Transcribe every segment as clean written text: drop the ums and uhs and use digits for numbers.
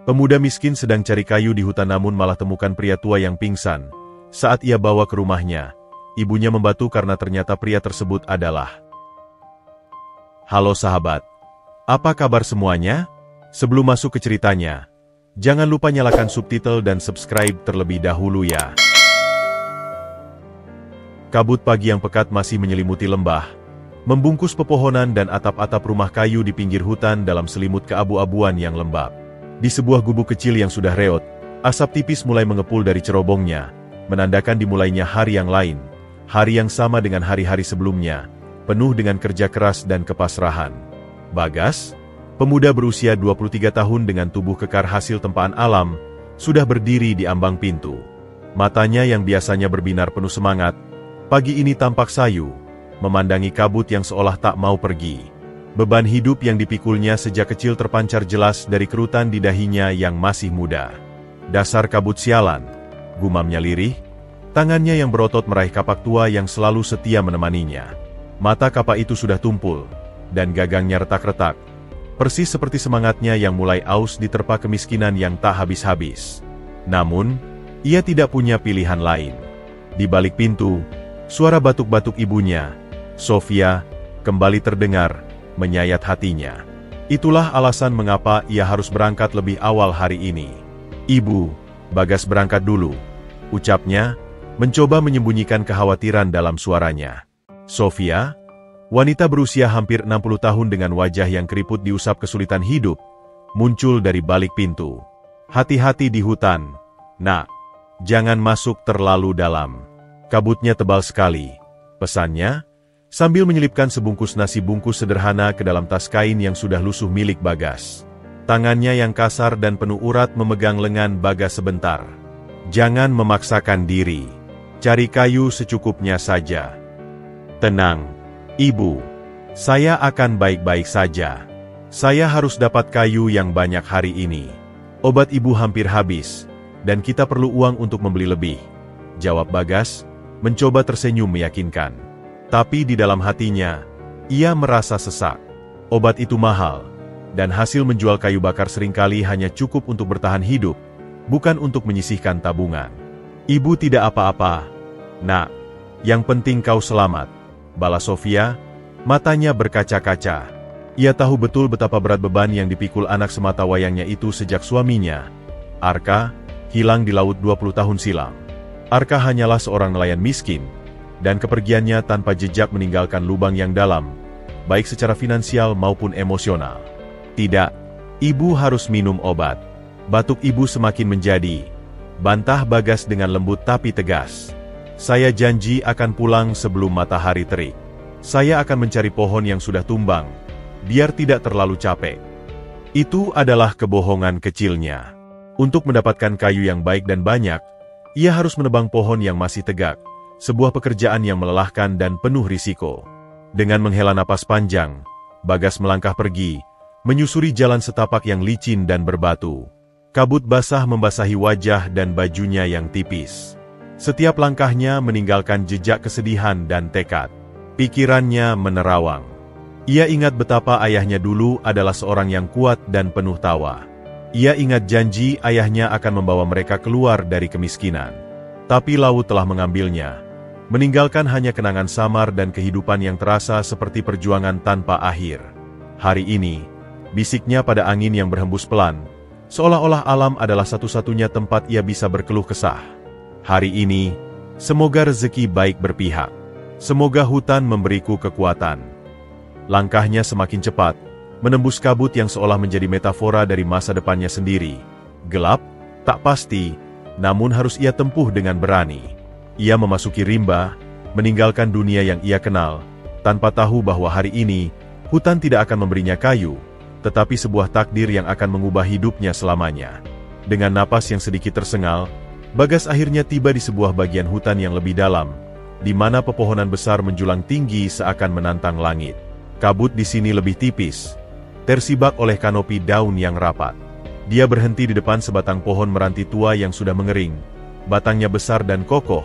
Pemuda miskin sedang cari kayu di hutan namun malah temukan pria tua yang pingsan. Saat ia bawa ke rumahnya, ibunya membatu karena ternyata pria tersebut adalah... Halo sahabat, apa kabar semuanya? Sebelum masuk ke ceritanya, jangan lupa nyalakan subtitle dan subscribe terlebih dahulu ya. Kabut pagi yang pekat masih menyelimuti lembah, membungkus pepohonan dan atap-atap rumah kayu di pinggir hutan dalam selimut keabu-abuan yang lembab. Di sebuah gubuk kecil yang sudah reot, asap tipis mulai mengepul dari cerobongnya, menandakan dimulainya hari yang lain, hari yang sama dengan hari-hari sebelumnya, penuh dengan kerja keras dan kepasrahan. Bagas, pemuda berusia 23 tahun dengan tubuh kekar hasil tempaan alam, sudah berdiri di ambang pintu. Matanya yang biasanya berbinar penuh semangat, pagi ini tampak sayu, memandangi kabut yang seolah tak mau pergi. Beban hidup yang dipikulnya sejak kecil terpancar jelas dari kerutan di dahinya yang masih muda. Dasar kabut sialan, gumamnya lirih, tangannya yang berotot meraih kapak tua yang selalu setia menemaninya. Mata kapak itu sudah tumpul, dan gagangnya retak-retak, persis seperti semangatnya yang mulai aus diterpa kemiskinan yang tak habis-habis. Namun, ia tidak punya pilihan lain. Di balik pintu, suara batuk-batuk ibunya, Sofia, kembali terdengar, menyayat hatinya. Itulah alasan mengapa ia harus berangkat lebih awal hari ini. "Ibu, Bagas berangkat dulu," ucapnya, mencoba menyembunyikan kekhawatiran dalam suaranya. Sofia, wanita berusia hampir 60 tahun dengan wajah yang keriput diusap kesulitan hidup, muncul dari balik pintu. "Hati-hati di hutan, Nak. Jangan masuk terlalu dalam. Kabutnya tebal sekali," pesannya, sambil menyelipkan sebungkus nasi bungkus sederhana ke dalam tas kain yang sudah lusuh milik Bagas. Tangannya yang kasar dan penuh urat memegang lengan Bagas sebentar. "Jangan memaksakan diri. Cari kayu secukupnya saja." "Tenang, Ibu. Saya akan baik-baik saja. Saya harus dapat kayu yang banyak hari ini. Obat Ibu hampir habis, dan kita perlu uang untuk membeli lebih," jawab Bagas, mencoba tersenyum meyakinkan. Tapi di dalam hatinya, ia merasa sesak. Obat itu mahal, dan hasil menjual kayu bakar seringkali hanya cukup untuk bertahan hidup, bukan untuk menyisihkan tabungan. "Ibu tidak apa-apa, Nak. Yang penting kau selamat," balas Sofia, matanya berkaca-kaca. Ia tahu betul betapa berat beban yang dipikul anak semata wayangnya itu sejak suaminya, Arka, hilang di laut 20 tahun silam. Arka hanyalah seorang nelayan miskin, dan kepergiannya tanpa jejak meninggalkan lubang yang dalam, baik secara finansial maupun emosional. "Tidak, Ibu harus minum obat." Batuk ibu semakin menjadi, bantah Bagas dengan lembut tapi tegas. "Saya janji akan pulang sebelum matahari terik. Saya akan mencari pohon yang sudah tumbang, biar tidak terlalu capek." Itu adalah kebohongan kecilnya. Untuk mendapatkan kayu yang baik dan banyak, ia harus menebang pohon yang masih tegak, sebuah pekerjaan yang melelahkan dan penuh risiko. Dengan menghela napas panjang, Bagas melangkah pergi, menyusuri jalan setapak yang licin dan berbatu. Kabut basah membasahi wajah dan bajunya yang tipis. Setiap langkahnya meninggalkan jejak kesedihan dan tekad. Pikirannya menerawang. Ia ingat betapa ayahnya dulu adalah seorang yang kuat dan penuh tawa. Ia ingat janji ayahnya akan membawa mereka keluar dari kemiskinan. Tapi laut telah mengambilnya, meninggalkan hanya kenangan samar dan kehidupan yang terasa seperti perjuangan tanpa akhir. Hari ini, bisiknya pada angin yang berhembus pelan, seolah-olah alam adalah satu-satunya tempat ia bisa berkeluh kesah. Hari ini, semoga rezeki baik berpihak. Semoga hutan memberiku kekuatan. Langkahnya semakin cepat, menembus kabut yang seolah menjadi metafora dari masa depannya sendiri. Gelap, tak pasti, namun harus ia tempuh dengan berani. Ia memasuki rimba, meninggalkan dunia yang ia kenal, tanpa tahu bahwa hari ini, hutan tidak akan memberinya kayu, tetapi sebuah takdir yang akan mengubah hidupnya selamanya. Dengan napas yang sedikit tersengal, Bagas akhirnya tiba di sebuah bagian hutan yang lebih dalam, di mana pepohonan besar menjulang tinggi seakan menantang langit. Kabut di sini lebih tipis, tersibak oleh kanopi daun yang rapat. Dia berhenti di depan sebatang pohon meranti tua yang sudah mengering, batangnya besar dan kokoh,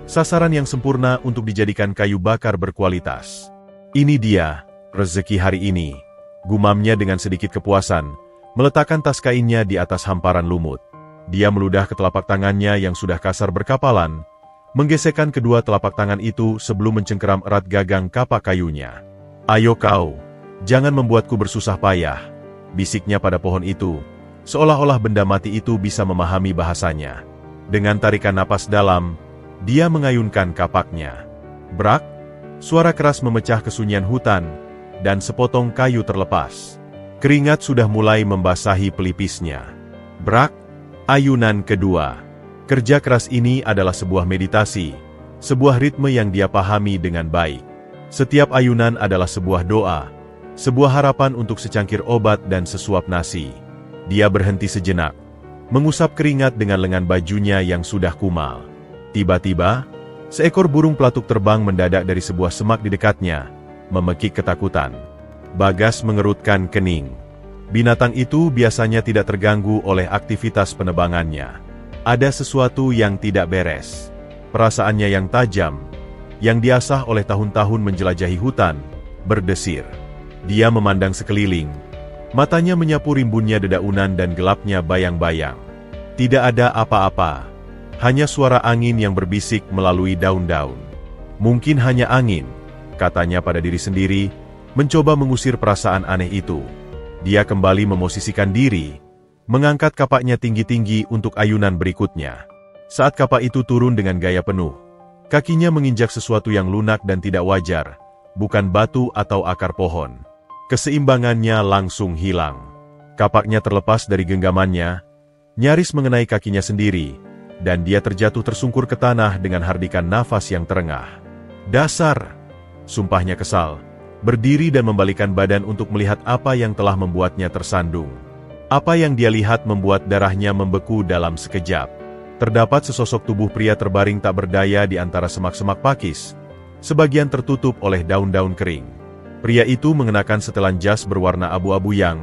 sasaran yang sempurna untuk dijadikan kayu bakar berkualitas. "Ini dia, rezeki hari ini," gumamnya dengan sedikit kepuasan, meletakkan tas kainnya di atas hamparan lumut. Dia meludah ke telapak tangannya yang sudah kasar berkapalan, menggesekkan kedua telapak tangan itu sebelum mencengkeram erat gagang kapak kayunya. "Ayo kau, jangan membuatku bersusah payah," bisiknya pada pohon itu, seolah-olah benda mati itu bisa memahami bahasanya. Dengan tarikan napas dalam, dia mengayunkan kapaknya. Brak! Suara keras memecah kesunyian hutan, dan sepotong kayu terlepas. Keringat sudah mulai membasahi pelipisnya. Brak! Ayunan kedua. Kerja keras ini adalah sebuah meditasi, sebuah ritme yang dia pahami dengan baik. Setiap ayunan adalah sebuah doa, sebuah harapan untuk secangkir obat dan sesuap nasi. Dia berhenti sejenak, mengusap keringat dengan lengan bajunya yang sudah kumal. Tiba-tiba, seekor burung pelatuk terbang mendadak dari sebuah semak di dekatnya, memekik ketakutan. Bagas mengerutkan kening. Binatang itu biasanya tidak terganggu oleh aktivitas penebangannya. Ada sesuatu yang tidak beres. Perasaannya yang tajam, yang diasah oleh tahun-tahun menjelajahi hutan, berdesir. Dia memandang sekeliling. Matanya menyapu rimbunnya dedaunan dan gelapnya bayang-bayang. Tidak ada apa-apa. Hanya suara angin yang berbisik melalui daun-daun. "Mungkin hanya angin," katanya pada diri sendiri, mencoba mengusir perasaan aneh itu. Dia kembali memosisikan diri, mengangkat kapaknya tinggi-tinggi untuk ayunan berikutnya. Saat kapak itu turun dengan gaya penuh, kakinya menginjak sesuatu yang lunak dan tidak wajar, bukan batu atau akar pohon. Keseimbangannya langsung hilang. Kapaknya terlepas dari genggamannya, nyaris mengenai kakinya sendiri, dan dia terjatuh tersungkur ke tanah dengan hardikan nafas yang terengah. "Dasar!" sumpahnya kesal, berdiri dan membalikan badan untuk melihat apa yang telah membuatnya tersandung. Apa yang dia lihat membuat darahnya membeku dalam sekejap. Terdapat sesosok tubuh pria terbaring tak berdaya di antara semak-semak pakis, sebagian tertutup oleh daun-daun kering. Pria itu mengenakan setelan jas berwarna abu-abu yang,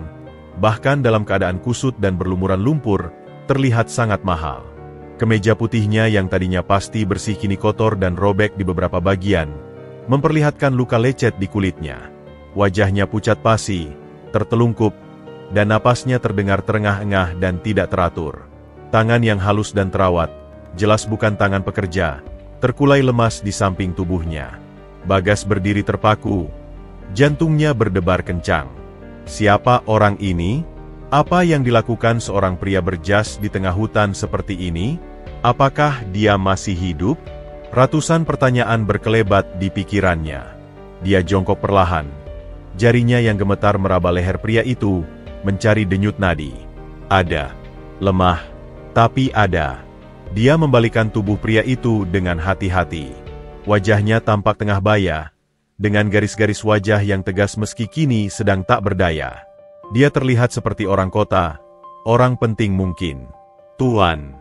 bahkan dalam keadaan kusut dan berlumuran lumpur, terlihat sangat mahal. Kemeja putihnya yang tadinya pasti bersih kini kotor dan robek di beberapa bagian, memperlihatkan luka lecet di kulitnya. Wajahnya pucat pasi, tertelungkup, dan napasnya terdengar terengah-engah dan tidak teratur. Tangan yang halus dan terawat, jelas bukan tangan pekerja, terkulai lemas di samping tubuhnya. Bagas berdiri terpaku, jantungnya berdebar kencang. Siapa orang ini? Apa yang dilakukan seorang pria berjas di tengah hutan seperti ini? Apakah dia masih hidup? Ratusan pertanyaan berkelebat di pikirannya. Dia jongkok perlahan. Jarinya yang gemetar meraba leher pria itu, mencari denyut nadi. Ada. Lemah, tapi ada. Dia membalikan tubuh pria itu dengan hati-hati. Wajahnya tampak tengah baya, dengan garis-garis wajah yang tegas meski kini sedang tak berdaya. Dia terlihat seperti orang kota, orang penting mungkin. "Tuan,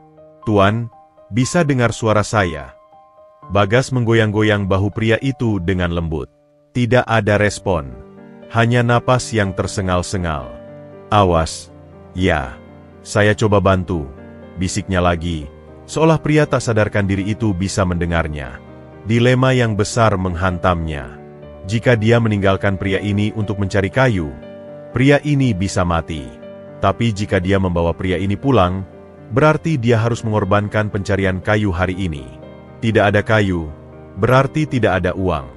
Tuan, bisa dengar suara saya?" Bagas menggoyang-goyang bahu pria itu dengan lembut. Tidak ada respon, hanya napas yang tersengal-sengal. "Awas, ya, saya coba bantu," bisiknya lagi, seolah pria tak sadarkan diri itu bisa mendengarnya. Dilema yang besar menghantamnya. Jika dia meninggalkan pria ini untuk mencari kayu, pria ini bisa mati. Tapi jika dia membawa pria ini pulang, berarti dia harus mengorbankan pencarian kayu hari ini. Tidak ada kayu, berarti tidak ada uang.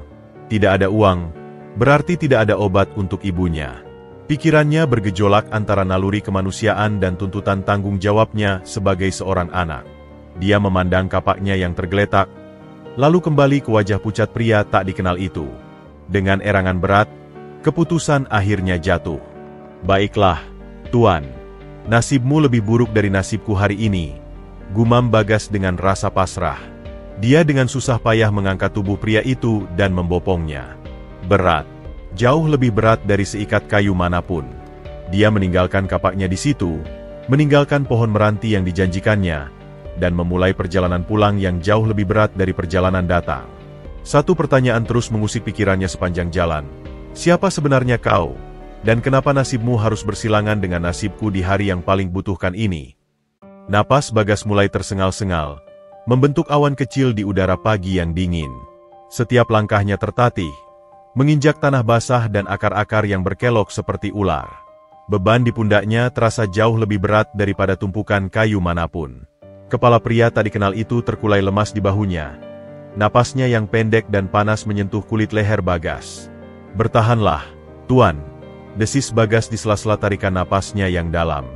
Tidak ada uang, berarti tidak ada obat untuk ibunya. Pikirannya bergejolak antara naluri kemanusiaan dan tuntutan tanggung jawabnya sebagai seorang anak. Dia memandang kapaknya yang tergeletak, lalu kembali ke wajah pucat pria tak dikenal itu. Dengan erangan berat, keputusan akhirnya jatuh. "Baiklah, Tuan. Nasibmu lebih buruk dari nasibku hari ini," gumam Bagas dengan rasa pasrah. Dia dengan susah payah mengangkat tubuh pria itu dan membopongnya. Berat. Jauh lebih berat dari seikat kayu manapun. Dia meninggalkan kapaknya di situ, meninggalkan pohon meranti yang dijanjikannya, dan memulai perjalanan pulang yang jauh lebih berat dari perjalanan datang. Satu pertanyaan terus mengusik pikirannya sepanjang jalan. Siapa sebenarnya kau? Dan kenapa nasibmu harus bersilangan dengan nasibku di hari yang paling butuhkan ini? Napas Bagas mulai tersengal-sengal, membentuk awan kecil di udara pagi yang dingin. Setiap langkahnya tertatih, menginjak tanah basah dan akar-akar yang berkelok seperti ular. Beban di pundaknya terasa jauh lebih berat daripada tumpukan kayu manapun. Kepala pria tak dikenal itu terkulai lemas di bahunya. Napasnya yang pendek dan panas menyentuh kulit leher Bagas. "Bertahanlah, Tuan," desis Bagas di sela-sela tarikan napasnya yang dalam.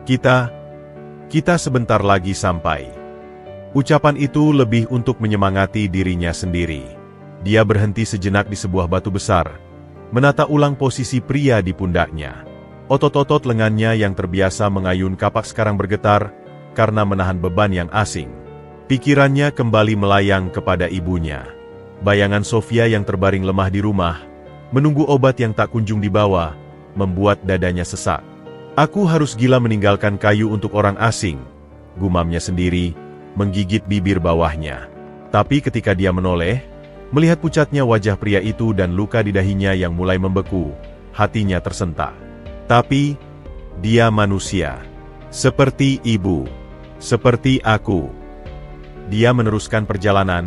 Kita sebentar lagi sampai." Ucapan itu lebih untuk menyemangati dirinya sendiri. Dia berhenti sejenak di sebuah batu besar, menata ulang posisi pria di pundaknya. Otot-otot lengannya yang terbiasa mengayun kapak sekarang bergetar karena menahan beban yang asing. Pikirannya kembali melayang kepada ibunya. Bayangan Sofia yang terbaring lemah di rumah, menunggu obat yang tak kunjung dibawa, membuat dadanya sesak. "Aku harus gila meninggalkan kayu untuk orang asing," gumamnya sendiri, menggigit bibir bawahnya. Tapi ketika dia menoleh, melihat pucatnya wajah pria itu dan luka di dahinya yang mulai membeku, hatinya tersentak. Tapi, dia manusia. Seperti ibu. Seperti aku. Dia meneruskan perjalanan,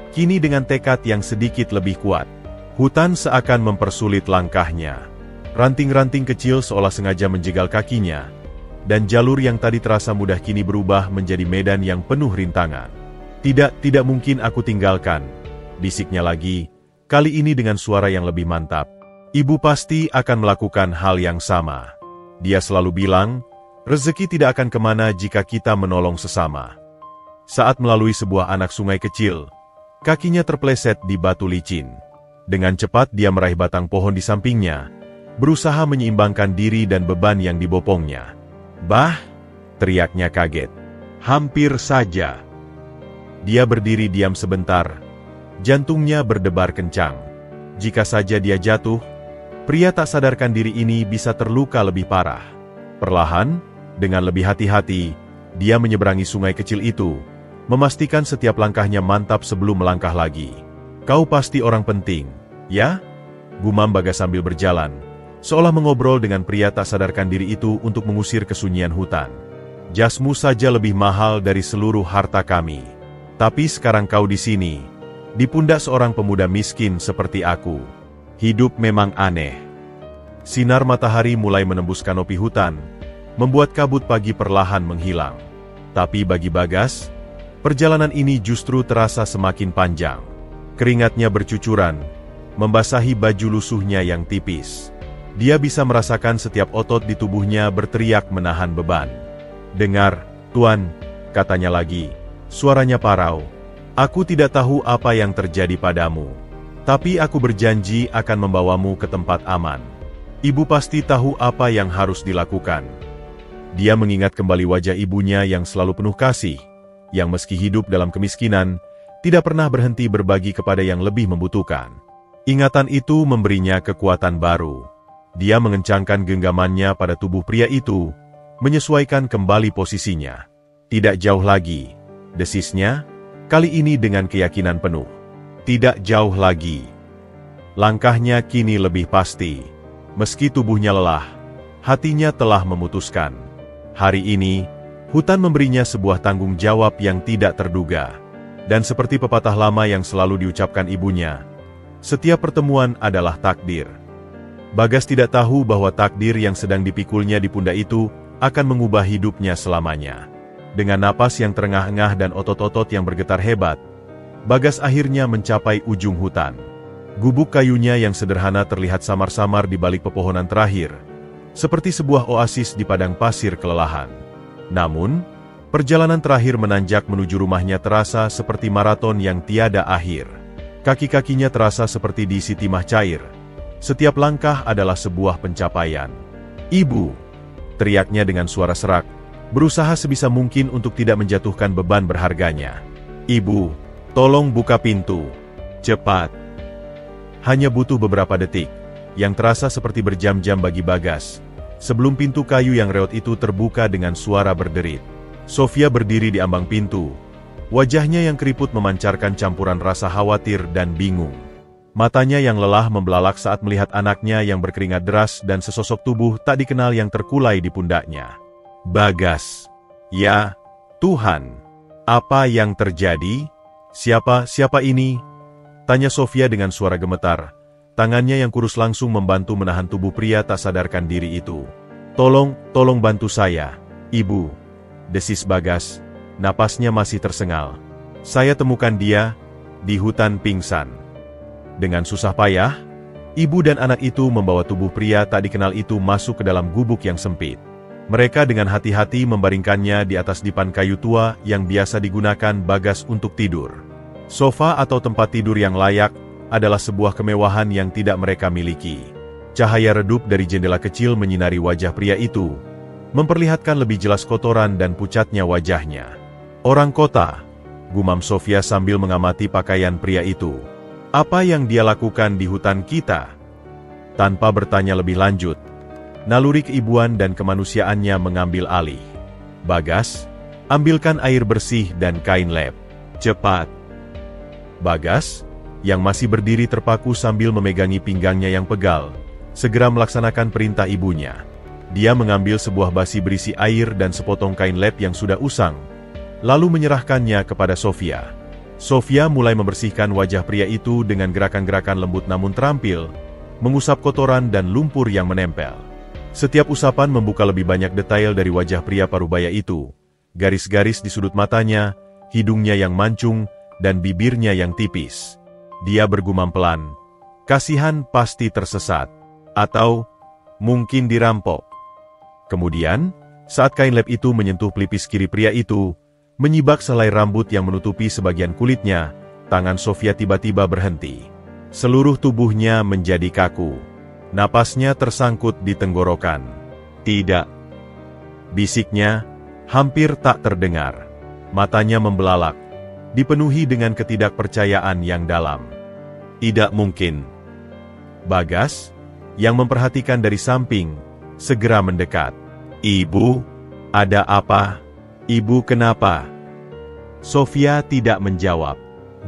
kini dengan tekad yang sedikit lebih kuat. Hutan seakan mempersulit langkahnya. Ranting-ranting kecil seolah sengaja menjegal kakinya, dan jalur yang tadi terasa mudah kini berubah menjadi medan yang penuh rintangan. Tidak mungkin aku tinggalkan," bisiknya lagi, kali ini dengan suara yang lebih mantap. "Ibu pasti akan melakukan hal yang sama. Dia selalu bilang, rezeki tidak akan kemana jika kita menolong sesama." Saat melalui sebuah anak sungai kecil, kakinya terpleset di batu licin. Dengan cepat dia meraih batang pohon di sampingnya, berusaha menyeimbangkan diri dan beban yang dibopongnya. "Bah!" teriaknya kaget. "Hampir saja." Dia berdiri diam sebentar. Jantungnya berdebar kencang. Jika saja dia jatuh, pria tak sadarkan diri ini bisa terluka lebih parah. Perlahan, dengan lebih hati-hati, dia menyeberangi sungai kecil itu, memastikan setiap langkahnya mantap sebelum melangkah lagi. "Kau pasti orang penting, ya?" gumam Bagas sambil berjalan, seolah mengobrol dengan pria tak sadarkan diri itu untuk mengusir kesunyian hutan. "Jasmu saja lebih mahal dari seluruh harta kami. Tapi sekarang kau di sini, di pundak seorang pemuda miskin seperti aku. Hidup memang aneh." Sinar matahari mulai menembus kanopi hutan, membuat kabut pagi perlahan menghilang. Tapi bagi Bagas, perjalanan ini justru terasa semakin panjang. Keringatnya bercucuran, membasahi baju lusuhnya yang tipis. Dia bisa merasakan setiap otot di tubuhnya berteriak menahan beban. "Dengar, Tuan," katanya lagi, suaranya parau. "Aku tidak tahu apa yang terjadi padamu. Tapi aku berjanji akan membawamu ke tempat aman. Ibu pasti tahu apa yang harus dilakukan." Dia mengingat kembali wajah ibunya yang selalu penuh kasih, yang meski hidup dalam kemiskinan, tidak pernah berhenti berbagi kepada yang lebih membutuhkan. Ingatan itu memberinya kekuatan baru. Dia mengencangkan genggamannya pada tubuh pria itu, menyesuaikan kembali posisinya. "Tidak jauh lagi," desisnya, kali ini dengan keyakinan penuh. "Tidak jauh lagi." Langkahnya kini lebih pasti. Meski tubuhnya lelah, hatinya telah memutuskan. Hari ini, hutan memberinya sebuah tanggung jawab yang tidak terduga. Dan seperti pepatah lama yang selalu diucapkan ibunya, setiap pertemuan adalah takdir. Bagas tidak tahu bahwa takdir yang sedang dipikulnya di pundak itu akan mengubah hidupnya selamanya. Dengan napas yang terengah-engah dan otot-otot yang bergetar hebat, Bagas akhirnya mencapai ujung hutan. Gubuk kayunya yang sederhana terlihat samar-samar di balik pepohonan terakhir, seperti sebuah oasis di padang pasir kelelahan. Namun, perjalanan terakhir menanjak menuju rumahnya terasa seperti maraton yang tiada akhir. Kaki-kakinya terasa seperti diisi timah cair. Setiap langkah adalah sebuah pencapaian. "Ibu!" teriaknya dengan suara serak, berusaha sebisa mungkin untuk tidak menjatuhkan beban berharganya. "Ibu, tolong buka pintu. Cepat." Hanya butuh beberapa detik, yang terasa seperti berjam-jam bagi Bagas, sebelum pintu kayu yang reot itu terbuka dengan suara berderit. Sofia berdiri di ambang pintu. Wajahnya yang keriput memancarkan campuran rasa khawatir dan bingung. Matanya yang lelah membelalak saat melihat anaknya yang berkeringat deras dan sesosok tubuh tak dikenal yang terkulai di pundaknya. "Bagas. Ya, Tuhan. Apa yang terjadi? Siapa ini?" tanya Sofia dengan suara gemetar. Tangannya yang kurus langsung membantu menahan tubuh pria tak sadarkan diri itu. Tolong bantu saya, Ibu," desis Bagas. Napasnya masih tersengal. "Saya temukan dia di hutan pingsan." Dengan susah payah, ibu dan anak itu membawa tubuh pria tak dikenal itu masuk ke dalam gubuk yang sempit. Mereka dengan hati-hati membaringkannya di atas dipan kayu tua yang biasa digunakan Bagas untuk tidur. Sofa atau tempat tidur yang layak adalah sebuah kemewahan yang tidak mereka miliki. Cahaya redup dari jendela kecil menyinari wajah pria itu, memperlihatkan lebih jelas kotoran dan pucatnya wajahnya. "Orang kota," gumam Sofia sambil mengamati pakaian pria itu. "Apa yang dia lakukan di hutan kita?" Tanpa bertanya lebih lanjut, naluri keibuan dan kemanusiaannya mengambil alih. "Bagas, ambilkan air bersih dan kain lap. Cepat." Bagas, yang masih berdiri terpaku sambil memegangi pinggangnya yang pegal, segera melaksanakan perintah ibunya. Dia mengambil sebuah basi berisi air dan sepotong kain lap yang sudah usang, lalu menyerahkannya kepada Sofia. Sofia mulai membersihkan wajah pria itu dengan gerakan-gerakan lembut namun terampil, mengusap kotoran dan lumpur yang menempel. Setiap usapan membuka lebih banyak detail dari wajah pria parubaya itu. Garis-garis di sudut matanya, hidungnya yang mancung, dan bibirnya yang tipis. Dia bergumam pelan, "Kasihan pasti tersesat. Atau mungkin dirampok." Kemudian, saat kain lap itu menyentuh pelipis kiri pria itu, menyibak selai rambut yang menutupi sebagian kulitnya, tangan Sofia tiba-tiba berhenti. Seluruh tubuhnya menjadi kaku. Napasnya tersangkut di tenggorokan. "Tidak," bisiknya, hampir tak terdengar. Matanya membelalak, dipenuhi dengan ketidakpercayaan yang dalam. "Tidak mungkin." Bagas, yang memperhatikan dari samping, segera mendekat. "Ibu, ada apa? Ibu kenapa?" Sofia tidak menjawab.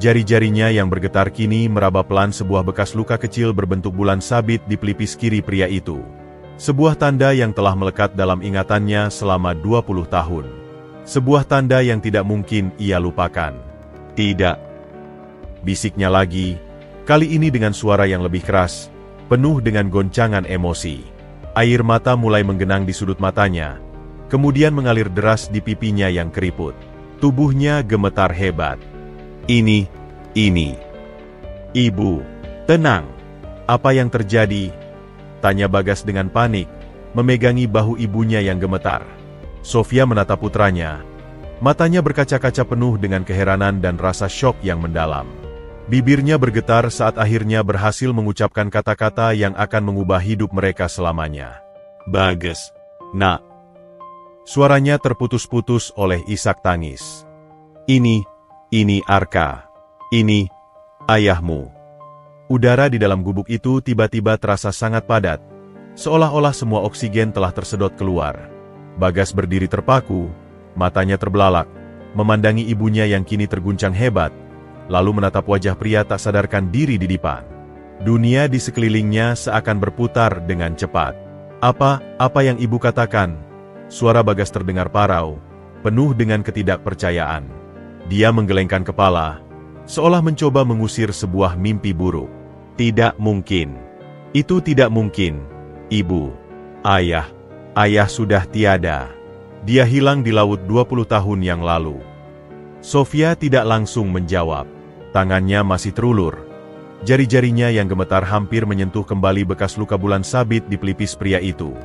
Jari-jarinya yang bergetar kini meraba pelan sebuah bekas luka kecil berbentuk bulan sabit di pelipis kiri pria itu. Sebuah tanda yang telah melekat dalam ingatannya selama 20 tahun. Sebuah tanda yang tidak mungkin ia lupakan. "Tidak," bisiknya lagi, kali ini dengan suara yang lebih keras, penuh dengan goncangan emosi. Air mata mulai menggenang di sudut matanya, kemudian mengalir deras di pipinya yang keriput. Tubuhnya gemetar hebat. Ini. "Ibu, tenang. Apa yang terjadi?" tanya Bagas dengan panik, memegangi bahu ibunya yang gemetar. Sofia menatap putranya. Matanya berkaca-kaca penuh dengan keheranan dan rasa syok yang mendalam. Bibirnya bergetar saat akhirnya berhasil mengucapkan kata-kata yang akan mengubah hidup mereka selamanya. "Bagas, nak." Suaranya terputus-putus oleh isak tangis. Ini Arka. Ini ayahmu." Udara di dalam gubuk itu tiba-tiba terasa sangat padat, seolah-olah semua oksigen telah tersedot keluar. Bagas berdiri terpaku, matanya terbelalak, memandangi ibunya yang kini terguncang hebat, lalu menatap wajah pria tak sadarkan diri di depan. Dunia di sekelilingnya seakan berputar dengan cepat. Apa yang ibu katakan?" Suara Bagas terdengar parau, penuh dengan ketidakpercayaan. Dia menggelengkan kepala, seolah mencoba mengusir sebuah mimpi buruk. "Tidak mungkin. Itu tidak mungkin, Ibu. Ayah sudah tiada. Dia hilang di laut 20 tahun yang lalu." Sofia tidak langsung menjawab. Tangannya masih terulur. Jari-jarinya yang gemetar hampir menyentuh kembali bekas luka bulan sabit di pelipis pria itu.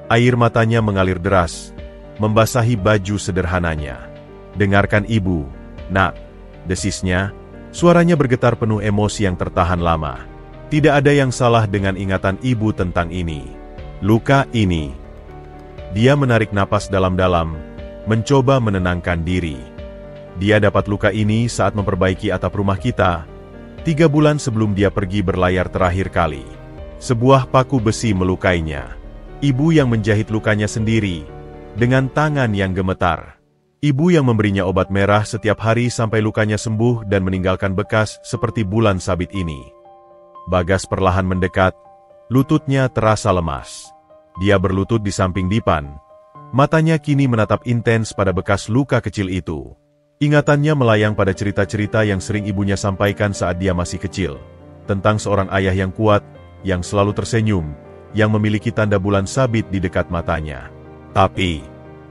Air matanya mengalir deras, membasahi baju sederhananya. "Dengarkan ibu, nak," desisnya, suaranya bergetar penuh emosi yang tertahan lama. "Tidak ada yang salah dengan ingatan ibu tentang ini. Luka ini." Dia menarik napas dalam-dalam, mencoba menenangkan diri. "Dia dapat luka ini saat memperbaiki atap rumah kita, 3 bulan sebelum dia pergi berlayar terakhir kali. Sebuah paku besi melukainya. Ibu yang menjahit lukanya sendiri, dengan tangan yang gemetar. Ibu yang memberinya obat merah setiap hari sampai lukanya sembuh dan meninggalkan bekas seperti bulan sabit ini." Bagas perlahan mendekat, lututnya terasa lemas. Dia berlutut di samping dipan. Matanya kini menatap intens pada bekas luka kecil itu. Ingatannya melayang pada cerita-cerita yang sering ibunya sampaikan saat dia masih kecil. Tentang seorang ayah yang kuat, yang selalu tersenyum, yang memiliki tanda bulan sabit di dekat matanya. Tapi,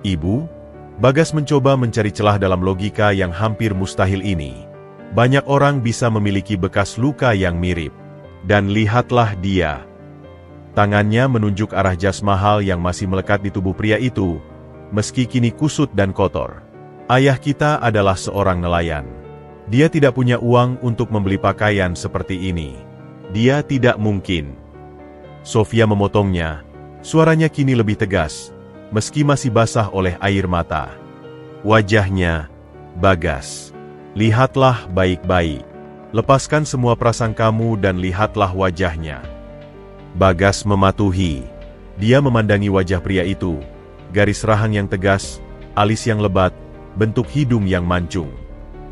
Ibu, Bagas mencoba mencari celah dalam logika yang hampir mustahil ini. Banyak orang bisa memiliki bekas luka yang mirip. Dan lihatlah dia. Tangannya menunjuk arah jas mahal yang masih melekat di tubuh pria itu, meski kini kusut dan kotor. Ayah kita adalah seorang nelayan. Dia tidak punya uang untuk membeli pakaian seperti ini. Dia tidak mungkin. Sofia memotongnya. Suaranya kini lebih tegas, meski masih basah oleh air mata. Wajahnya, Bagas. Lihatlah baik-baik. Lepaskan semua prasangkamu dan lihatlah wajahnya. Bagas mematuhi. Dia memandangi wajah pria itu. Garis rahang yang tegas, alis yang lebat, bentuk hidung yang mancung.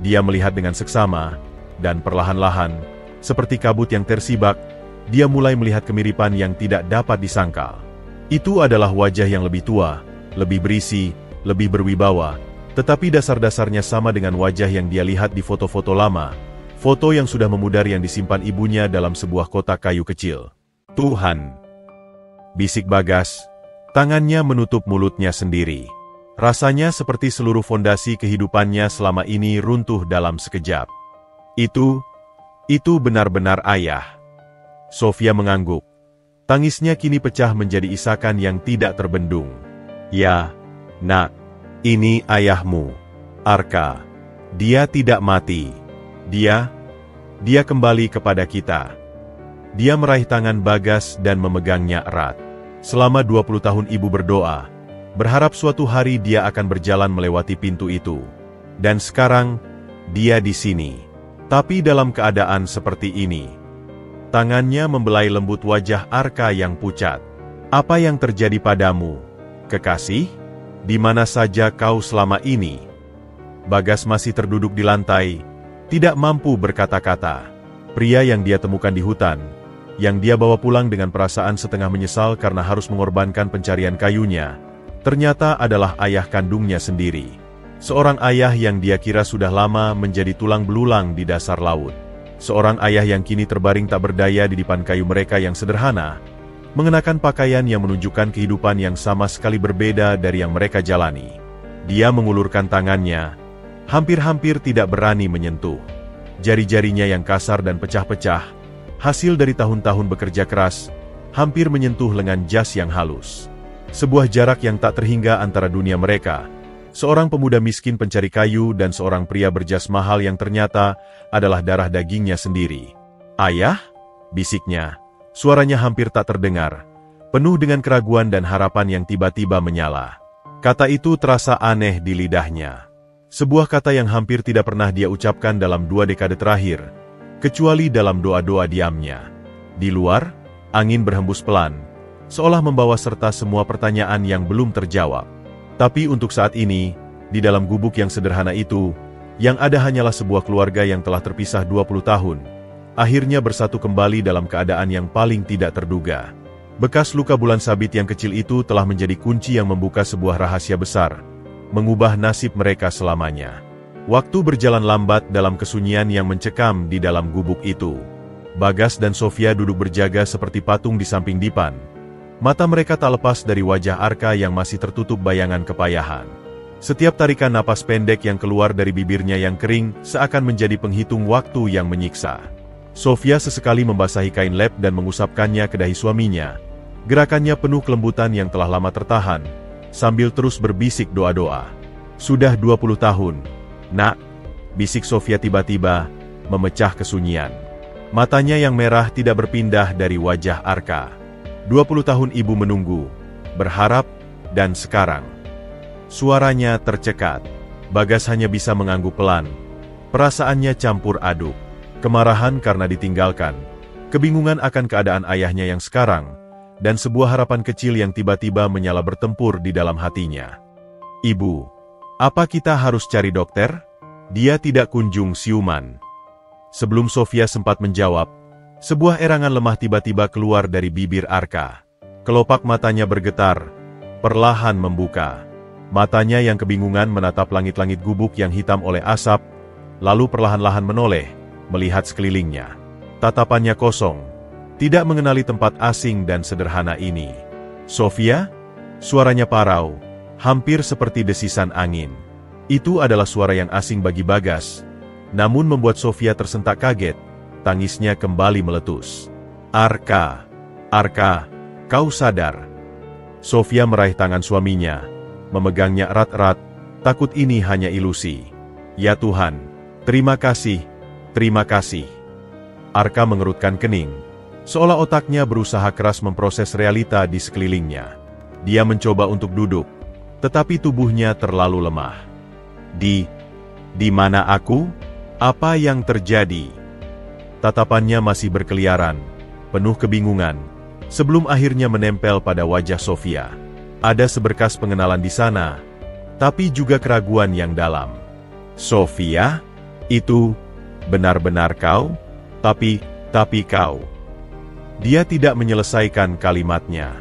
Dia melihat dengan seksama, dan perlahan-lahan, seperti kabut yang tersibak, dia mulai melihat kemiripan yang tidak dapat disangkal. Itu adalah wajah yang lebih tua, lebih berisi, lebih berwibawa, tetapi dasar-dasarnya sama dengan wajah yang dia lihat di foto-foto lama, foto yang sudah memudar yang disimpan ibunya dalam sebuah kotak kayu kecil. Tuhan! Bisik Bagas, tangannya menutup mulutnya sendiri. Rasanya seperti seluruh fondasi kehidupannya selama ini runtuh dalam sekejap. Itu benar-benar ayah. Sofia mengangguk. Tangisnya kini pecah menjadi isakan yang tidak terbendung. Ya, nak, ini ayahmu, Arka. Dia tidak mati. Dia kembali kepada kita. Dia meraih tangan Bagas dan memegangnya erat. Selama 20 tahun ibu berdoa, berharap suatu hari dia akan berjalan melewati pintu itu. Dan sekarang, dia di sini. Tapi dalam keadaan seperti ini. Tangannya membelai lembut wajah Arka yang pucat. Apa yang terjadi padamu, kekasih? Di mana saja kau selama ini? Bagas masih terduduk di lantai, tidak mampu berkata-kata. Pria yang dia temukan di hutan, yang dia bawa pulang dengan perasaan setengah menyesal karena harus mengorbankan pencarian kayunya, ternyata adalah ayah kandungnya sendiri. Seorang ayah yang dia kira sudah lama menjadi tulang belulang di dasar laut. Seorang ayah yang kini terbaring tak berdaya di depan kayu mereka yang sederhana, mengenakan pakaian yang menunjukkan kehidupan yang sama sekali berbeda dari yang mereka jalani. Dia mengulurkan tangannya, hampir-hampir tidak berani menyentuh. Jari-jarinya yang kasar dan pecah-pecah, hasil dari tahun-tahun bekerja keras, hampir menyentuh lengan jas yang halus. Sebuah jarak yang tak terhingga antara dunia mereka. Seorang pemuda miskin pencari kayu dan seorang pria berjas mahal yang ternyata adalah darah dagingnya sendiri. Ayah? Bisiknya. Suaranya hampir tak terdengar, penuh dengan keraguan dan harapan yang tiba-tiba menyala. Kata itu terasa aneh di lidahnya. Sebuah kata yang hampir tidak pernah dia ucapkan dalam 2 dekade terakhir, kecuali dalam doa-doa diamnya. Di luar, angin berhembus pelan, seolah membawa serta semua pertanyaan yang belum terjawab. Tapi untuk saat ini, di dalam gubuk yang sederhana itu, yang ada hanyalah sebuah keluarga yang telah terpisah 20 tahun, akhirnya bersatu kembali dalam keadaan yang paling tidak terduga. Bekas luka bulan sabit yang kecil itu telah menjadi kunci yang membuka sebuah rahasia besar, mengubah nasib mereka selamanya. Waktu berjalan lambat dalam kesunyian yang mencekam di dalam gubuk itu. Bagas dan Sofia duduk berjaga seperti patung di samping dipan. Mata mereka tak lepas dari wajah Arka yang masih tertutup bayangan kepayahan. Setiap tarikan napas pendek yang keluar dari bibirnya yang kering seakan menjadi penghitung waktu yang menyiksa. Sofia sesekali membasahi kain lap dan mengusapkannya ke dahi suaminya. Gerakannya penuh kelembutan yang telah lama tertahan, sambil terus berbisik doa-doa. Sudah 20 tahun, nak, bisik Sofia tiba-tiba, memecah kesunyian. Matanya yang merah tidak berpindah dari wajah Arka. 20 tahun ibu menunggu, berharap, dan sekarang. Suaranya tercekat. Bagas hanya bisa mengangguk pelan. Perasaannya campur aduk. Kemarahan karena ditinggalkan. Kebingungan akan keadaan ayahnya yang sekarang. Dan sebuah harapan kecil yang tiba-tiba menyala bertempur di dalam hatinya. Ibu, apa kita harus cari dokter? Dia tidak kunjung siuman. Sebelum Sofia sempat menjawab, sebuah erangan lemah tiba-tiba keluar dari bibir Arka. Kelopak matanya bergetar, perlahan membuka. Matanya yang kebingungan menatap langit-langit gubuk yang hitam oleh asap, lalu perlahan-lahan menoleh, melihat sekelilingnya. Tatapannya kosong, Tidak mengenali tempat asing dan sederhana ini. Sofia? Suaranya parau, hampir seperti desisan angin. Itu adalah suara yang asing bagi Bagas, namun membuat Sofia tersentak kaget. Tangisnya kembali meletus. Arka, Arka, kau sadar? Sofia meraih tangan suaminya, memegangnya erat-erat, takut ini hanya ilusi. Ya Tuhan, terima kasih, terima kasih. Arka mengerutkan kening, seolah otaknya berusaha keras memproses realita di sekelilingnya. Dia mencoba untuk duduk, tetapi tubuhnya terlalu lemah. Di mana aku? Apa yang terjadi? Tatapannya masih berkeliaran, penuh kebingungan, sebelum akhirnya menempel pada wajah Sofia. Ada seberkas pengenalan di sana, tapi juga keraguan yang dalam. Sofia, itu benar-benar kau? Tapi kau. Dia tidak menyelesaikan kalimatnya.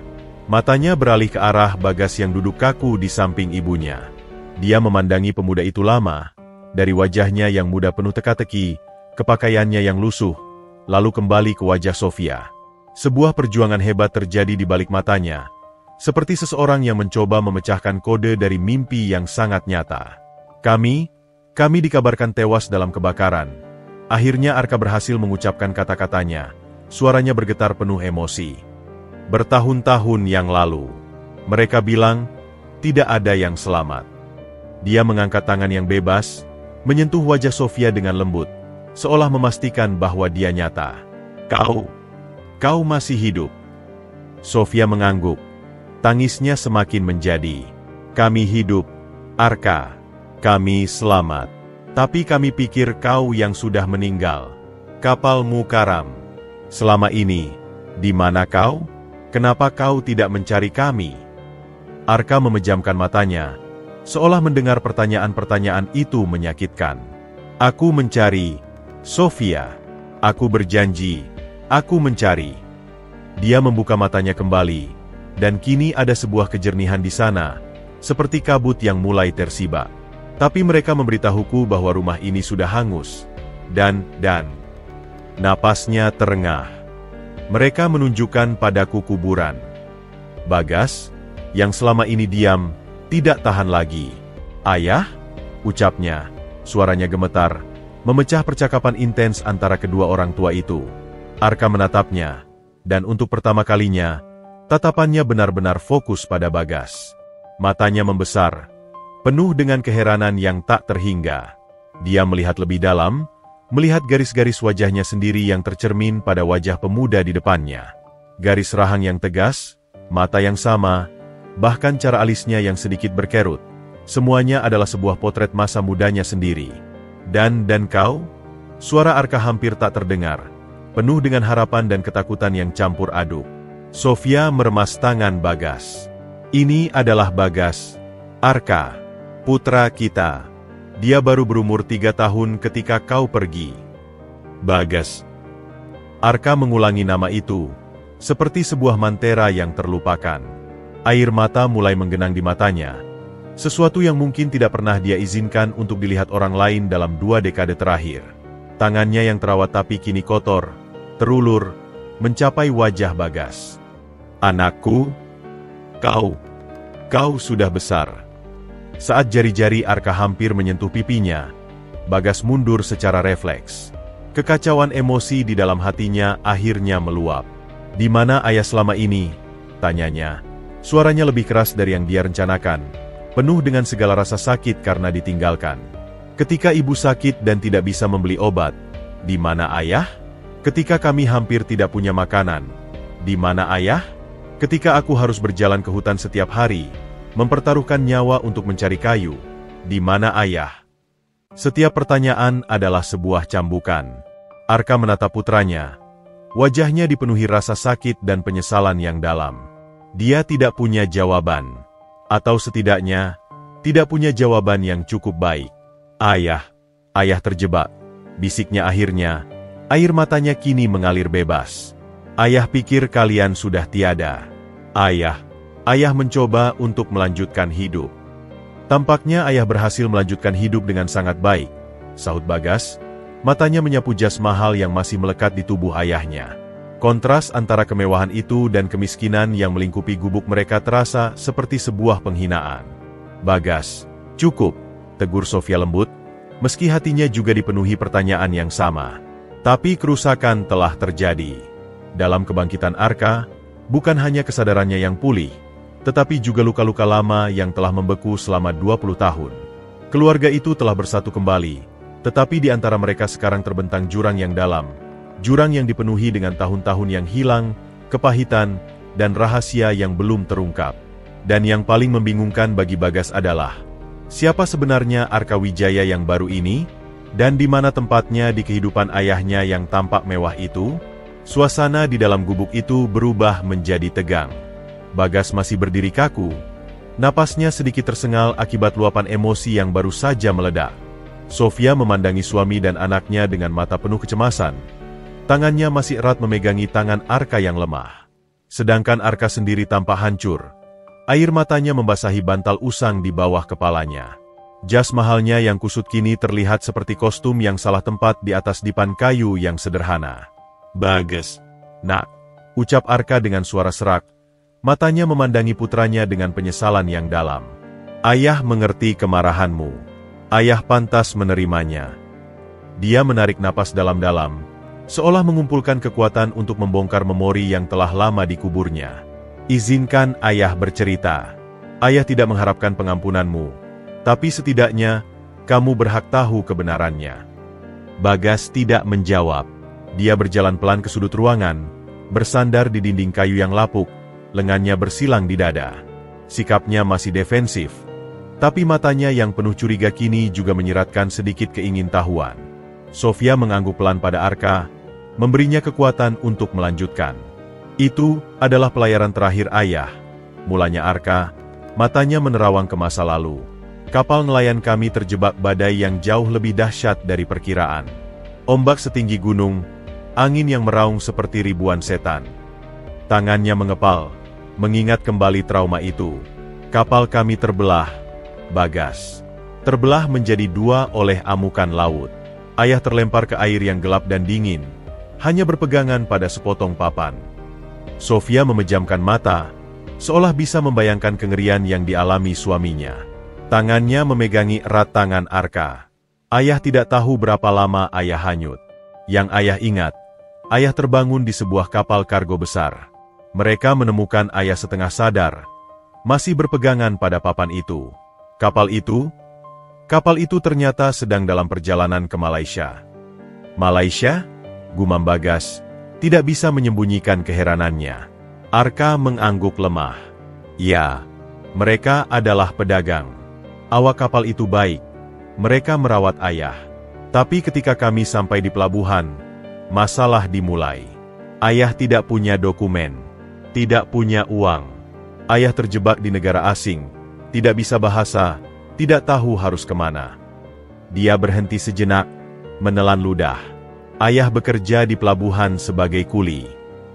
Matanya beralih ke arah Bagas yang duduk kaku di samping ibunya. Dia memandangi pemuda itu lama, dari wajahnya yang muda penuh teka-teki, ke pakaiannya yang lusuh, lalu kembali ke wajah Sofia. Sebuah perjuangan hebat terjadi di balik matanya, seperti seseorang yang mencoba memecahkan kode dari mimpi yang sangat nyata. Kami dikabarkan tewas dalam kebakaran. Akhirnya Arka berhasil mengucapkan kata-katanya, suaranya bergetar penuh emosi. Bertahun-tahun yang lalu, mereka bilang, tidak ada yang selamat. Dia mengangkat tangan yang bebas, menyentuh wajah Sofia dengan lembut, seolah memastikan bahwa dia nyata. Kau masih hidup. Sofia mengangguk. Tangisnya semakin menjadi. Kami hidup, Arka. Kami selamat. Tapi kami pikir kau yang sudah meninggal. Kapalmu karam. Selama ini, di mana kau? Kenapa kau tidak mencari kami? Arka memejamkan matanya, seolah mendengar pertanyaan-pertanyaan itu menyakitkan. Aku mencari Sofia. Aku berjanji, aku mencari. Dia membuka matanya kembali, dan kini ada sebuah kejernihan di sana, seperti kabut yang mulai tersibak. Tapi mereka memberitahuku bahwa rumah ini sudah hangus. Dan napasnya terengah. Mereka menunjukkan padaku kuburan. Bagas, yang selama ini diam, tidak tahan lagi. Ayah? Ucapnya, suaranya gemetar, memecah percakapan intens antara kedua orang tua itu. Arka menatapnya, dan untuk pertama kalinya, tatapannya benar-benar fokus pada Bagas. Matanya membesar, penuh dengan keheranan yang tak terhingga. Dia melihat lebih dalam, melihat garis-garis wajahnya sendiri yang tercermin pada wajah pemuda di depannya. Garis rahang yang tegas, mata yang sama, bahkan cara alisnya yang sedikit berkerut. Semuanya adalah sebuah potret masa mudanya sendiri. Dan kau? Suara Arka hampir tak terdengar, penuh dengan harapan dan ketakutan yang campur aduk. Sofia meremas tangan Bagas. Ini adalah Bagas, Arka, putra kita. Dia baru berumur 3 tahun ketika kau pergi. Bagas. Arka mengulangi nama itu, seperti sebuah mantera yang terlupakan. Air mata mulai menggenang di matanya. Sesuatu yang mungkin tidak pernah dia izinkan untuk dilihat orang lain dalam 2 dekade terakhir. Tangannya yang terawat tapi kini kotor, terulur, mencapai wajah Bagas. Anakku, kau sudah besar. Saat jari-jari Arka hampir menyentuh pipinya, Bagas mundur secara refleks. Kekacauan emosi di dalam hatinya akhirnya meluap. Di mana ayah selama ini? Tanyanya. Suaranya lebih keras dari yang dia rencanakan, penuh dengan segala rasa sakit karena ditinggalkan. Ketika ibu sakit dan tidak bisa membeli obat, di mana ayah? Ketika kami hampir tidak punya makanan, di mana ayah? Ketika aku harus berjalan ke hutan setiap hari, mempertaruhkan nyawa untuk mencari kayu, di mana ayah? Setiap pertanyaan adalah sebuah cambukan. Arka menatap putranya. Wajahnya dipenuhi rasa sakit dan penyesalan yang dalam. Dia tidak punya jawaban. Atau setidaknya, tidak punya jawaban yang cukup baik. Ayah terjebak, bisiknya akhirnya. Air matanya kini mengalir bebas. Ayah pikir kalian sudah tiada. Ayah mencoba untuk melanjutkan hidup. Tampaknya ayah berhasil melanjutkan hidup dengan sangat baik, sahut Bagas. Matanya menyapu jas mahal yang masih melekat di tubuh ayahnya. Kontras antara kemewahan itu dan kemiskinan yang melingkupi gubuk mereka terasa seperti sebuah penghinaan. "Bagas, cukup," tegur Sofia lembut, meski hatinya juga dipenuhi pertanyaan yang sama. Tapi kerusakan telah terjadi. Dalam kebangkitan Arka, bukan hanya kesadarannya yang pulih, tetapi juga luka-luka lama yang telah membeku selama 20 tahun. Keluarga itu telah bersatu kembali, tetapi di antara mereka sekarang terbentang jurang yang dalam, jurang yang dipenuhi dengan tahun-tahun yang hilang, kepahitan, dan rahasia yang belum terungkap. Dan yang paling membingungkan bagi Bagas adalah, siapa sebenarnya Arka Wijaya yang baru ini? Dan di mana tempatnya di kehidupan ayahnya yang tampak mewah itu? Suasana di dalam gubuk itu berubah menjadi tegang. Bagas masih berdiri kaku. Napasnya sedikit tersengal akibat luapan emosi yang baru saja meledak. Sofia memandangi suami dan anaknya dengan mata penuh kecemasan. Tangannya masih erat memegangi tangan Arka yang lemah. Sedangkan Arka sendiri tampak hancur. Air matanya membasahi bantal usang di bawah kepalanya. Jas mahalnya yang kusut kini terlihat seperti kostum yang salah tempat di atas dipan kayu yang sederhana. "Bagas, nak," ucap Arka dengan suara serak. Matanya memandangi putranya dengan penyesalan yang dalam. "Ayah mengerti kemarahanmu. Ayah pantas menerimanya." Dia menarik napas dalam-dalam, seolah mengumpulkan kekuatan untuk membongkar memori yang telah lama dikuburnya. "Izinkan ayah bercerita. Ayah tidak mengharapkan pengampunanmu, tapi setidaknya kamu berhak tahu kebenarannya." Bagas tidak menjawab. Dia berjalan pelan ke sudut ruangan, bersandar di dinding kayu yang lapuk, lengannya bersilang di dada. Sikapnya masih defensif, tapi matanya yang penuh curiga kini juga menyiratkan sedikit keingintahuan. Sofia mengangguk pelan pada Arka, memberinya kekuatan untuk melanjutkan. "Itu adalah pelayaran terakhir ayah," mulanya Arka, matanya menerawang ke masa lalu. "Kapal nelayan kami terjebak badai yang jauh lebih dahsyat dari perkiraan. Ombak setinggi gunung, angin yang meraung seperti ribuan setan." Tangannya mengepal, mengingat kembali trauma itu. "Kapal kami terbelah, Bagas. Terbelah menjadi dua oleh amukan laut. Ayah terlempar ke air yang gelap dan dingin, hanya berpegangan pada sepotong papan." Sofia memejamkan mata, seolah bisa membayangkan kengerian yang dialami suaminya. Tangannya memegangi erat tangan Arka. Ayah tidak tahu berapa lama ayah hanyut. Yang ayah ingat, ayah terbangun di sebuah kapal kargo besar. Mereka menemukan ayah setengah sadar, masih berpegangan pada papan itu. Kapal itu ternyata sedang dalam perjalanan ke Malaysia. "Malaysia?" gumam Bagas, tidak bisa menyembunyikan keheranannya. Arka mengangguk lemah. "Ya, mereka adalah pedagang. Awak kapal itu baik. Mereka merawat ayah. Tapi ketika kami sampai di pelabuhan, masalah dimulai. Ayah tidak punya dokumen, tidak punya uang. Ayah terjebak di negara asing, tidak bisa bahasa, tidak tahu harus kemana." Dia berhenti sejenak, menelan ludah. "Ayah bekerja di pelabuhan sebagai kuli,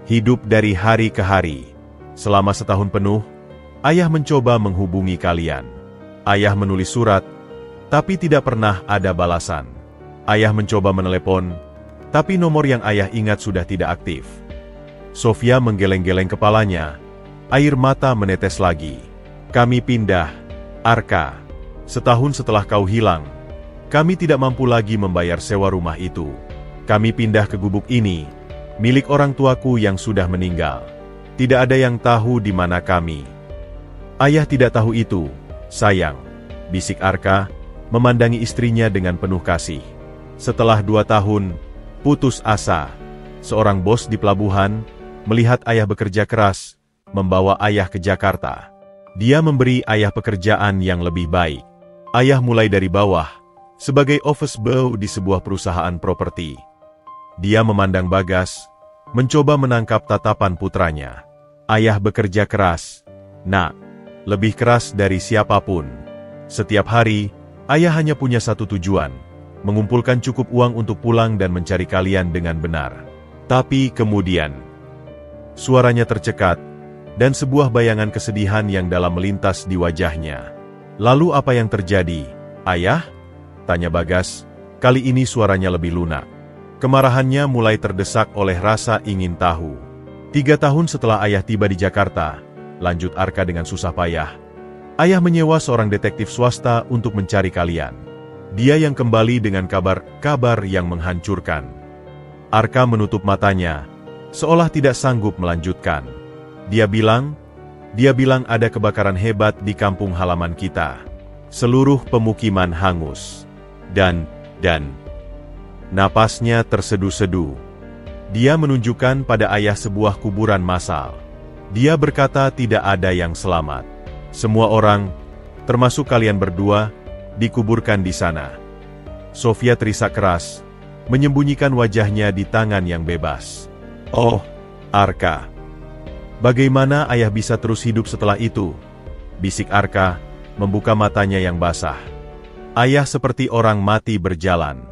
hidup dari hari ke hari. Selama setahun penuh, ayah mencoba menghubungi kalian. Ayah menulis surat, tapi tidak pernah ada balasan. Ayah mencoba menelepon, tapi nomor yang ayah ingat sudah tidak aktif." Sofia menggeleng-geleng kepalanya, air mata menetes lagi. "Kami pindah, Arka. Setahun setelah kau hilang, kami tidak mampu lagi membayar sewa rumah itu. Kami pindah ke gubuk ini, milik orang tuaku yang sudah meninggal. Tidak ada yang tahu di mana kami." "Ayah tidak tahu itu, sayang," bisik Arka, memandangi istrinya dengan penuh kasih. Setelah 2 tahun, putus asa, seorang bos di pelabuhan melihat ayah bekerja keras, membawa ayah ke Jakarta. Dia memberi ayah pekerjaan yang lebih baik. Ayah mulai dari bawah, sebagai office boy di sebuah perusahaan properti. Dia memandang Bagas, mencoba menangkap tatapan putranya. "Ayah bekerja keras, nak, lebih keras dari siapapun. Setiap hari, ayah hanya punya satu tujuan, mengumpulkan cukup uang untuk pulang dan mencari kalian dengan benar." Tapi kemudian, suaranya tercekat, dan sebuah bayangan kesedihan yang dalam melintas di wajahnya. "Lalu apa yang terjadi, ayah?" tanya Bagas, kali ini suaranya lebih lunak. Kemarahannya mulai terdesak oleh rasa ingin tahu. 3 tahun setelah ayah tiba di Jakarta, lanjut Arka dengan susah payah, ayah menyewa seorang detektif swasta untuk mencari kalian. Dia yang kembali dengan kabar yang menghancurkan. Arka menutup matanya, seolah tidak sanggup melanjutkan. Dia bilang ada kebakaran hebat di kampung halaman kita. Seluruh pemukiman hangus. Dan napasnya tersedu-sedu. Dia menunjukkan pada ayah sebuah kuburan massal. Dia berkata tidak ada yang selamat. Semua orang, termasuk kalian berdua, dikuburkan di sana. Sofia terisak keras, menyembunyikan wajahnya di tangan yang bebas. Oh, Arka. Bagaimana ayah bisa terus hidup setelah itu? Bisik Arka, membuka matanya yang basah. Ayah seperti orang mati berjalan.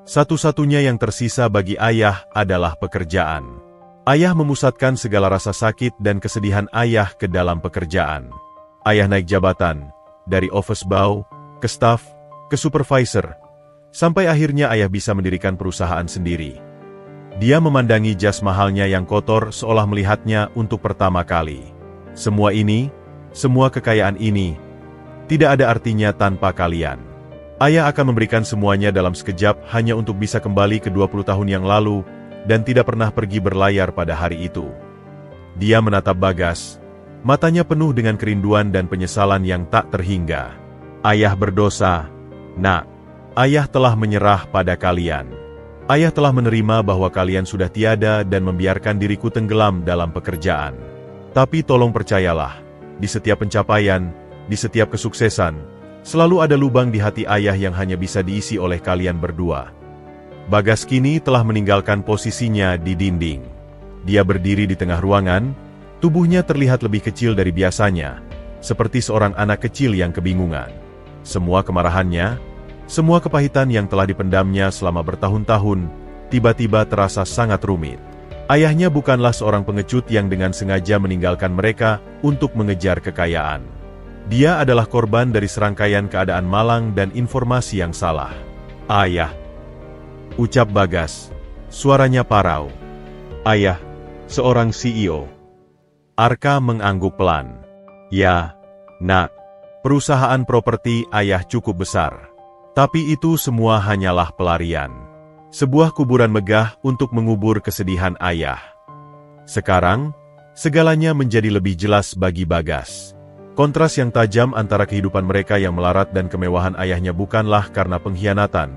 Satu-satunya yang tersisa bagi ayah adalah pekerjaan. Ayah memusatkan segala rasa sakit dan kesedihan ayah ke dalam pekerjaan. Ayah naik jabatan, dari office boy, ke staff, ke supervisor, sampai akhirnya ayah bisa mendirikan perusahaan sendiri. Dia memandangi jas mahalnya yang kotor seolah melihatnya untuk pertama kali. Semua ini, semua kekayaan ini, tidak ada artinya tanpa kalian. Ayah akan memberikan semuanya dalam sekejap hanya untuk bisa kembali ke 20 tahun yang lalu dan tidak pernah pergi berlayar pada hari itu. Dia menatap Bagas, matanya penuh dengan kerinduan dan penyesalan yang tak terhingga. Ayah berdosa, Nak. Ayah telah menyerah pada kalian. Ayah telah menerima bahwa kalian sudah tiada dan membiarkan diriku tenggelam dalam pekerjaan. Tapi tolong percayalah, di setiap pencapaian, di setiap kesuksesan, selalu ada lubang di hati ayah yang hanya bisa diisi oleh kalian berdua. Bagas kini telah meninggalkan posisinya di dinding. Dia berdiri di tengah ruangan, tubuhnya terlihat lebih kecil dari biasanya, seperti seorang anak kecil yang kebingungan. Semua kemarahannya, semua kepahitan yang telah dipendamnya selama bertahun-tahun, tiba-tiba terasa sangat rumit. Ayahnya bukanlah seorang pengecut yang dengan sengaja meninggalkan mereka untuk mengejar kekayaan. Dia adalah korban dari serangkaian keadaan malang dan informasi yang salah. Ayah, ucap Bagas, suaranya parau. Ayah, seorang CEO. Arka mengangguk pelan. Ya, Nak, perusahaan properti ayah cukup besar. Tapi itu semua hanyalah pelarian. Sebuah kuburan megah untuk mengubur kesedihan ayah. Sekarang, segalanya menjadi lebih jelas bagi Bagas. Kontras yang tajam antara kehidupan mereka yang melarat dan kemewahan ayahnya bukanlah karena pengkhianatan,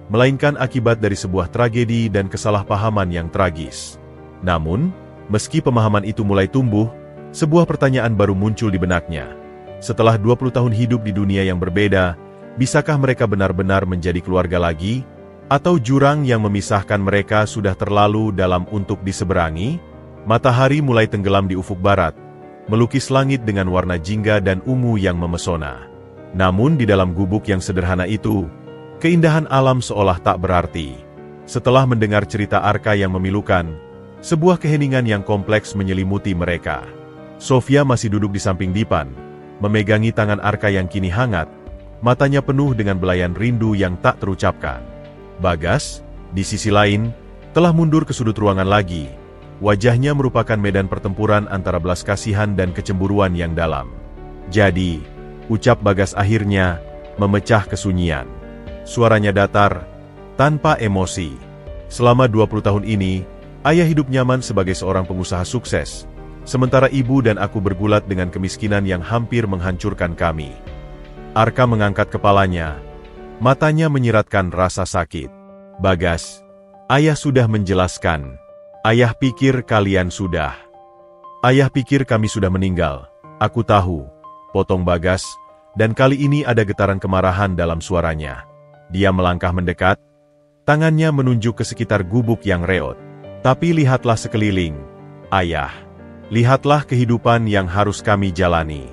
melainkan akibat dari sebuah tragedi dan kesalahpahaman yang tragis. Namun, meski pemahaman itu mulai tumbuh, sebuah pertanyaan baru muncul di benaknya. Setelah 20 tahun hidup di dunia yang berbeda, bisakah mereka benar-benar menjadi keluarga lagi? Atau jurang yang memisahkan mereka sudah terlalu dalam untuk diseberangi? Matahari mulai tenggelam di ufuk barat, melukis langit dengan warna jingga dan ungu yang memesona. Namun di dalam gubuk yang sederhana itu, keindahan alam seolah tak berarti. Setelah mendengar cerita Arka yang memilukan, sebuah keheningan yang kompleks menyelimuti mereka. Sofia masih duduk di samping Dipan, memegangi tangan Arka yang kini hangat, matanya penuh dengan belayan rindu yang tak terucapkan. Bagas, di sisi lain, telah mundur ke sudut ruangan lagi. Wajahnya merupakan medan pertempuran antara belas kasihan dan kecemburuan yang dalam. Jadi, ucap Bagas akhirnya, memecah kesunyian. Suaranya datar, tanpa emosi. Selama 20 tahun ini, ayah hidup nyaman sebagai seorang pengusaha sukses, sementara ibu dan aku bergulat dengan kemiskinan yang hampir menghancurkan kami. Arka mengangkat kepalanya, matanya menyiratkan rasa sakit. Bagas, ayah sudah menjelaskan. Ayah pikir kalian sudah. Ayah pikir kami sudah meninggal. Aku tahu, potong Bagas, dan kali ini ada getaran kemarahan dalam suaranya. Dia melangkah mendekat, tangannya menunjuk ke sekitar gubuk yang reot. Tapi lihatlah sekeliling, ayah. Lihatlah kehidupan yang harus kami jalani.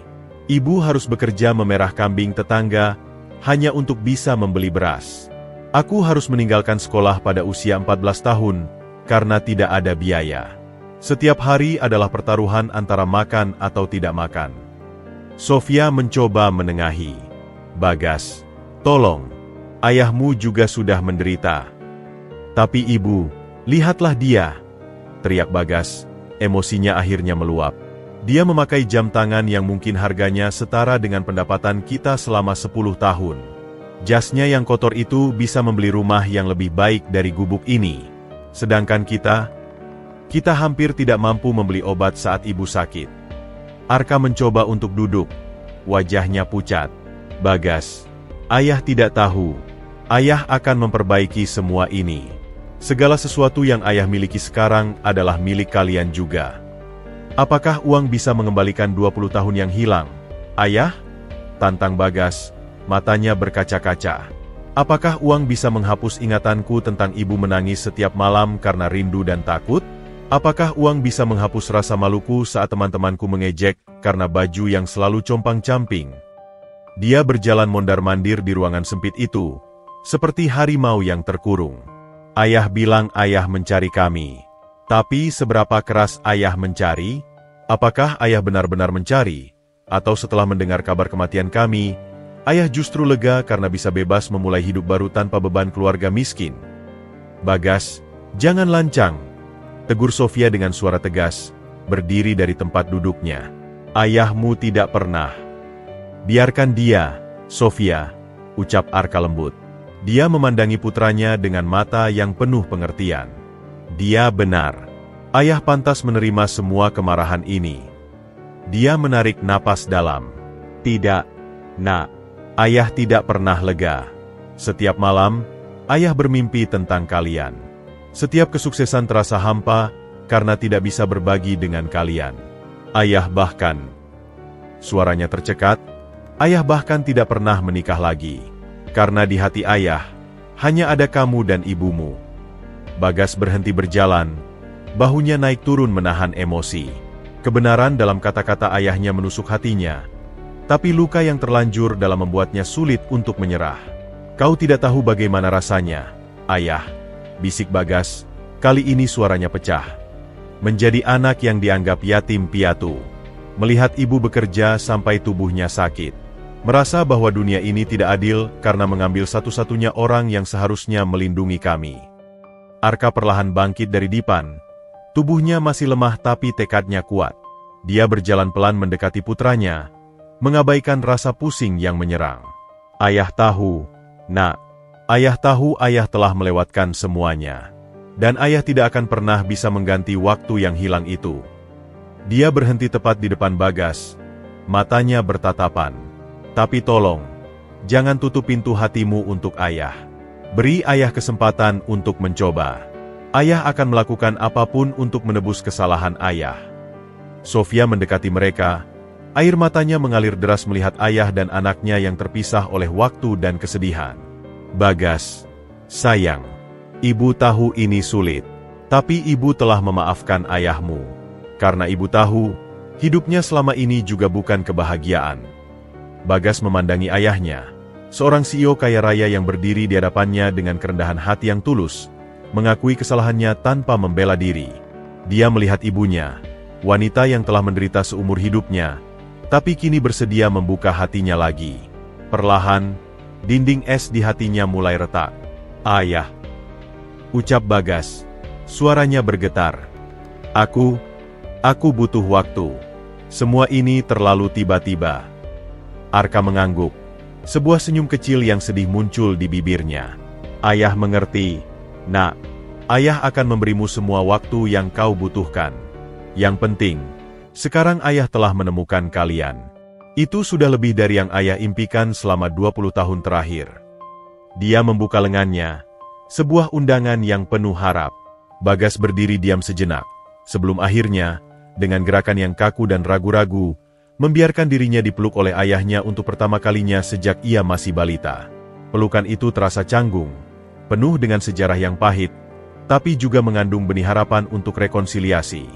Ibu harus bekerja memerah kambing tetangga, hanya untuk bisa membeli beras. Aku harus meninggalkan sekolah pada usia 14 tahun, karena tidak ada biaya. Setiap hari adalah pertaruhan antara makan atau tidak makan. Sofia mencoba menengahi. Bagas, tolong. Ayahmu juga sudah menderita. Tapi ibu, lihatlah dia, teriak Bagas, emosinya akhirnya meluap. Dia memakai jam tangan yang mungkin harganya setara dengan pendapatan kita selama 10 tahun. Jasnya yang kotor itu bisa membeli rumah yang lebih baik dari gubuk ini. Sedangkan kita hampir tidak mampu membeli obat saat ibu sakit. Arka mencoba untuk duduk. Wajahnya pucat. Bagas, ayah tidak tahu. Ayah akan memperbaiki semua ini. Segala sesuatu yang ayah miliki sekarang adalah milik kalian juga. Apakah uang bisa mengembalikan 20 tahun yang hilang? Ayah? Tantang Bagas, matanya berkaca-kaca. Apakah uang bisa menghapus ingatanku tentang ibu menangis setiap malam karena rindu dan takut? Apakah uang bisa menghapus rasa maluku saat teman-temanku mengejek karena baju yang selalu compang-camping? Dia berjalan mondar-mandir di ruangan sempit itu, seperti harimau yang terkurung. Ayah bilang ayah mencari kami. Tapi seberapa keras ayah mencari? Apakah ayah benar-benar mencari? Atau setelah mendengar kabar kematian kami, ayah justru lega karena bisa bebas memulai hidup baru tanpa beban keluarga miskin? Bagas, jangan lancang, tegur Sofia dengan suara tegas, berdiri dari tempat duduknya. Ayahmu tidak pernah. Biarkan dia, Sofia, ucap Arka lembut. Dia memandangi putranya dengan mata yang penuh pengertian. Dia benar. Ayah pantas menerima semua kemarahan ini. Dia menarik napas dalam. Tidak, nak. Ayah tidak pernah lega. Setiap malam, ayah bermimpi tentang kalian. Setiap kesuksesan terasa hampa karena tidak bisa berbagi dengan kalian. Ayah bahkan, suaranya tercekat, ayah bahkan tidak pernah menikah lagi. Karena di hati ayah, hanya ada kamu dan ibumu. Bagas berhenti berjalan, bahunya naik turun menahan emosi. Kebenaran dalam kata-kata ayahnya menusuk hatinya, tapi luka yang terlanjur dalam membuatnya sulit untuk menyerah. Kau tidak tahu bagaimana rasanya, ayah, bisik Bagas, kali ini suaranya pecah. Menjadi anak yang dianggap yatim piatu, melihat ibu bekerja sampai tubuhnya sakit. Merasa bahwa dunia ini tidak adil karena mengambil satu-satunya orang yang seharusnya melindungi kami. Arka perlahan bangkit dari dipan. Tubuhnya masih lemah tapi tekadnya kuat. Dia berjalan pelan mendekati putranya, mengabaikan rasa pusing yang menyerang. Ayah tahu, nak. Ayah tahu ayah telah melewatkan semuanya. Dan ayah tidak akan pernah bisa mengganti waktu yang hilang itu. Dia berhenti tepat di depan Bagas. Matanya bertatapan. Tapi tolong, jangan tutup pintu hatimu untuk ayah. Beri ayah kesempatan untuk mencoba. Ayah akan melakukan apapun untuk menebus kesalahan ayah. Sofia mendekati mereka. Air matanya mengalir deras melihat ayah dan anaknya yang terpisah oleh waktu dan kesedihan. Bagas, sayang, ibu tahu ini sulit. Tapi ibu telah memaafkan ayahmu. Karena ibu tahu, hidupnya selama ini juga bukan kebahagiaan. Bagas memandangi ayahnya. Seorang CEO kaya raya yang berdiri di hadapannya dengan kerendahan hati yang tulus, mengakui kesalahannya tanpa membela diri. Dia melihat ibunya, wanita yang telah menderita seumur hidupnya, tapi kini bersedia membuka hatinya lagi. Perlahan, dinding es di hatinya mulai retak. Ayah, ucap Bagas, suaranya bergetar. Aku butuh waktu. Semua ini terlalu tiba-tiba. Arka mengangguk. Sebuah senyum kecil yang sedih muncul di bibirnya. Ayah mengerti, nak. Ayah akan memberimu semua waktu yang kau butuhkan. Yang penting, sekarang ayah telah menemukan kalian. Itu sudah lebih dari yang ayah impikan selama 20 tahun terakhir. Dia membuka lengannya, sebuah undangan yang penuh harap. Bagas berdiri diam sejenak, sebelum akhirnya, dengan gerakan yang kaku dan ragu-ragu, membiarkan dirinya dipeluk oleh ayahnya untuk pertama kalinya sejak ia masih balita. Pelukan itu terasa canggung, penuh dengan sejarah yang pahit, tapi juga mengandung benih harapan untuk rekonsiliasi.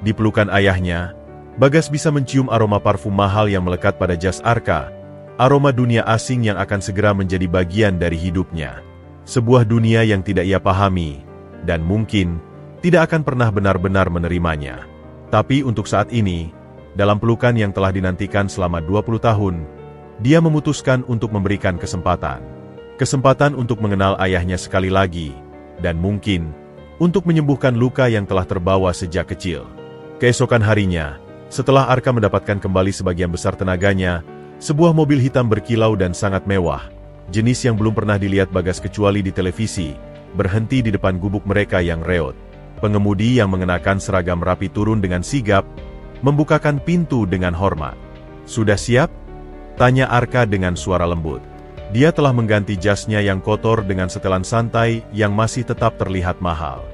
Di pelukan ayahnya, Bagas bisa mencium aroma parfum mahal yang melekat pada jas Arka, aroma dunia asing yang akan segera menjadi bagian dari hidupnya. Sebuah dunia yang tidak ia pahami, dan mungkin tidak akan pernah benar-benar menerimanya. Tapi untuk saat ini, dalam pelukan yang telah dinantikan selama 20 tahun, dia memutuskan untuk memberikan kesempatan. Kesempatan untuk mengenal ayahnya sekali lagi, dan mungkin untuk menyembuhkan luka yang telah terbawa sejak kecil. Keesokan harinya, setelah Arka mendapatkan kembali sebagian besar tenaganya, sebuah mobil hitam berkilau dan sangat mewah, jenis yang belum pernah dilihat Bagas kecuali di televisi, berhenti di depan gubuk mereka yang reot. Pengemudi yang mengenakan seragam rapi turun dengan sigap, membukakan pintu dengan hormat. "Sudah siap?" tanya Arka dengan suara lembut. Dia telah mengganti jasnya yang kotor dengan setelan santai yang masih tetap terlihat mahal.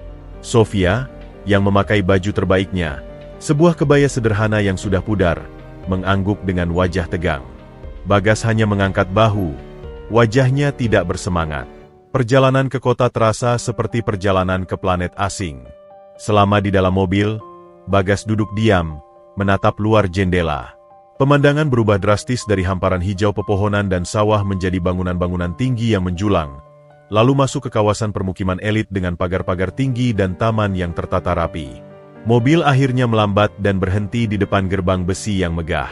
Sofia, yang memakai baju terbaiknya, sebuah kebaya sederhana yang sudah pudar, mengangguk dengan wajah tegang. Bagas hanya mengangkat bahu, wajahnya tidak bersemangat. Perjalanan ke kota terasa seperti perjalanan ke planet asing. Selama di dalam mobil, Bagas duduk diam, menatap luar jendela. Pemandangan berubah drastis dari hamparan hijau pepohonan dan sawah menjadi bangunan-bangunan tinggi yang menjulang, lalu masuk ke kawasan permukiman elit dengan pagar-pagar tinggi dan taman yang tertata rapi. Mobil akhirnya melambat dan berhenti di depan gerbang besi yang megah.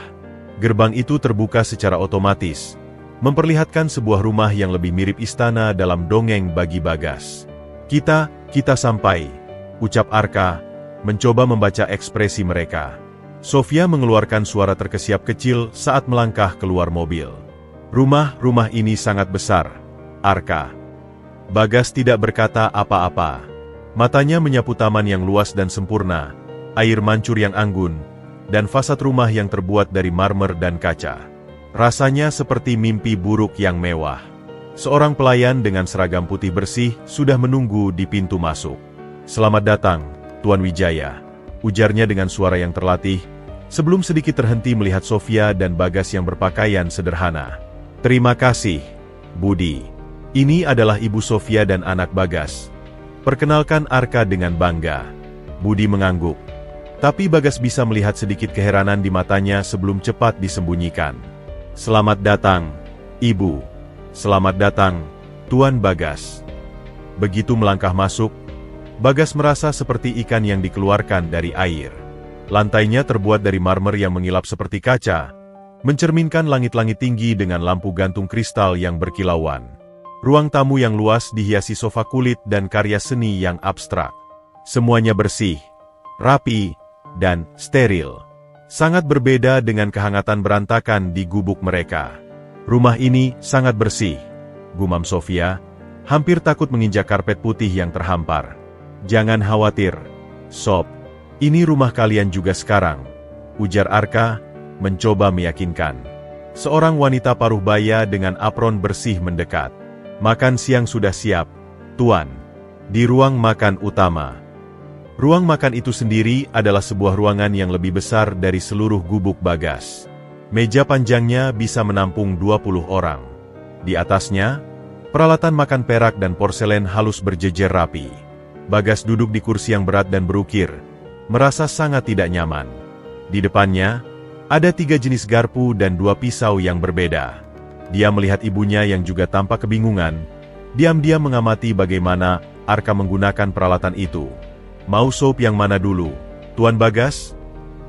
Gerbang itu terbuka secara otomatis, memperlihatkan sebuah rumah yang lebih mirip istana dalam dongeng bagi Bagas. Kita sampai," ucap Arka, mencoba membaca ekspresi mereka. Sofia mengeluarkan suara terkesiap kecil saat melangkah keluar mobil. Rumah ini sangat besar, Arka." Bagas tidak berkata apa-apa. Matanya menyapu taman yang luas dan sempurna, air mancur yang anggun, dan fasad rumah yang terbuat dari marmer dan kaca. Rasanya seperti mimpi buruk yang mewah. Seorang pelayan dengan seragam putih bersih sudah menunggu di pintu masuk. "Selamat datang, Tuan Wijaya," ujarnya dengan suara yang terlatih, sebelum sedikit terhenti melihat Sofia dan Bagas yang berpakaian sederhana. "Terima kasih, Budi. Ini adalah Ibu Sofia dan anak Bagas," perkenalkan Arka dengan bangga. Budi mengangguk, tapi Bagas bisa melihat sedikit keheranan di matanya sebelum cepat disembunyikan. "Selamat datang, Ibu. Selamat datang, Tuan Bagas." Begitu melangkah masuk, Bagas merasa seperti ikan yang dikeluarkan dari air. Lantainya terbuat dari marmer yang mengilap seperti kaca, mencerminkan langit-langit tinggi dengan lampu gantung kristal yang berkilauan. Ruang tamu yang luas dihiasi sofa kulit dan karya seni yang abstrak. Semuanya bersih, rapi, dan steril. Sangat berbeda dengan kehangatan berantakan di gubuk mereka. "Rumah ini sangat bersih," gumam Sofia, hampir takut menginjak karpet putih yang terhampar. "Jangan khawatir, Sob. Ini rumah kalian juga sekarang," ujar Arka, mencoba meyakinkan. Seorang wanita paruh baya dengan apron bersih mendekat. "Makan siang sudah siap, Tuan. Di ruang makan utama." Ruang makan itu sendiri adalah sebuah ruangan yang lebih besar dari seluruh gubuk Bagas. Meja panjangnya bisa menampung 20 orang. Di atasnya, peralatan makan perak dan porselen halus berjejer rapi. Bagas duduk di kursi yang berat dan berukir, merasa sangat tidak nyaman. Di depannya, ada 3 jenis garpu dan 2 pisau yang berbeda. Dia melihat ibunya yang juga tampak kebingungan, diam-diam mengamati bagaimana Arka menggunakan peralatan itu. "Mau sop yang mana dulu, Tuan Bagas?"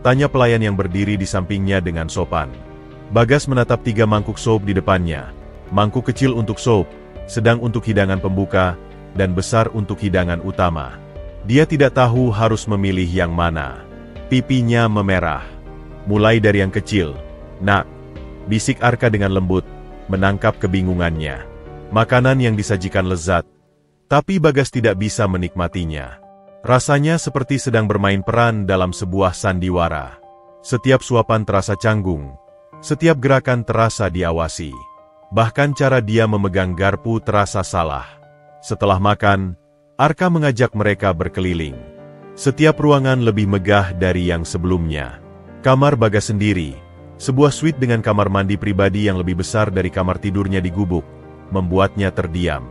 tanya pelayan yang berdiri di sampingnya dengan sopan. Bagas menatap 3 mangkuk sop di depannya. Mangkuk kecil untuk sop, sedang untuk hidangan pembuka, dan besar untuk hidangan utama. Dia tidak tahu harus memilih yang mana. Pipinya memerah. "Mulai dari yang kecil, Nak," bisik Arka dengan lembut, menangkap kebingungannya. Makanan yang disajikan lezat, tapi Bagas tidak bisa menikmatinya. Rasanya seperti sedang bermain peran dalam sebuah sandiwara. Setiap suapan terasa canggung, setiap gerakan terasa diawasi. Bahkan cara dia memegang garpu terasa salah. Setelah makan, Arka mengajak mereka berkeliling. Setiap ruangan lebih megah dari yang sebelumnya. Kamar Bagas sendiri, sebuah suite dengan kamar mandi pribadi yang lebih besar dari kamar tidurnya di gubuk, membuatnya terdiam.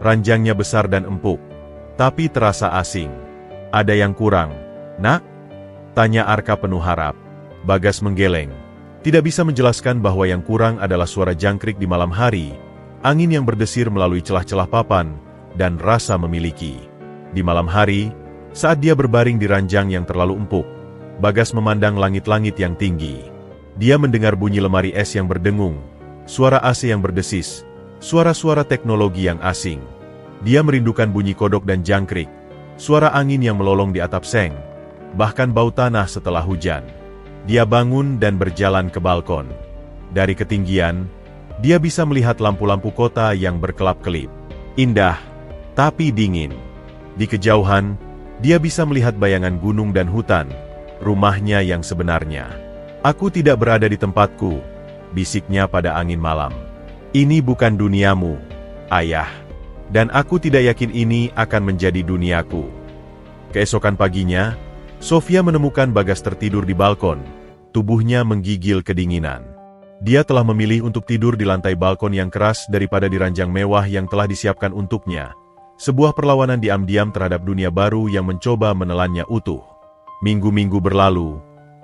Ranjangnya besar dan empuk, tapi terasa asing. "Ada yang kurang, Nak?" tanya Arka penuh harap. Bagas menggeleng. Tidak bisa menjelaskan bahwa yang kurang adalah suara jangkrik di malam hari, angin yang berdesir melalui celah-celah papan, dan rasa memiliki. Di malam hari, saat dia berbaring di ranjang yang terlalu empuk, Bagas memandang langit-langit yang tinggi. Dia mendengar bunyi lemari es yang berdengung, suara AC yang berdesis, suara-suara teknologi yang asing. Dia merindukan bunyi kodok dan jangkrik, suara angin yang melolong di atap seng, bahkan bau tanah setelah hujan. Dia bangun dan berjalan ke balkon. Dari ketinggian, dia bisa melihat lampu-lampu kota yang berkelap-kelip. Indah, tapi dingin. Di kejauhan, dia bisa melihat bayangan gunung dan hutan, rumahnya yang sebenarnya. Aku tidak berada di tempatku, bisiknya pada angin malam. Ini bukan duniamu, ayah. Dan aku tidak yakin ini akan menjadi duniaku. Keesokan paginya, Sofia menemukan Bagas tertidur di balkon, tubuhnya menggigil kedinginan. Dia telah memilih untuk tidur di lantai balkon yang keras daripada di ranjang mewah yang telah disiapkan untuknya. Sebuah perlawanan diam-diam terhadap dunia baru yang mencoba menelannya utuh. Minggu-minggu berlalu,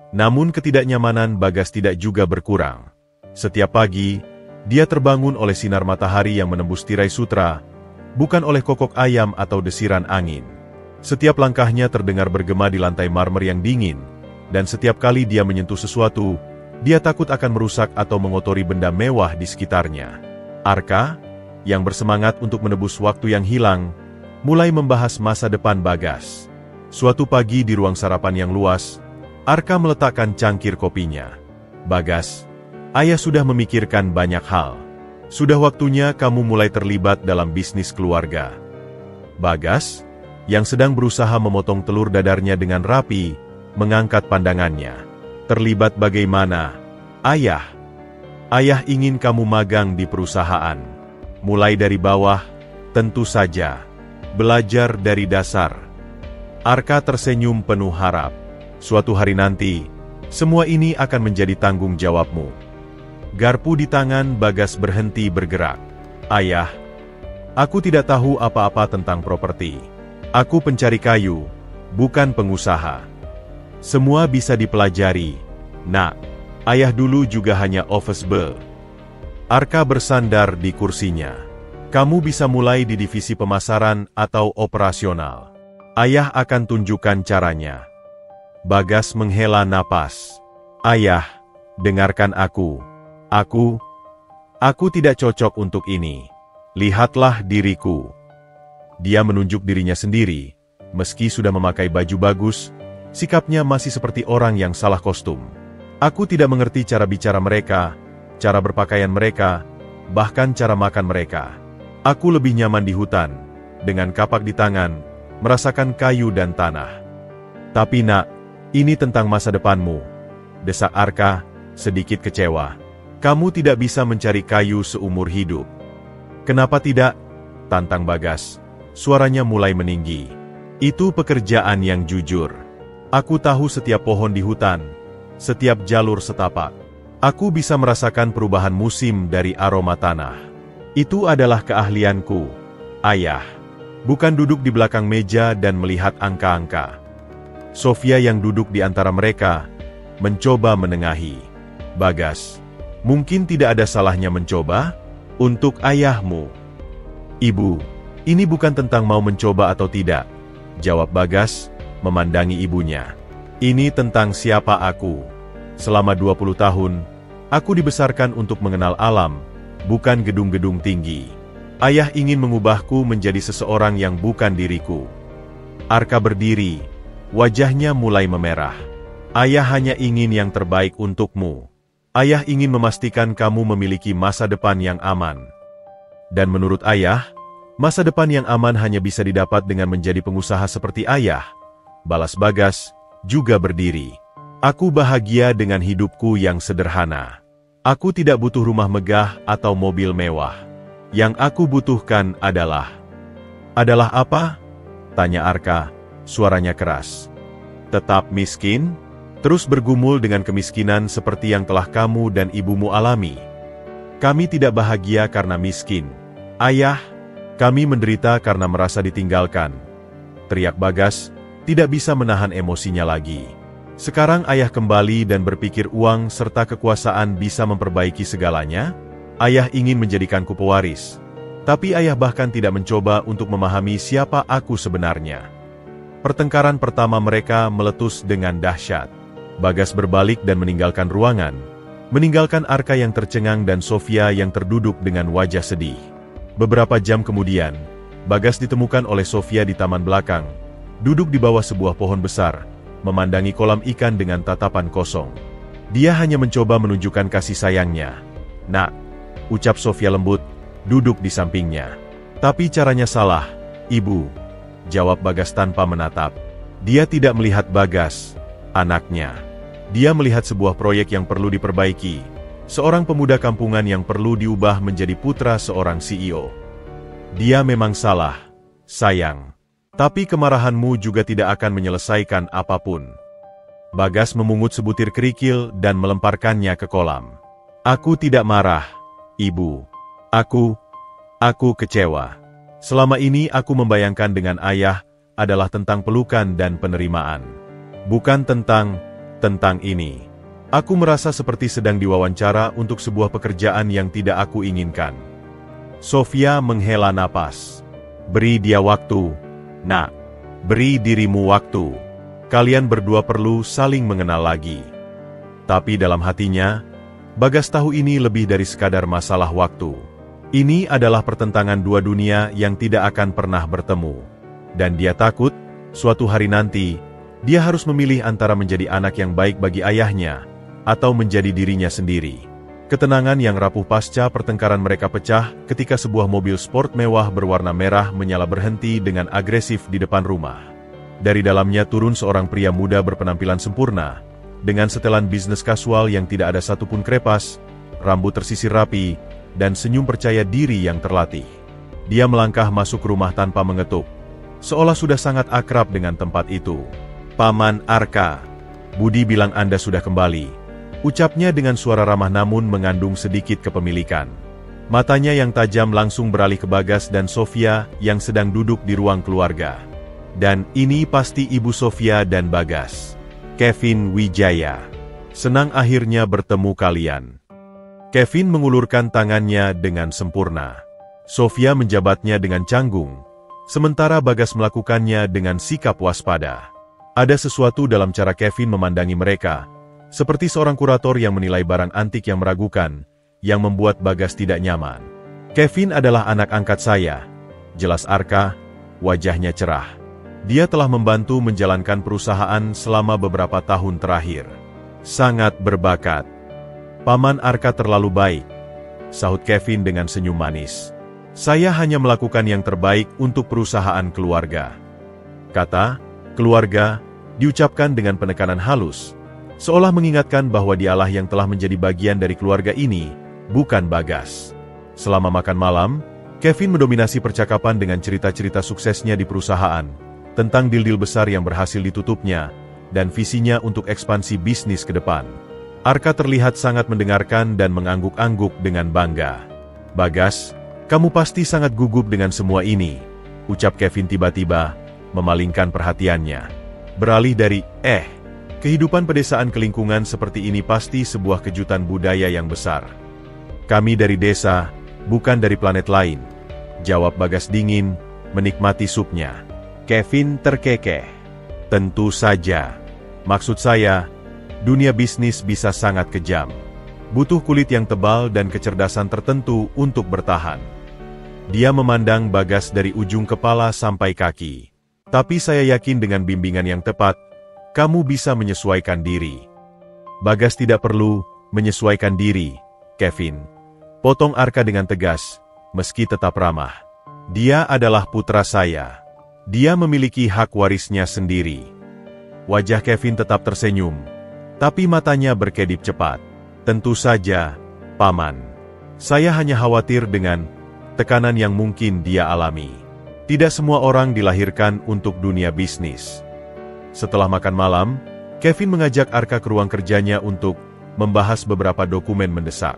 namun ketidaknyamanan Bagas tidak juga berkurang. Setiap pagi, dia terbangun oleh sinar matahari yang menembus tirai sutra, bukan oleh kokok ayam atau desiran angin. Setiap langkahnya terdengar bergema di lantai marmer yang dingin, dan setiap kali dia menyentuh sesuatu, dia takut akan merusak atau mengotori benda mewah di sekitarnya. Arka, yang bersemangat untuk menebus waktu yang hilang, mulai membahas masa depan Bagas. Suatu pagi di ruang sarapan yang luas, Arka meletakkan cangkir kopinya. Bagas, ayah sudah memikirkan banyak hal. Sudah waktunya kamu mulai terlibat dalam bisnis keluarga. Bagas, yang sedang berusaha memotong telur dadarnya dengan rapi, mengangkat pandangannya. Terlibat bagaimana, ayah? Ayah ingin kamu magang di perusahaan. Mulai dari bawah, tentu saja. Belajar dari dasar. Arka tersenyum penuh harap. Suatu hari nanti, semua ini akan menjadi tanggung jawabmu. Garpu di tangan Bagas berhenti bergerak. Ayah, aku tidak tahu apa-apa tentang properti. Aku pencari kayu, bukan pengusaha. Semua bisa dipelajari, nak. Ayah dulu juga hanya office boy. Arka bersandar di kursinya. Kamu bisa mulai di divisi pemasaran atau operasional. Ayah akan tunjukkan caranya. Bagas menghela napas. Ayah, dengarkan aku. Aku tidak cocok untuk ini. Lihatlah diriku. Dia menunjuk dirinya sendiri. Meski sudah memakai baju bagus, sikapnya masih seperti orang yang salah kostum. Aku tidak mengerti cara bicara mereka, cara berpakaian mereka, bahkan cara makan mereka. Aku lebih nyaman di hutan, dengan kapak di tangan, merasakan kayu dan tanah. Tapi nak, ini tentang masa depanmu, desak Arka, sedikit kecewa. Kamu tidak bisa mencari kayu seumur hidup. Kenapa tidak? Tantang Bagas. Suaranya mulai meninggi. Itu pekerjaan yang jujur. Aku tahu setiap pohon di hutan, setiap jalur setapak. Aku bisa merasakan perubahan musim dari aroma tanah. Itu adalah keahlianku, ayah. Bukan duduk di belakang meja dan melihat angka-angka. Sofia yang duduk di antara mereka, mencoba menengahi. Bagas, mungkin tidak ada salahnya mencoba untuk ayahmu. Ibu, ini bukan tentang mau mencoba atau tidak, jawab Bagas, memandangi ibunya. Ini tentang siapa aku. Selama 20 tahun, aku dibesarkan untuk mengenal alam, bukan gedung-gedung tinggi. Ayah ingin mengubahku menjadi seseorang yang bukan diriku. Arka berdiri, wajahnya mulai memerah. Ayah hanya ingin yang terbaik untukmu. Ayah ingin memastikan kamu memiliki masa depan yang aman. Dan menurut ayah, masa depan yang aman hanya bisa didapat dengan menjadi pengusaha seperti ayah. Balas Bagas, juga berdiri. Aku bahagia dengan hidupku yang sederhana. Aku tidak butuh rumah megah atau mobil mewah. Yang aku butuhkan adalah... Adalah apa? Tanya Arka, suaranya keras. Tetap miskin? Terus bergumul dengan kemiskinan seperti yang telah kamu dan ibumu alami. Kami tidak bahagia karena miskin. Ayah, kami menderita karena merasa ditinggalkan. Teriak Bagas, tidak bisa menahan emosinya lagi. Sekarang ayah kembali dan berpikir uang serta kekuasaan bisa memperbaiki segalanya? Ayah ingin menjadikanku pewaris. Tapi ayah bahkan tidak mencoba untuk memahami siapa aku sebenarnya. Pertengkaran pertama mereka meletus dengan dahsyat. Bagas berbalik dan meninggalkan ruangan. Meninggalkan Arka yang tercengang dan Sofia yang terduduk dengan wajah sedih. Beberapa jam kemudian, Bagas ditemukan oleh Sofia di taman belakang, duduk di bawah sebuah pohon besar, memandangi kolam ikan dengan tatapan kosong. Dia hanya mencoba menunjukkan kasih sayangnya. "Nak," ucap Sofia lembut, duduk di sampingnya. "Tapi caranya salah, Ibu," jawab Bagas tanpa menatap. Dia tidak melihat Bagas, anaknya. Dia melihat sebuah proyek yang perlu diperbaiki, seorang pemuda kampungan yang perlu diubah menjadi putra seorang CEO. "Dia memang salah, sayang. Tapi kemarahanmu juga tidak akan menyelesaikan apapun." Bagas memungut sebutir kerikil dan melemparkannya ke kolam. "Aku tidak marah, Ibu. Aku kecewa. Selama ini aku membayangkan dengan ayah adalah tentang pelukan dan penerimaan. Bukan tentang ini. Aku merasa seperti sedang diwawancara untuk sebuah pekerjaan yang tidak aku inginkan." Sofia menghela napas. "Beri dia waktu, Nak. Beri dirimu waktu. Kalian berdua perlu saling mengenal lagi." Tapi dalam hatinya, Bagas tahu ini lebih dari sekadar masalah waktu. Ini adalah pertentangan dua dunia yang tidak akan pernah bertemu. Dan dia takut, suatu hari nanti, dia harus memilih antara menjadi anak yang baik bagi ayahnya, atau menjadi dirinya sendiri. Ketenangan yang rapuh pasca pertengkaran mereka pecah ketika sebuah mobil sport mewah berwarna merah menyala berhenti dengan agresif di depan rumah. Dari dalamnya turun seorang pria muda berpenampilan sempurna, dengan setelan bisnis kasual yang tidak ada satupun krepas, rambut tersisir rapi, dan senyum percaya diri yang terlatih. Dia melangkah masuk rumah tanpa mengetuk, seolah sudah sangat akrab dengan tempat itu. "Paman Arka, Budi bilang Anda sudah kembali," ucapnya dengan suara ramah namun mengandung sedikit kepemilikan. Matanya yang tajam langsung beralih ke Bagas dan Sofia yang sedang duduk di ruang keluarga. "Dan ini pasti Ibu Sofia dan Bagas. Kevin Wijaya. Senang akhirnya bertemu kalian." Kevin mengulurkan tangannya dengan sempurna. Sofia menjabatnya dengan canggung, sementara Bagas melakukannya dengan sikap waspada. Ada sesuatu dalam cara Kevin memandangi mereka, seperti seorang kurator yang menilai barang antik yang meragukan, yang membuat Bagas tidak nyaman. "Kevin adalah anak angkat saya," jelas Arka, wajahnya cerah. Dia telah membantu menjalankan perusahaan selama beberapa tahun terakhir. "Sangat berbakat." "Paman Arka terlalu baik," sahut Kevin dengan senyum manis. "Saya hanya melakukan yang terbaik untuk perusahaan keluarga." Kata "keluarga" diucapkan dengan penekanan halus, seolah mengingatkan bahwa dialah yang telah menjadi bagian dari keluarga ini, bukan Bagas. Selama makan malam, Kevin mendominasi percakapan dengan cerita-cerita suksesnya di perusahaan, tentang deal-deal besar yang berhasil ditutupnya, dan visinya untuk ekspansi bisnis ke depan. Arka terlihat sangat mendengarkan dan mengangguk-angguk dengan bangga. "Bagas, kamu pasti sangat gugup dengan semua ini," ucap Kevin tiba-tiba, memalingkan perhatiannya. Beralih dari, kehidupan pedesaan ke lingkungan seperti ini pasti sebuah kejutan budaya yang besar. "Kami dari desa, bukan dari planet lain," jawab Bagas dingin, menikmati supnya. Kevin terkekeh. "Tentu saja. Maksud saya, dunia bisnis bisa sangat kejam. Butuh kulit yang tebal dan kecerdasan tertentu untuk bertahan." Dia memandang Bagas dari ujung kepala sampai kaki. "Tapi saya yakin dengan bimbingan yang tepat, kamu bisa menyesuaikan diri." "Bagas tidak perlu menyesuaikan diri, Kevin," potong Arka dengan tegas, meski tetap ramah. "Dia adalah putra saya. Dia memiliki hak warisnya sendiri." Wajah Kevin tetap tersenyum, tapi matanya berkedip cepat. "Tentu saja, Paman. Saya hanya khawatir dengan tekanan yang mungkin dia alami. Tidak semua orang dilahirkan untuk dunia bisnis." Setelah makan malam, Kevin mengajak Arka ke ruang kerjanya untuk membahas beberapa dokumen mendesak.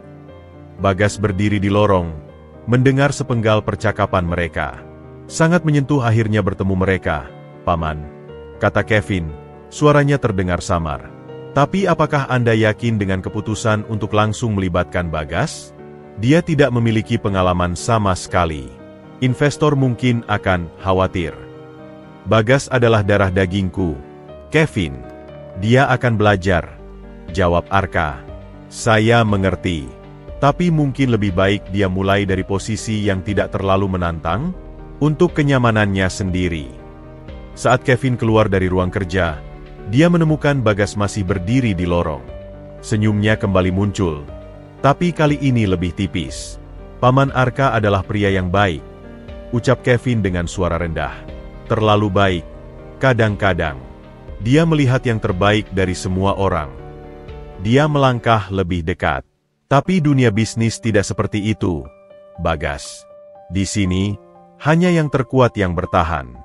Bagas berdiri di lorong, mendengar sepenggal percakapan mereka. "Sangat menyentuh akhirnya bertemu mereka, Paman," kata Kevin, suaranya terdengar samar. "Tapi apakah Anda yakin dengan keputusan untuk langsung melibatkan Bagas? Dia tidak memiliki pengalaman sama sekali. Investor mungkin akan khawatir." "Bagas adalah darah dagingku, Kevin. Dia akan belajar," jawab Arka. "Saya mengerti. Tapi mungkin lebih baik dia mulai dari posisi yang tidak terlalu menantang," untuk kenyamanannya sendiri. Saat Kevin keluar dari ruang kerja, dia menemukan Bagas masih berdiri di lorong. Senyumnya kembali muncul, tapi kali ini lebih tipis. Paman Arka adalah pria yang baik, ucap Kevin dengan suara rendah. Terlalu baik, kadang-kadang. Dia melihat yang terbaik dari semua orang. Dia melangkah lebih dekat. Tapi dunia bisnis tidak seperti itu, Bagas. Di sini, hanya yang terkuat yang bertahan.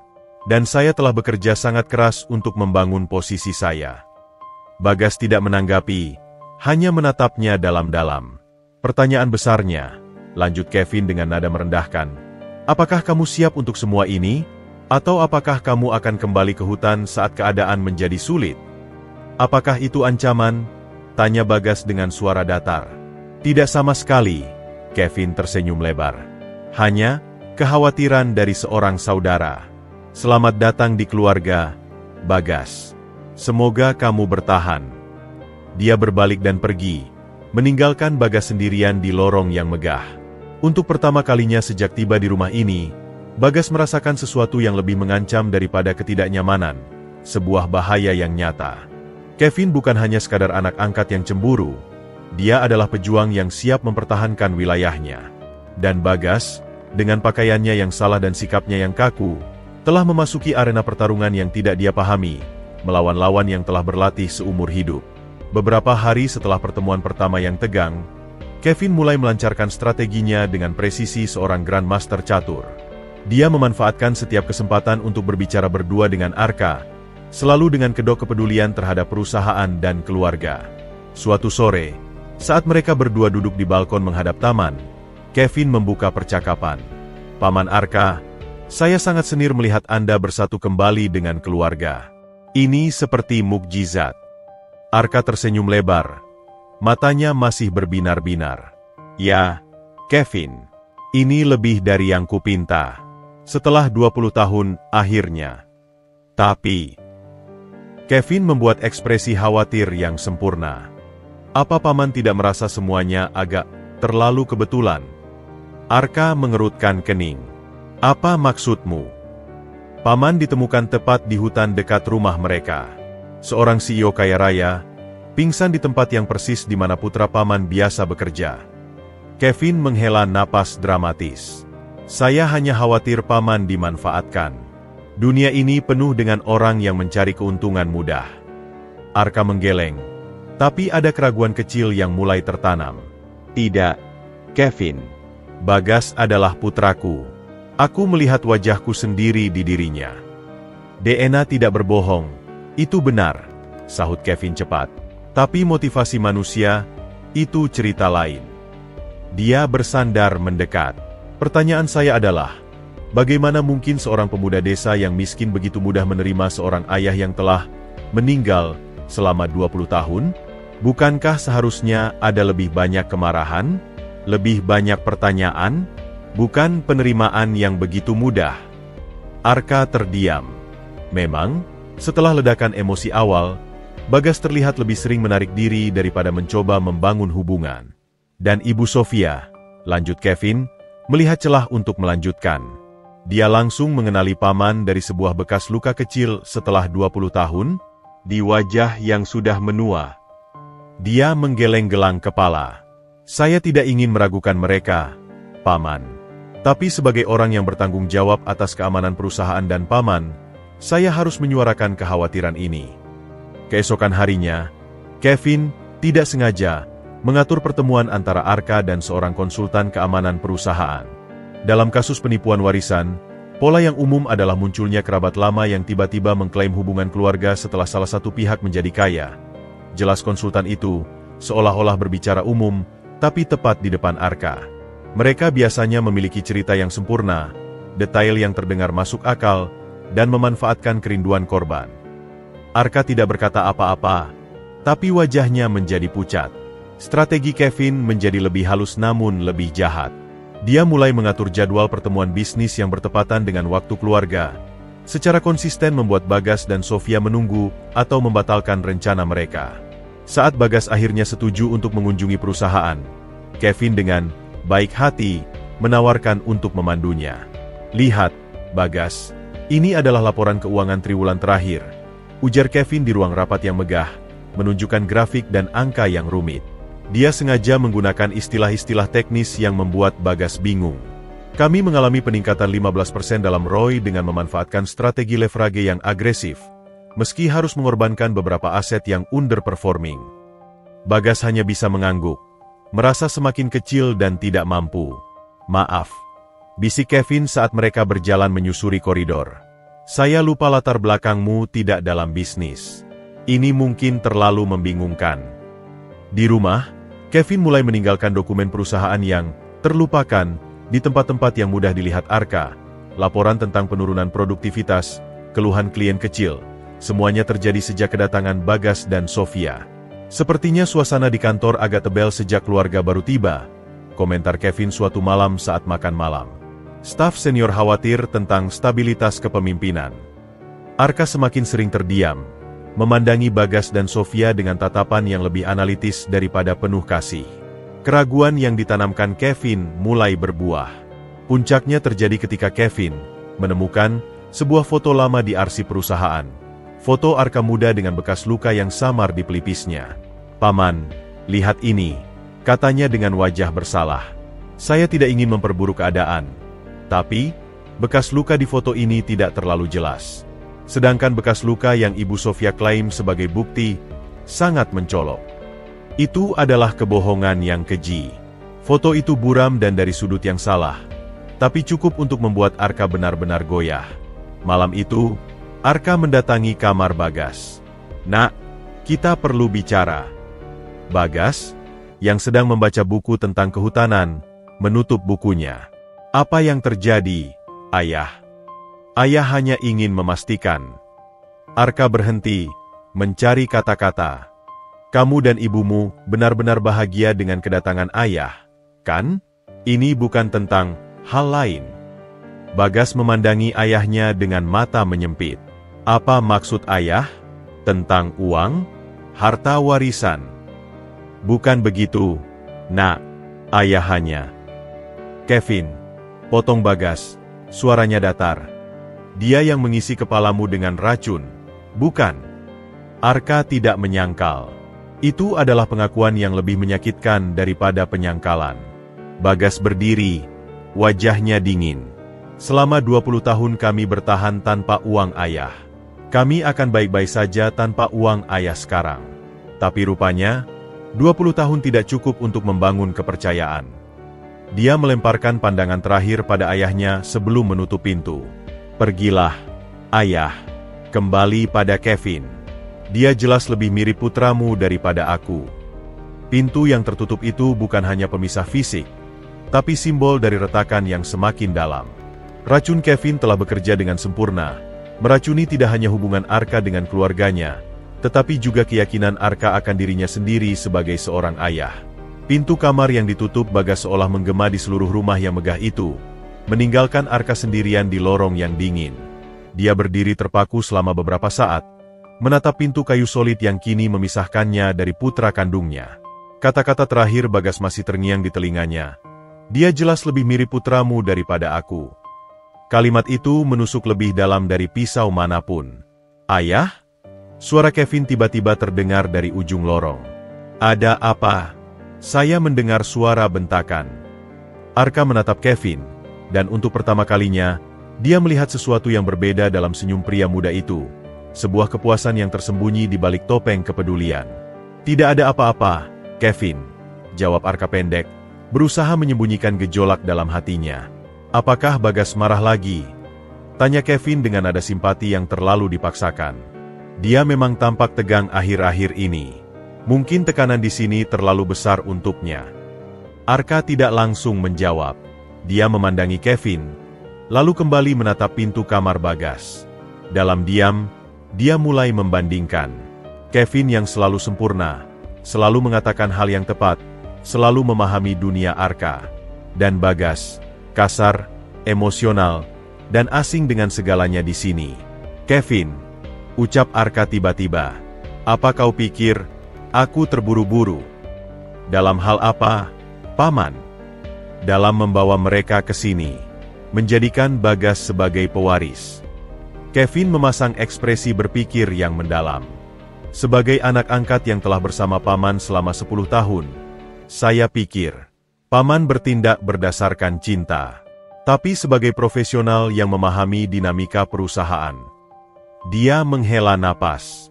Dan saya telah bekerja sangat keras untuk membangun posisi saya. Bagas tidak menanggapi, hanya menatapnya dalam-dalam. Pertanyaan besarnya, lanjut Kevin dengan nada merendahkan. Apakah kamu siap untuk semua ini? Atau apakah kamu akan kembali ke hutan saat keadaan menjadi sulit? Apakah itu ancaman? Tanya Bagas dengan suara datar. Tidak sama sekali, Kevin tersenyum lebar. Hanya kekhawatiran dari seorang saudara. Selamat datang di keluarga, Bagas. Semoga kamu bertahan. Dia berbalik dan pergi, meninggalkan Bagas sendirian di lorong yang megah. Untuk pertama kalinya sejak tiba di rumah ini, Bagas merasakan sesuatu yang lebih mengancam daripada ketidaknyamanan, sebuah bahaya yang nyata. Kevin bukan hanya sekadar anak angkat yang cemburu, dia adalah pejuang yang siap mempertahankan wilayahnya. Dan Bagas, dengan pakaiannya yang salah dan sikapnya yang kaku, telah memasuki arena pertarungan yang tidak dia pahami, melawan lawan yang telah berlatih seumur hidup. Beberapa hari setelah pertemuan pertama yang tegang, Kevin mulai melancarkan strateginya dengan presisi seorang Grandmaster catur. Dia memanfaatkan setiap kesempatan untuk berbicara berdua dengan Arka, selalu dengan kedok kepedulian terhadap perusahaan dan keluarga. Suatu sore, saat mereka berdua duduk di balkon menghadap taman, Kevin membuka percakapan. Paman Arka, saya sangat senir melihat Anda bersatu kembali dengan keluarga. Ini seperti mukjizat. Arka tersenyum lebar. Matanya masih berbinar-binar. Ya, Kevin. Ini lebih dari yang kupinta. Setelah 20 tahun, akhirnya. Tapi, Kevin membuat ekspresi khawatir yang sempurna. Apa paman tidak merasa semuanya agak terlalu kebetulan? Arka mengerutkan kening. Apa maksudmu? Paman ditemukan tepat di hutan dekat rumah mereka. Seorang CEO kaya raya, pingsan di tempat yang persis di mana putra paman biasa bekerja. Kevin menghela napas dramatis. Saya hanya khawatir paman dimanfaatkan. Dunia ini penuh dengan orang yang mencari keuntungan mudah. Arka menggeleng. Tapi ada keraguan kecil yang mulai tertanam. Tidak, Kevin. Bagas adalah putraku. Aku melihat wajahku sendiri di dirinya. DNA tidak berbohong. Itu benar, sahut Kevin cepat. Tapi motivasi manusia, itu cerita lain. Dia bersandar mendekat. Pertanyaan saya adalah, bagaimana mungkin seorang pemuda desa yang miskin begitu mudah menerima seorang ayah yang telah meninggal selama 20 tahun? Bukankah seharusnya ada lebih banyak kemarahan, lebih banyak pertanyaan, bukan penerimaan yang begitu mudah? Arka terdiam. Memang, setelah ledakan emosi awal, Bagas terlihat lebih sering menarik diri daripada mencoba membangun hubungan. Dan Ibu Sofia, lanjut Kevin, melihat celah untuk melanjutkan. Dia langsung mengenali paman dari sebuah bekas luka kecil setelah 20 tahun, di wajah yang sudah menua. Dia menggeleng-gelang kepala. Saya tidak ingin meragukan mereka, paman. Tapi sebagai orang yang bertanggung jawab atas keamanan perusahaan dan paman, saya harus menyuarakan kekhawatiran ini. Keesokan harinya, Kevin tidak sengaja mengatur pertemuan antara Arka dan seorang konsultan keamanan perusahaan. Dalam kasus penipuan warisan, pola yang umum adalah munculnya kerabat lama yang tiba-tiba mengklaim hubungan keluarga setelah salah satu pihak menjadi kaya. Jelas konsultan itu seolah-olah berbicara umum, tapi tepat di depan Arka. Mereka biasanya memiliki cerita yang sempurna, detail yang terdengar masuk akal, dan memanfaatkan kerinduan korban. Arka tidak berkata apa-apa, tapi wajahnya menjadi pucat. Strategi Kevin menjadi lebih halus namun lebih jahat. Dia mulai mengatur jadwal pertemuan bisnis yang bertepatan dengan waktu keluarga, secara konsisten membuat Bagas dan Sofia menunggu atau membatalkan rencana mereka. Saat Bagas akhirnya setuju untuk mengunjungi perusahaan, Kevin dengan baik hati menawarkan untuk memandunya. Lihat, Bagas, ini adalah laporan keuangan triwulan terakhir, ujar Kevin di ruang rapat yang megah, menunjukkan grafik dan angka yang rumit. Dia sengaja menggunakan istilah-istilah teknis yang membuat Bagas bingung. Kami mengalami peningkatan 15% dalam ROI dengan memanfaatkan strategi leverage yang agresif, meski harus mengorbankan beberapa aset yang underperforming. Bagas hanya bisa mengangguk, merasa semakin kecil dan tidak mampu. Maaf, bisik Kevin saat mereka berjalan menyusuri koridor. Saya lupa latar belakangmu tidak dalam bisnis. Ini mungkin terlalu membingungkan. Di rumah, Kevin mulai meninggalkan dokumen perusahaan yang terlupakan di tempat-tempat yang mudah dilihat Arka. Laporan tentang penurunan produktivitas, keluhan klien kecil, semuanya terjadi sejak kedatangan Bagas dan Sofia. Sepertinya suasana di kantor agak tebal sejak keluarga baru tiba, komentar Kevin suatu malam saat makan malam. Staf senior khawatir tentang stabilitas kepemimpinan. Arka semakin sering terdiam, memandangi Bagas dan Sofia dengan tatapan yang lebih analitis daripada penuh kasih. Keraguan yang ditanamkan Kevin mulai berbuah. Puncaknya terjadi ketika Kevin menemukan sebuah foto lama di arsip perusahaan. Foto Arka muda dengan bekas luka yang samar di pelipisnya. "Paman, lihat ini," katanya dengan wajah bersalah. "Saya tidak ingin memperburuk keadaan. Tapi, bekas luka di foto ini tidak terlalu jelas. Sedangkan bekas luka yang Ibu Sofia klaim sebagai bukti, sangat mencolok. Itu adalah kebohongan yang keji. Foto itu buram dan dari sudut yang salah, tapi cukup untuk membuat Arka benar-benar goyah. Malam itu, Arka mendatangi kamar Bagas. "Nak, kita perlu bicara." Bagas, yang sedang membaca buku tentang kehutanan, menutup bukunya. "Apa yang terjadi, Ayah?" Ayah hanya ingin memastikan. Arka berhenti, mencari kata-kata. "Kamu dan ibumu benar-benar bahagia dengan kedatangan ayah, kan? Ini bukan tentang hal lain." Bagas memandangi ayahnya dengan mata menyempit. "Apa maksud ayah? Tentang uang? Harta warisan?" "Bukan begitu, Nak. Ayah hanya..." "Kevin," potong Bagas, suaranya datar. "Dia yang mengisi kepalamu dengan racun, bukan?" Arka tidak menyangkal. Itu adalah pengakuan yang lebih menyakitkan daripada penyangkalan. Bagas berdiri, wajahnya dingin. "Selama 20 tahun kami bertahan tanpa uang ayah. Kami akan baik-baik saja tanpa uang ayah sekarang. Tapi rupanya, 20 tahun tidak cukup untuk membangun kepercayaan." Dia melemparkan pandangan terakhir pada ayahnya sebelum menutup pintu. "Pergilah, Ayah. Kembali pada Kevin. Dia jelas lebih mirip putramu daripada aku." Pintu yang tertutup itu bukan hanya pemisah fisik, tapi simbol dari retakan yang semakin dalam. Racun Kevin telah bekerja dengan sempurna, meracuni tidak hanya hubungan Arka dengan keluarganya, tetapi juga keyakinan Arka akan dirinya sendiri sebagai seorang ayah. Pintu kamar yang ditutup Bagas seolah menggema di seluruh rumah yang megah itu, meninggalkan Arka sendirian di lorong yang dingin. Dia berdiri terpaku selama beberapa saat, menatap pintu kayu solid yang kini memisahkannya dari putra kandungnya. Kata-kata terakhir Bagas masih terngiang di telinganya. "Dia jelas lebih mirip putramu daripada aku." Kalimat itu menusuk lebih dalam dari pisau manapun. "Ayah?" Suara Kevin tiba-tiba terdengar dari ujung lorong. "Ada apa?" Saya mendengar suara bentakan. Arka menatap Kevin, dan untuk pertama kalinya, dia melihat sesuatu yang berbeda dalam senyum pria muda itu. Sebuah kepuasan yang tersembunyi di balik topeng kepedulian. "Tidak ada apa-apa, Kevin," jawab Arka pendek, berusaha menyembunyikan gejolak dalam hatinya. "Apakah Bagas marah lagi?" tanya Kevin dengan nada simpati yang terlalu dipaksakan. Dia memang tampak tegang akhir-akhir ini. Mungkin tekanan di sini terlalu besar untuknya. Arka tidak langsung menjawab. Dia memandangi Kevin, lalu kembali menatap pintu kamar Bagas. Dalam diam, dia mulai membandingkan. Kevin yang selalu sempurna, selalu mengatakan hal yang tepat, selalu memahami dunia Arka. Dan Bagas, kasar, emosional, dan asing dengan segalanya di sini. "Kevin," ucap Arka tiba-tiba, "apa kau pikir aku terburu-buru?" "Dalam hal apa, Paman?" "Dalam membawa mereka ke sini." menjadikan Bagas sebagai pewaris. Kevin memasang ekspresi berpikir yang mendalam. Sebagai anak angkat yang telah bersama Paman selama 10 tahun, saya pikir, Paman bertindak berdasarkan cinta. Tapi sebagai profesional yang memahami dinamika perusahaan, dia menghela napas.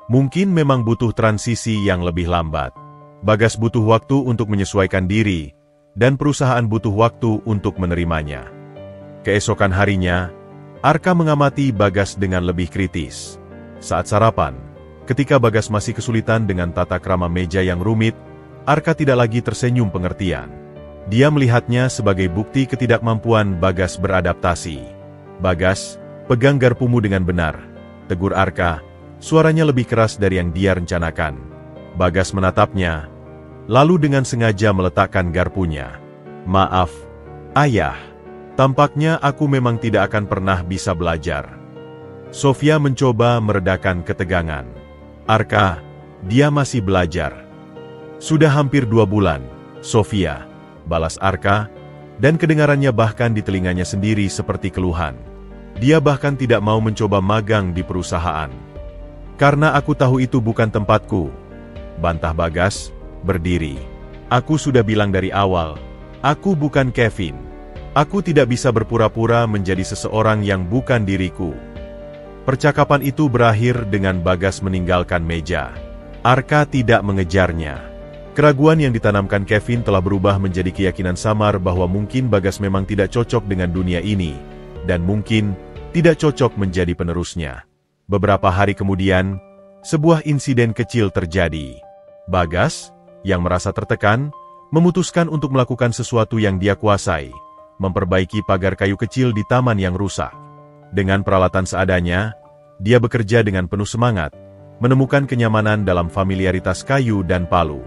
Mungkin memang butuh transisi yang lebih lambat. Bagas butuh waktu untuk menyesuaikan diri, dan perusahaan butuh waktu untuk menerimanya. Keesokan harinya, Arka mengamati Bagas dengan lebih kritis. Saat sarapan, ketika Bagas masih kesulitan dengan tata krama meja yang rumit, Arka tidak lagi tersenyum pengertian. Dia melihatnya sebagai bukti ketidakmampuan Bagas beradaptasi. "Bagas, pegang garpumu dengan benar," tegur Arka, suaranya lebih keras dari yang dia rencanakan. Bagas menatapnya, lalu dengan sengaja meletakkan garpunya. "Maaf, Ayah. Tampaknya aku memang tidak akan pernah bisa belajar." Sofia mencoba meredakan ketegangan. "Arka, dia masih belajar." "Sudah hampir 2 bulan, Sofia," balas Arka, dan kedengarannya bahkan di telinganya sendiri seperti keluhan. "Dia bahkan tidak mau mencoba magang di perusahaan." "Karena aku tahu itu bukan tempatku," bantah Bagas, berdiri. "Aku sudah bilang dari awal, aku bukan Kevin. Aku tidak bisa berpura-pura menjadi seseorang yang bukan diriku." Percakapan itu berakhir dengan Bagas meninggalkan meja. Arka tidak mengejarnya. Keraguan yang ditanamkan Kevin telah berubah menjadi keyakinan samar bahwa mungkin Bagas memang tidak cocok dengan dunia ini, dan mungkin tidak cocok menjadi penerusnya. Beberapa hari kemudian, sebuah insiden kecil terjadi. Bagas, yang merasa tertekan, memutuskan untuk melakukan sesuatu yang dia kuasai, memperbaiki pagar kayu kecil di taman yang rusak. Dengan peralatan seadanya, dia bekerja dengan penuh semangat, menemukan kenyamanan dalam familiaritas kayu dan palu.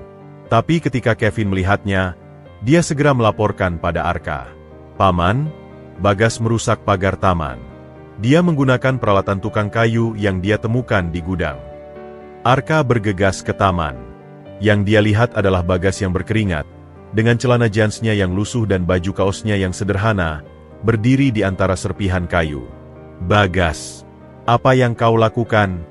Tapi ketika Kevin melihatnya, dia segera melaporkan pada Arka. "Paman, Bagas merusak pagar taman. Dia menggunakan peralatan tukang kayu yang dia temukan di gudang." Arka bergegas ke taman. Yang dia lihat adalah Bagas yang berkeringat, dengan celana jeansnya yang lusuh dan baju kaosnya yang sederhana, berdiri di antara serpihan kayu. "Bagas, apa yang kau lakukan?"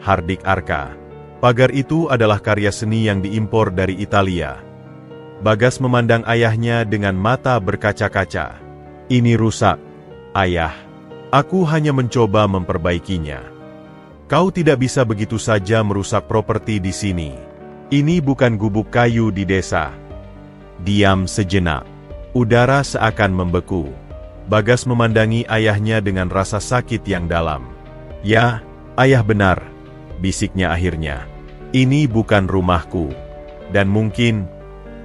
hardik Arka. "Pagar itu adalah karya seni yang diimpor dari Italia." Bagas memandang ayahnya dengan mata berkaca-kaca. "Ini rusak, Ayah. Aku hanya mencoba memperbaikinya. Kau tidak bisa begitu saja merusak properti di sini. Ini bukan gubuk kayu di desa." Diam sejenak. Udara seakan membeku. Bagas memandangi ayahnya dengan rasa sakit yang dalam. "Ya, Ayah benar," bisiknya akhirnya. "Ini bukan rumahku. Dan mungkin,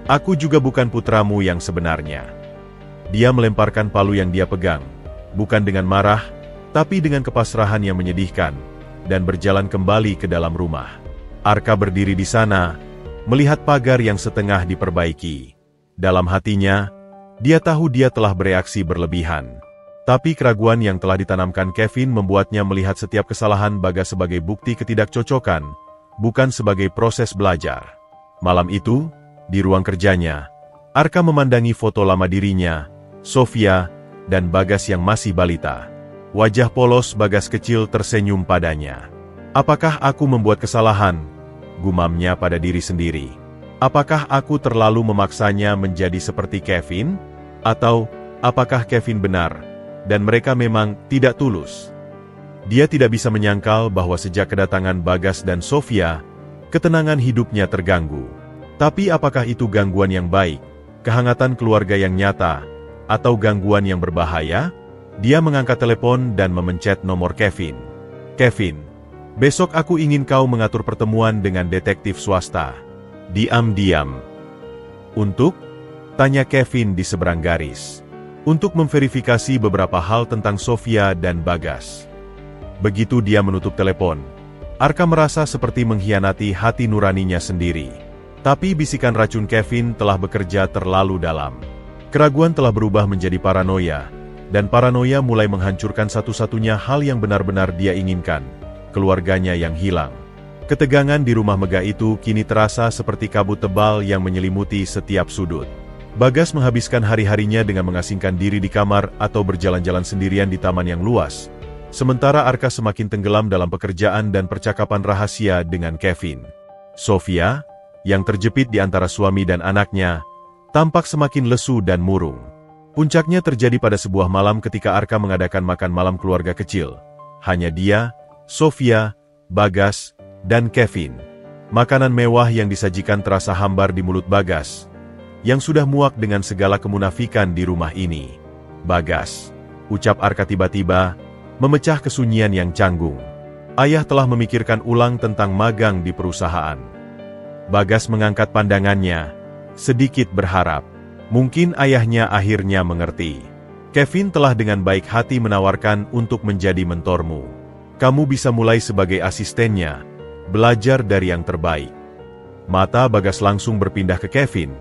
aku juga bukan putramu yang sebenarnya." Dia melemparkan palu yang dia pegang, bukan dengan marah, tapi dengan kepasrahan yang menyedihkan, dan berjalan kembali ke dalam rumah. Arka berdiri di sana, melihat pagar yang setengah diperbaiki. Dalam hatinya, dia tahu dia telah bereaksi berlebihan. Tapi keraguan yang telah ditanamkan Kevin membuatnya melihat setiap kesalahan Bagas sebagai bukti ketidakcocokan, bukan sebagai proses belajar. Malam itu, di ruang kerjanya, Arka memandangi foto lama dirinya, Sofia, dan Bagas yang masih balita. Wajah polos Bagas kecil tersenyum padanya. "Apakah aku membuat kesalahan?" gumamnya pada diri sendiri. "Apakah aku terlalu memaksanya menjadi seperti Kevin? Atau, apakah Kevin benar, dan mereka memang tidak tulus?" Dia tidak bisa menyangkal bahwa sejak kedatangan Bagas dan Sofia, ketenangan hidupnya terganggu. Tapi apakah itu gangguan yang baik, kehangatan keluarga yang nyata, atau gangguan yang berbahaya? Dia mengangkat telepon dan memencet nomor Kevin. "Kevin, besok aku ingin kau mengatur pertemuan dengan detektif swasta." Diam-diam. "Untuk?" tanya Kevin di seberang garis. "Untuk memverifikasi beberapa hal tentang Sofia dan Bagas." Begitu dia menutup telepon, Arka merasa seperti mengkhianati hati nuraninya sendiri. Tapi bisikan racun Kevin telah bekerja terlalu dalam. Keraguan telah berubah menjadi paranoia, dan paranoia mulai menghancurkan satu-satunya hal yang benar-benar dia inginkan, keluarganya yang hilang. Ketegangan di rumah megah itu kini terasa seperti kabut tebal yang menyelimuti setiap sudut. Bagas menghabiskan hari-harinya dengan mengasingkan diri di kamar atau berjalan-jalan sendirian di taman yang luas. Sementara Arka semakin tenggelam dalam pekerjaan dan percakapan rahasia dengan Kevin. Sofia, yang terjepit di antara suami dan anaknya, tampak semakin lesu dan murung. Puncaknya terjadi pada sebuah malam ketika Arka mengadakan makan malam keluarga kecil. Hanya dia, Sofia, Bagas, dan Kevin. Makanan mewah yang disajikan terasa hambar di mulut Bagas, yang sudah muak dengan segala kemunafikan di rumah ini. "Bagas," ucap Arka tiba-tiba, memecah kesunyian yang canggung. "Ayah telah memikirkan ulang tentang magang di perusahaan." Bagas mengangkat pandangannya, sedikit berharap. Mungkin ayahnya akhirnya mengerti. "Kevin telah dengan baik hati menawarkan untuk menjadi mentormu. Kamu bisa mulai sebagai asistennya, belajar dari yang terbaik." Mata Bagas langsung berpindah ke Kevin,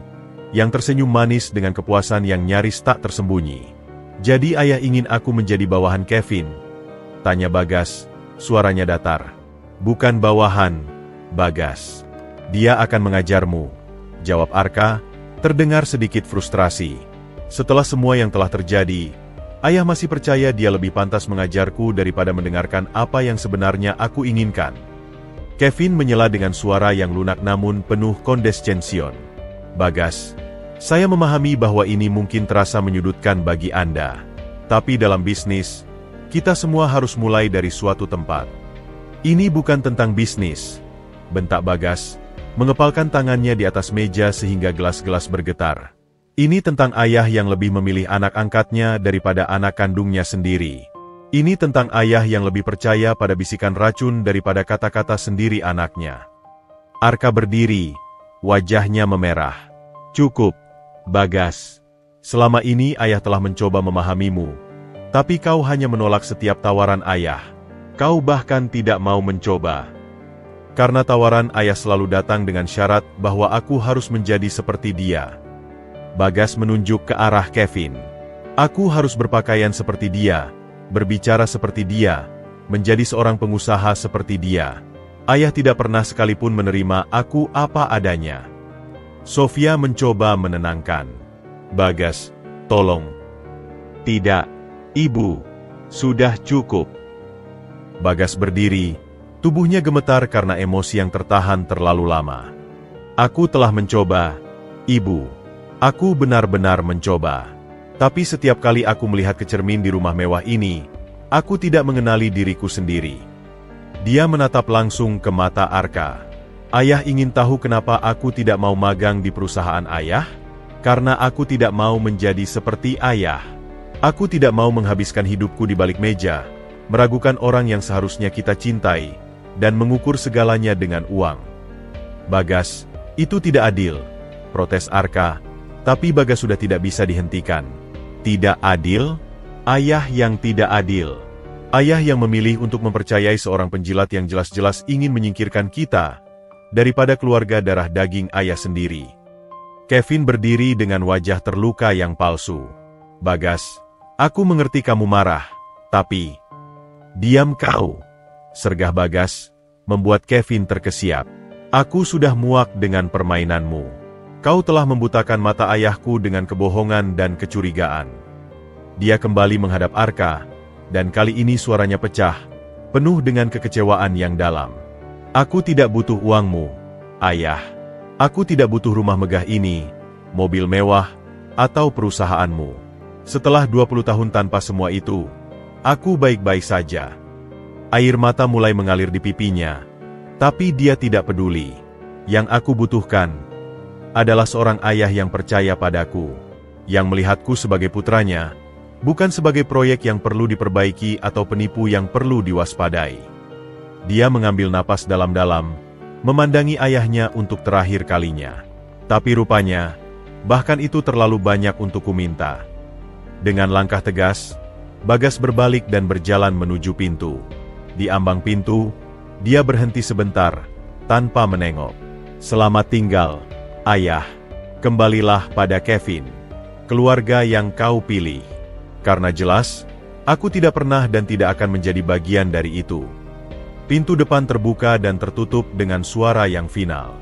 yang tersenyum manis dengan kepuasan yang nyaris tak tersembunyi. "Jadi ayah ingin aku menjadi bawahan Kevin?" tanya Bagas, suaranya datar. "Bukan bawahan, Bagas. Dia akan mengajarmu," jawab Arka, terdengar sedikit frustrasi. "Setelah semua yang telah terjadi, ayah masih percaya dia lebih pantas mengajarku daripada mendengarkan apa yang sebenarnya aku inginkan." Kevin menyela dengan suara yang lunak namun penuh kondescension. "Bagas, saya memahami bahwa ini mungkin terasa menyudutkan bagi Anda. Tapi dalam bisnis, kita semua harus mulai dari suatu tempat." "Ini bukan tentang bisnis," bentak Bagas, mengepalkan tangannya di atas meja sehingga gelas-gelas bergetar. "Ini tentang ayah yang lebih memilih anak angkatnya daripada anak kandungnya sendiri. Ini tentang ayah yang lebih percaya pada bisikan racun daripada kata-kata sendiri anaknya." Arka berdiri, wajahnya memerah. "Cukup, Bagas. Selama ini ayah telah mencoba memahamimu. Tapi kau hanya menolak setiap tawaran ayah. Kau bahkan tidak mau mencoba. Karena tawaran ayah selalu datang dengan syarat bahwa aku harus menjadi seperti dia." Bagas menunjuk ke arah Kevin. "Aku harus berpakaian seperti dia, berbicara seperti dia, menjadi seorang pengusaha seperti dia. Ayah tidak pernah sekalipun menerima aku apa adanya." Sofia mencoba menenangkan. "Bagas, tolong." "Tidak, Ibu. Sudah cukup." Bagas berdiri. Tubuhnya gemetar karena emosi yang tertahan terlalu lama. "Aku telah mencoba, Ibu. Aku benar-benar mencoba. Tapi setiap kali aku melihat ke cermin di rumah mewah ini, aku tidak mengenali diriku sendiri." Dia menatap langsung ke mata Arka. "Ayah ingin tahu kenapa aku tidak mau magang di perusahaan ayah? Karena aku tidak mau menjadi seperti ayah. Aku tidak mau menghabiskan hidupku di balik meja, meragukan orang yang seharusnya kita cintai, dan mengukur segalanya dengan uang." "Bagas, itu tidak adil," protes Arka, tapi Bagas sudah tidak bisa dihentikan. "Tidak adil? Ayah yang tidak adil. Ayah yang memilih untuk mempercayai seorang penjilat yang jelas-jelas ingin menyingkirkan kita daripada keluarga darah daging ayah sendiri." Kevin berdiri dengan wajah terluka yang palsu. "Bagas, aku mengerti kamu marah, tapi..." "Diam kau!" sergah Bagas, membuat Kevin terkesiap. "Aku sudah muak dengan permainanmu. Kau telah membutakan mata ayahku dengan kebohongan dan kecurigaan." Dia kembali menghadap Arka, dan kali ini suaranya pecah, penuh dengan kekecewaan yang dalam. "Aku tidak butuh uangmu, Ayah. Aku tidak butuh rumah megah ini, mobil mewah, atau perusahaanmu. Setelah 20 tahun tanpa semua itu, aku baik-baik saja." Air mata mulai mengalir di pipinya, tapi dia tidak peduli. "Yang aku butuhkan adalah seorang ayah yang percaya padaku, yang melihatku sebagai putranya, bukan sebagai proyek yang perlu diperbaiki atau penipu yang perlu diwaspadai." Dia mengambil napas dalam-dalam, memandangi ayahnya untuk terakhir kalinya. "Tapi rupanya, bahkan itu terlalu banyak untuk kuminta." Dengan langkah tegas, Bagas berbalik dan berjalan menuju pintu. Di ambang pintu, dia berhenti sebentar, tanpa menengok. "Selamat tinggal, Ayah. Kembalilah pada Kevin, keluarga yang kau pilih. Karena jelas, aku tidak pernah dan tidak akan menjadi bagian dari itu." Pintu depan terbuka dan tertutup dengan suara yang final.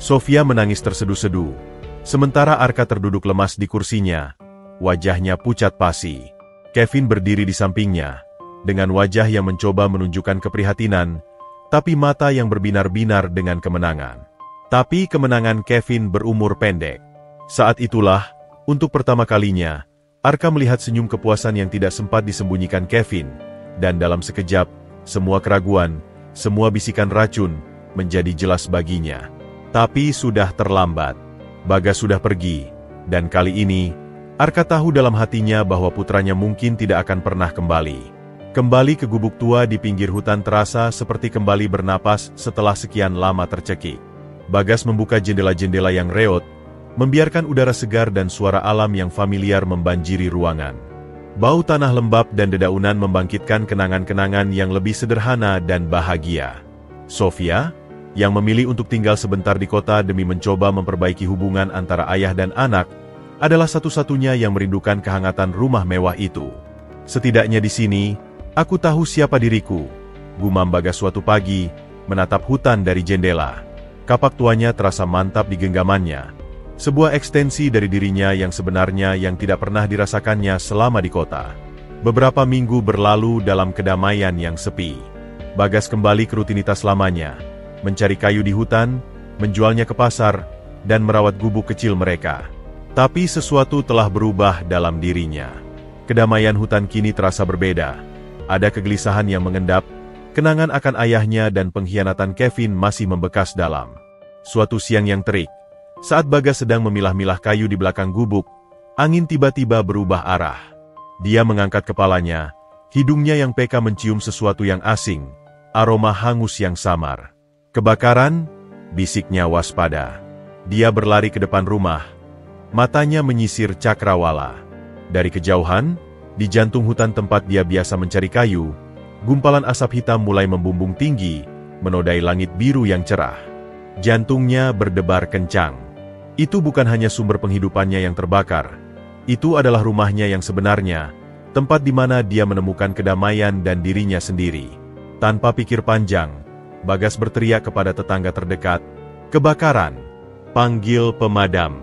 Sofia menangis terseduh-seduh. Sementara Arka terduduk lemas di kursinya, wajahnya pucat pasi. Kevin berdiri di sampingnya, dengan wajah yang mencoba menunjukkan keprihatinan, tapi mata yang berbinar-binar dengan kemenangan. Tapi kemenangan Kevin berumur pendek. Saat itulah, untuk pertama kalinya, Arka melihat senyum kepuasan yang tidak sempat disembunyikan Kevin, dan dalam sekejap, semua keraguan, semua bisikan racun, menjadi jelas baginya. Tapi sudah terlambat. Bagas sudah pergi, dan kali ini, Arka tahu dalam hatinya bahwa putranya mungkin tidak akan pernah kembali. Kembali ke gubuk tua di pinggir hutan terasa seperti kembali bernapas setelah sekian lama tercekik. Bagas membuka jendela-jendela yang reot, membiarkan udara segar dan suara alam yang familiar membanjiri ruangan. Bau tanah lembab dan dedaunan membangkitkan kenangan-kenangan yang lebih sederhana dan bahagia. Sofia, yang memilih untuk tinggal sebentar di kota demi mencoba memperbaiki hubungan antara ayah dan anak, adalah satu-satunya yang merindukan kehangatan rumah mewah itu. Setidaknya di sini, aku tahu siapa diriku, gumam Bagas suatu pagi, menatap hutan dari jendela. Kapak tuanya terasa mantap di genggamannya. Sebuah ekstensi dari dirinya yang sebenarnya yang tidak pernah dirasakannya selama di kota. Beberapa minggu berlalu dalam kedamaian yang sepi. Bagas kembali ke rutinitas lamanya, mencari kayu di hutan, menjualnya ke pasar, dan merawat gubuk kecil mereka. Tapi sesuatu telah berubah dalam dirinya. Kedamaian hutan kini terasa berbeda. Ada kegelisahan yang mengendap, kenangan akan ayahnya dan pengkhianatan Kevin masih membekas dalam. Suatu siang yang terik, saat Bagas sedang memilah-milah kayu di belakang gubuk, angin tiba-tiba berubah arah. Dia mengangkat kepalanya, hidungnya yang peka mencium sesuatu yang asing, aroma hangus yang samar. Kebakaran? Bisiknya waspada. Dia berlari ke depan rumah, matanya menyisir cakrawala. Dari kejauhan, di jantung hutan tempat dia biasa mencari kayu, gumpalan asap hitam mulai membumbung tinggi, menodai langit biru yang cerah. Jantungnya berdebar kencang. Itu bukan hanya sumber penghidupannya yang terbakar. Itu adalah rumahnya yang sebenarnya, tempat di mana dia menemukan kedamaian dan dirinya sendiri. Tanpa pikir panjang, Bagas berteriak kepada tetangga terdekat, "Kebakaran! Panggil pemadam.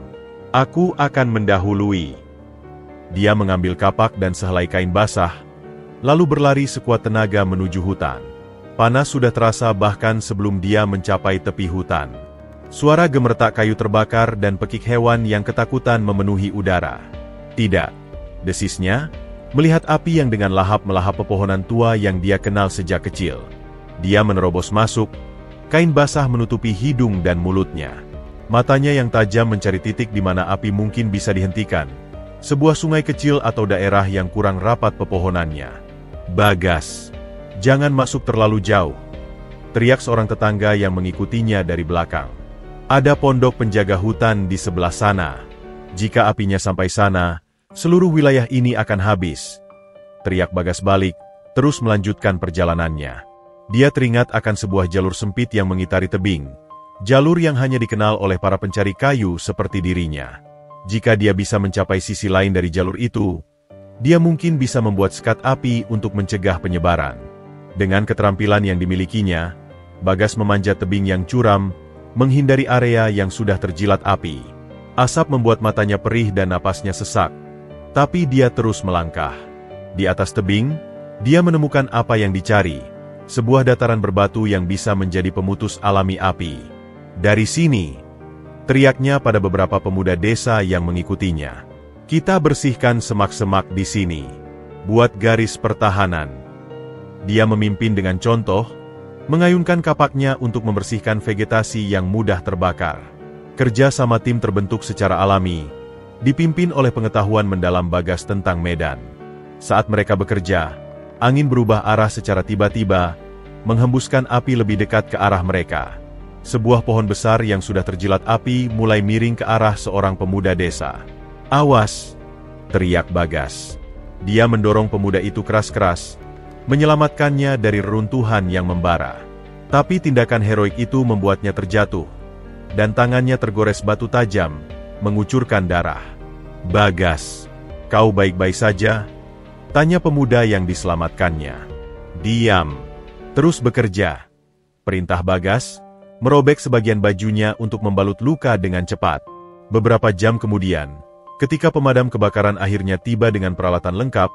Aku akan mendahului." Dia mengambil kapak dan sehelai kain basah, lalu berlari sekuat tenaga menuju hutan. Panas sudah terasa bahkan sebelum dia mencapai tepi hutan. Suara gemertak kayu terbakar dan pekik hewan yang ketakutan memenuhi udara. "Tidak," desisnya, melihat api yang dengan lahap melahap pepohonan tua yang dia kenal sejak kecil. Dia menerobos masuk, kain basah menutupi hidung dan mulutnya. Matanya yang tajam mencari titik di mana api mungkin bisa dihentikan. Sebuah sungai kecil atau daerah yang kurang rapat pepohonannya. "Bagas, jangan masuk terlalu jauh," teriak seorang tetangga yang mengikutinya dari belakang. "Ada pondok penjaga hutan di sebelah sana. Jika apinya sampai sana, seluruh wilayah ini akan habis," teriak Bagas balik, terus melanjutkan perjalanannya. Dia teringat akan sebuah jalur sempit yang mengitari tebing, jalur yang hanya dikenal oleh para pencari kayu seperti dirinya. Jika dia bisa mencapai sisi lain dari jalur itu, dia mungkin bisa membuat sekat api untuk mencegah penyebaran. Dengan keterampilan yang dimilikinya, Bagas memanjat tebing yang curam, menghindari area yang sudah terjilat api. Asap membuat matanya perih dan napasnya sesak. Tapi dia terus melangkah. Di atas tebing, dia menemukan apa yang dicari. Sebuah dataran berbatu yang bisa menjadi pemutus alami api. "Dari sini," teriaknya pada beberapa pemuda desa yang mengikutinya. "Kita bersihkan semak-semak di sini. Buat garis pertahanan." Dia memimpin dengan contoh, mengayunkan kapaknya untuk membersihkan vegetasi yang mudah terbakar. Kerja sama tim terbentuk secara alami, dipimpin oleh pengetahuan mendalam Bagas tentang medan. Saat mereka bekerja, angin berubah arah secara tiba-tiba, menghembuskan api lebih dekat ke arah mereka. Sebuah pohon besar yang sudah terjilat api mulai miring ke arah seorang pemuda desa. "Awas!" teriak Bagas. Dia mendorong pemuda itu keras-keras, menyelamatkannya dari reruntuhan yang membara. Tapi tindakan heroik itu membuatnya terjatuh, dan tangannya tergores batu tajam, mengucurkan darah. "Bagas, kau baik-baik saja?" tanya pemuda yang diselamatkannya. "Diam, terus bekerja," perintah Bagas, merobek sebagian bajunya untuk membalut luka dengan cepat. Beberapa jam kemudian, ketika pemadam kebakaran akhirnya tiba dengan peralatan lengkap,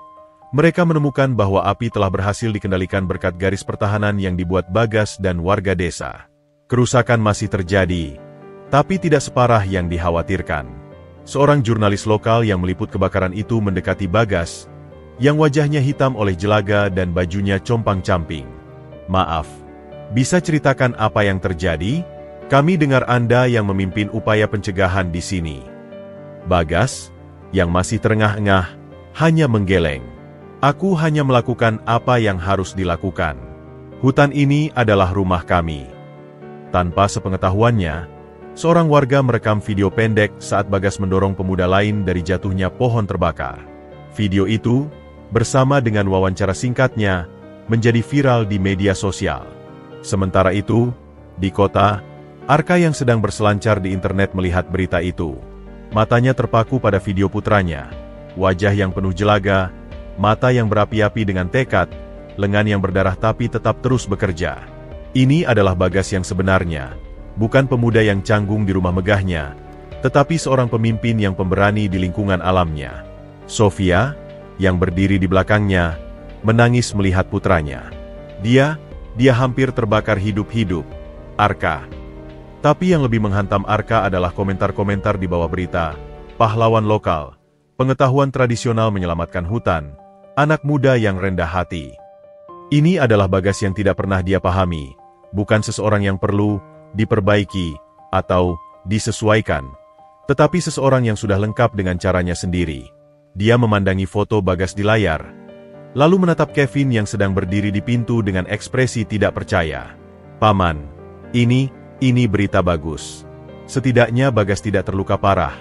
mereka menemukan bahwa api telah berhasil dikendalikan berkat garis pertahanan yang dibuat Bagas dan warga desa. Kerusakan masih terjadi, tapi tidak separah yang dikhawatirkan. Seorang jurnalis lokal yang meliput kebakaran itu mendekati Bagas, yang wajahnya hitam oleh jelaga dan bajunya compang-camping. "Maaf, bisa ceritakan apa yang terjadi? Kami dengar Anda yang memimpin upaya pencegahan di sini." Bagas, yang masih terengah-engah, hanya menggeleng. "Aku hanya melakukan apa yang harus dilakukan. Hutan ini adalah rumah kami." Tanpa sepengetahuannya, seorang warga merekam video pendek saat Bagas mendorong pemuda lain dari jatuhnya pohon terbakar. Video itu, bersama dengan wawancara singkatnya, menjadi viral di media sosial. Sementara itu, di kota, Arka yang sedang berselancar di internet melihat berita itu. Matanya terpaku pada video putranya, wajah yang penuh jelaga, mata yang berapi-api dengan tekad, lengan yang berdarah tapi tetap terus bekerja. Ini adalah Bagas yang sebenarnya, bukan pemuda yang canggung di rumah megahnya, tetapi seorang pemimpin yang pemberani di lingkungan alamnya. Sofia, yang berdiri di belakangnya, menangis melihat putranya. Dia hampir terbakar hidup-hidup. Arka. Tapi yang lebih menghantam Arka adalah komentar-komentar di bawah berita, pahlawan lokal, pengetahuan tradisional menyelamatkan hutan, anak muda yang rendah hati. Ini adalah Bagas yang tidak pernah dia pahami, bukan seseorang yang perlu diperbaiki atau disesuaikan, tetapi seseorang yang sudah lengkap dengan caranya sendiri. Dia memandangi foto Bagas di layar, lalu menatap Kevin yang sedang berdiri di pintu dengan ekspresi tidak percaya. "Paman, ini berita bagus. Setidaknya Bagas tidak terluka parah,"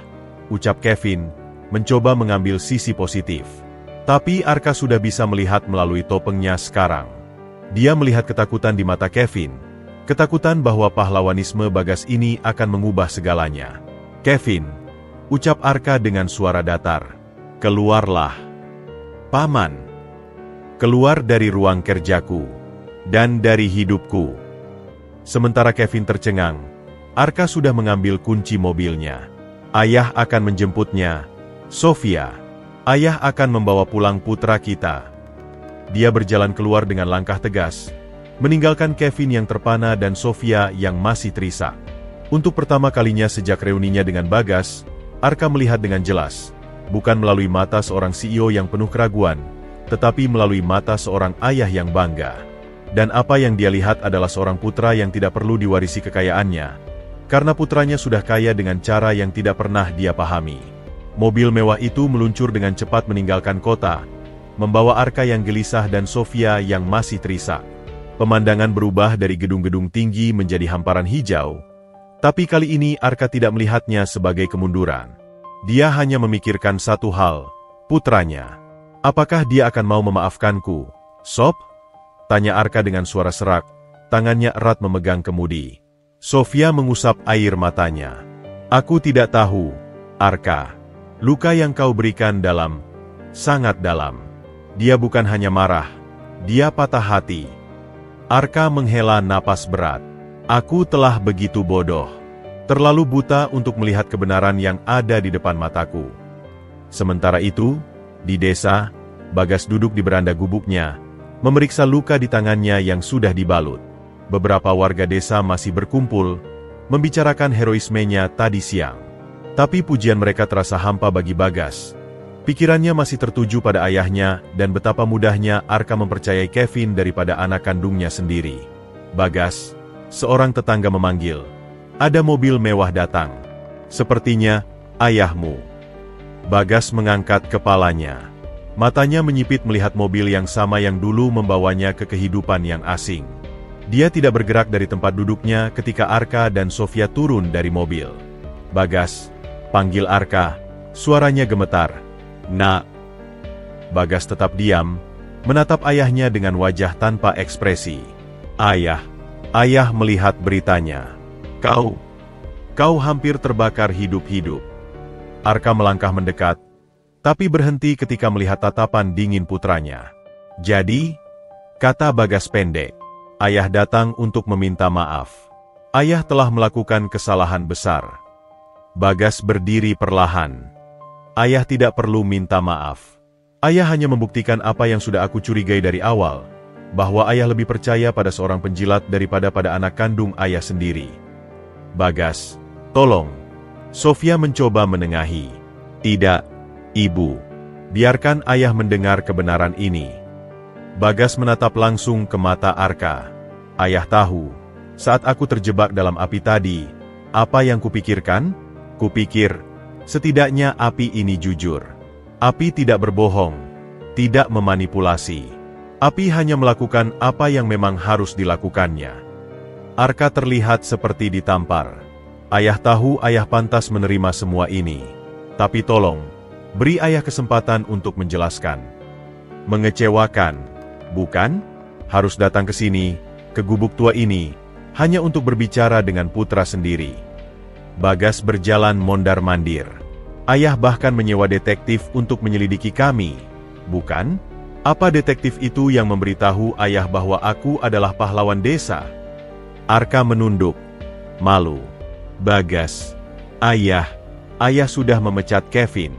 ucap Kevin, mencoba mengambil sisi positif. Tapi Arka sudah bisa melihat melalui topengnya sekarang. Dia melihat ketakutan di mata Kevin, ketakutan bahwa pahlawanisme Bagas ini akan mengubah segalanya. "Kevin," ucap Arka dengan suara datar, "keluarlah. Paman. Keluar dari ruang kerjaku, dan dari hidupku." Sementara Kevin tercengang, Arka sudah mengambil kunci mobilnya. "Ayah akan menjemputnya, Sofia. Ayah akan membawa pulang putra kita." Dia berjalan keluar dengan langkah tegas, meninggalkan Kevin yang terpana dan Sofia yang masih terisak. Untuk pertama kalinya sejak reuninya dengan Bagas, Arka melihat dengan jelas, bukan melalui mata seorang CEO yang penuh keraguan, tetapi melalui mata seorang ayah yang bangga. Dan apa yang dia lihat adalah seorang putra yang tidak perlu diwarisi kekayaannya, karena putranya sudah kaya dengan cara yang tidak pernah dia pahami. Mobil mewah itu meluncur dengan cepat meninggalkan kota, membawa Arka yang gelisah dan Sofia yang masih terisak. Pemandangan berubah dari gedung-gedung tinggi menjadi hamparan hijau, tapi kali ini Arka tidak melihatnya sebagai kemunduran. Dia hanya memikirkan satu hal, putranya. "Apakah dia akan mau memaafkanku, Sob?" tanya Arka dengan suara serak, tangannya erat memegang kemudi. Sofia mengusap air matanya. "Aku tidak tahu, Arka. Luka yang kau berikan dalam, sangat dalam." Dia bukan hanya marah, dia patah hati. Arka menghela napas berat. "Aku telah begitu bodoh, terlalu buta untuk melihat kebenaran yang ada di depan mataku." Sementara itu, di desa, Bagas duduk di beranda gubuknya, memeriksa luka di tangannya yang sudah dibalut. Beberapa warga desa masih berkumpul, membicarakan heroismenya tadi siang. Tapi pujian mereka terasa hampa bagi Bagas. Pikirannya masih tertuju pada ayahnya dan betapa mudahnya Arka mempercayai Kevin daripada anak kandungnya sendiri. "Bagas," seorang tetangga memanggil. "Ada mobil mewah datang. Sepertinya, ayahmu." Bagas mengangkat kepalanya. Matanya menyipit melihat mobil yang sama yang dulu membawanya ke kehidupan yang asing. Dia tidak bergerak dari tempat duduknya ketika Arka dan Sofia turun dari mobil. "Bagas," panggil Arka, suaranya gemetar. "Nak." Bagas tetap diam, menatap ayahnya dengan wajah tanpa ekspresi. "Ayah." Ayah melihat beritanya. Kau hampir terbakar hidup-hidup." Arka melangkah mendekat, tapi berhenti ketika melihat tatapan dingin putranya. "Jadi," kata Bagas pendek, "ayah datang untuk meminta maaf. Ayah telah melakukan kesalahan besar." Bagas berdiri perlahan. Ayah tidak perlu minta maaf. Ayah hanya membuktikan apa yang sudah aku curigai dari awal, bahwa ayah lebih percaya pada seorang penjilat daripada pada anak kandung ayah sendiri. Bagas, tolong. Sofia mencoba menengahi. Tidak, Ibu. Biarkan ayah mendengar kebenaran ini. Bagas menatap langsung ke mata Arka. Ayah tahu, saat aku terjebak dalam api tadi, apa yang kupikirkan? Kupikir, setidaknya api ini jujur. Api tidak berbohong, tidak memanipulasi. Api hanya melakukan apa yang memang harus dilakukannya. Arka terlihat seperti ditampar. Ayah tahu ayah pantas menerima semua ini. Tapi tolong, beri ayah kesempatan untuk menjelaskan. Mengecewakan, bukan? Harus datang ke sini, ke gubuk tua ini, hanya untuk berbicara dengan putra sendiri. Bagas berjalan mondar-mandir. Ayah bahkan menyewa detektif untuk menyelidiki kami, bukan? Apa detektif itu yang memberitahu ayah bahwa aku adalah pahlawan desa? Arka menunduk, malu. Bagas, ayah sudah memecat Kevin.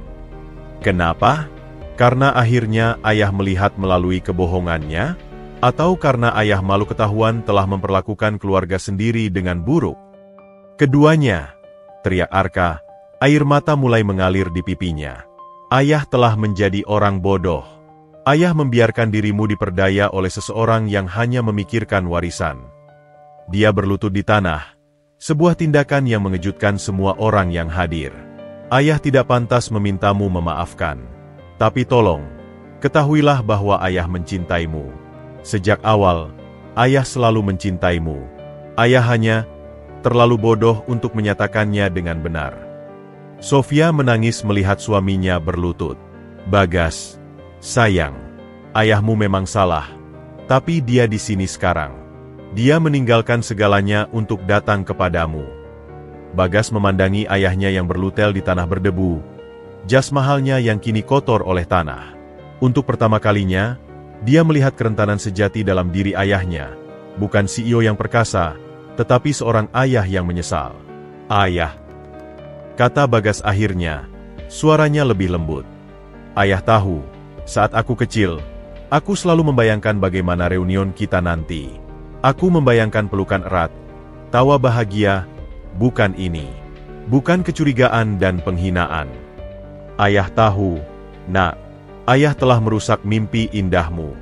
Kenapa? Karena akhirnya ayah melihat melalui kebohongannya? Atau karena ayah malu ketahuan telah memperlakukan keluarga sendiri dengan buruk? Keduanya, teriak Arka, air mata mulai mengalir di pipinya. Ayah telah menjadi orang bodoh. Ayah membiarkan dirimu diperdaya oleh seseorang yang hanya memikirkan warisan. Dia berlutut di tanah, sebuah tindakan yang mengejutkan semua orang yang hadir. Ayah tidak pantas memintamu memaafkan. Tapi tolong, ketahuilah bahwa ayah mencintaimu. Sejak awal, ayah selalu mencintaimu. Ayah hanya terlalu bodoh untuk menyatakannya dengan benar. Sofia menangis melihat suaminya berlutut. Bagas, sayang, ayahmu memang salah. Tapi dia di sini sekarang. Dia meninggalkan segalanya untuk datang kepadamu. Bagas memandangi ayahnya yang berlutel di tanah berdebu. Jas mahalnya yang kini kotor oleh tanah. Untuk pertama kalinya, dia melihat kerentanan sejati dalam diri ayahnya. Bukan CEO yang perkasa, tetapi seorang ayah yang menyesal. Ayah, kata Bagas akhirnya, suaranya lebih lembut. Ayah tahu, saat aku kecil, aku selalu membayangkan bagaimana reunion kita nanti. Aku membayangkan pelukan erat, tawa bahagia, bukan ini. Bukan kecurigaan dan penghinaan. Ayah tahu, nak, ayah telah merusak mimpi indahmu.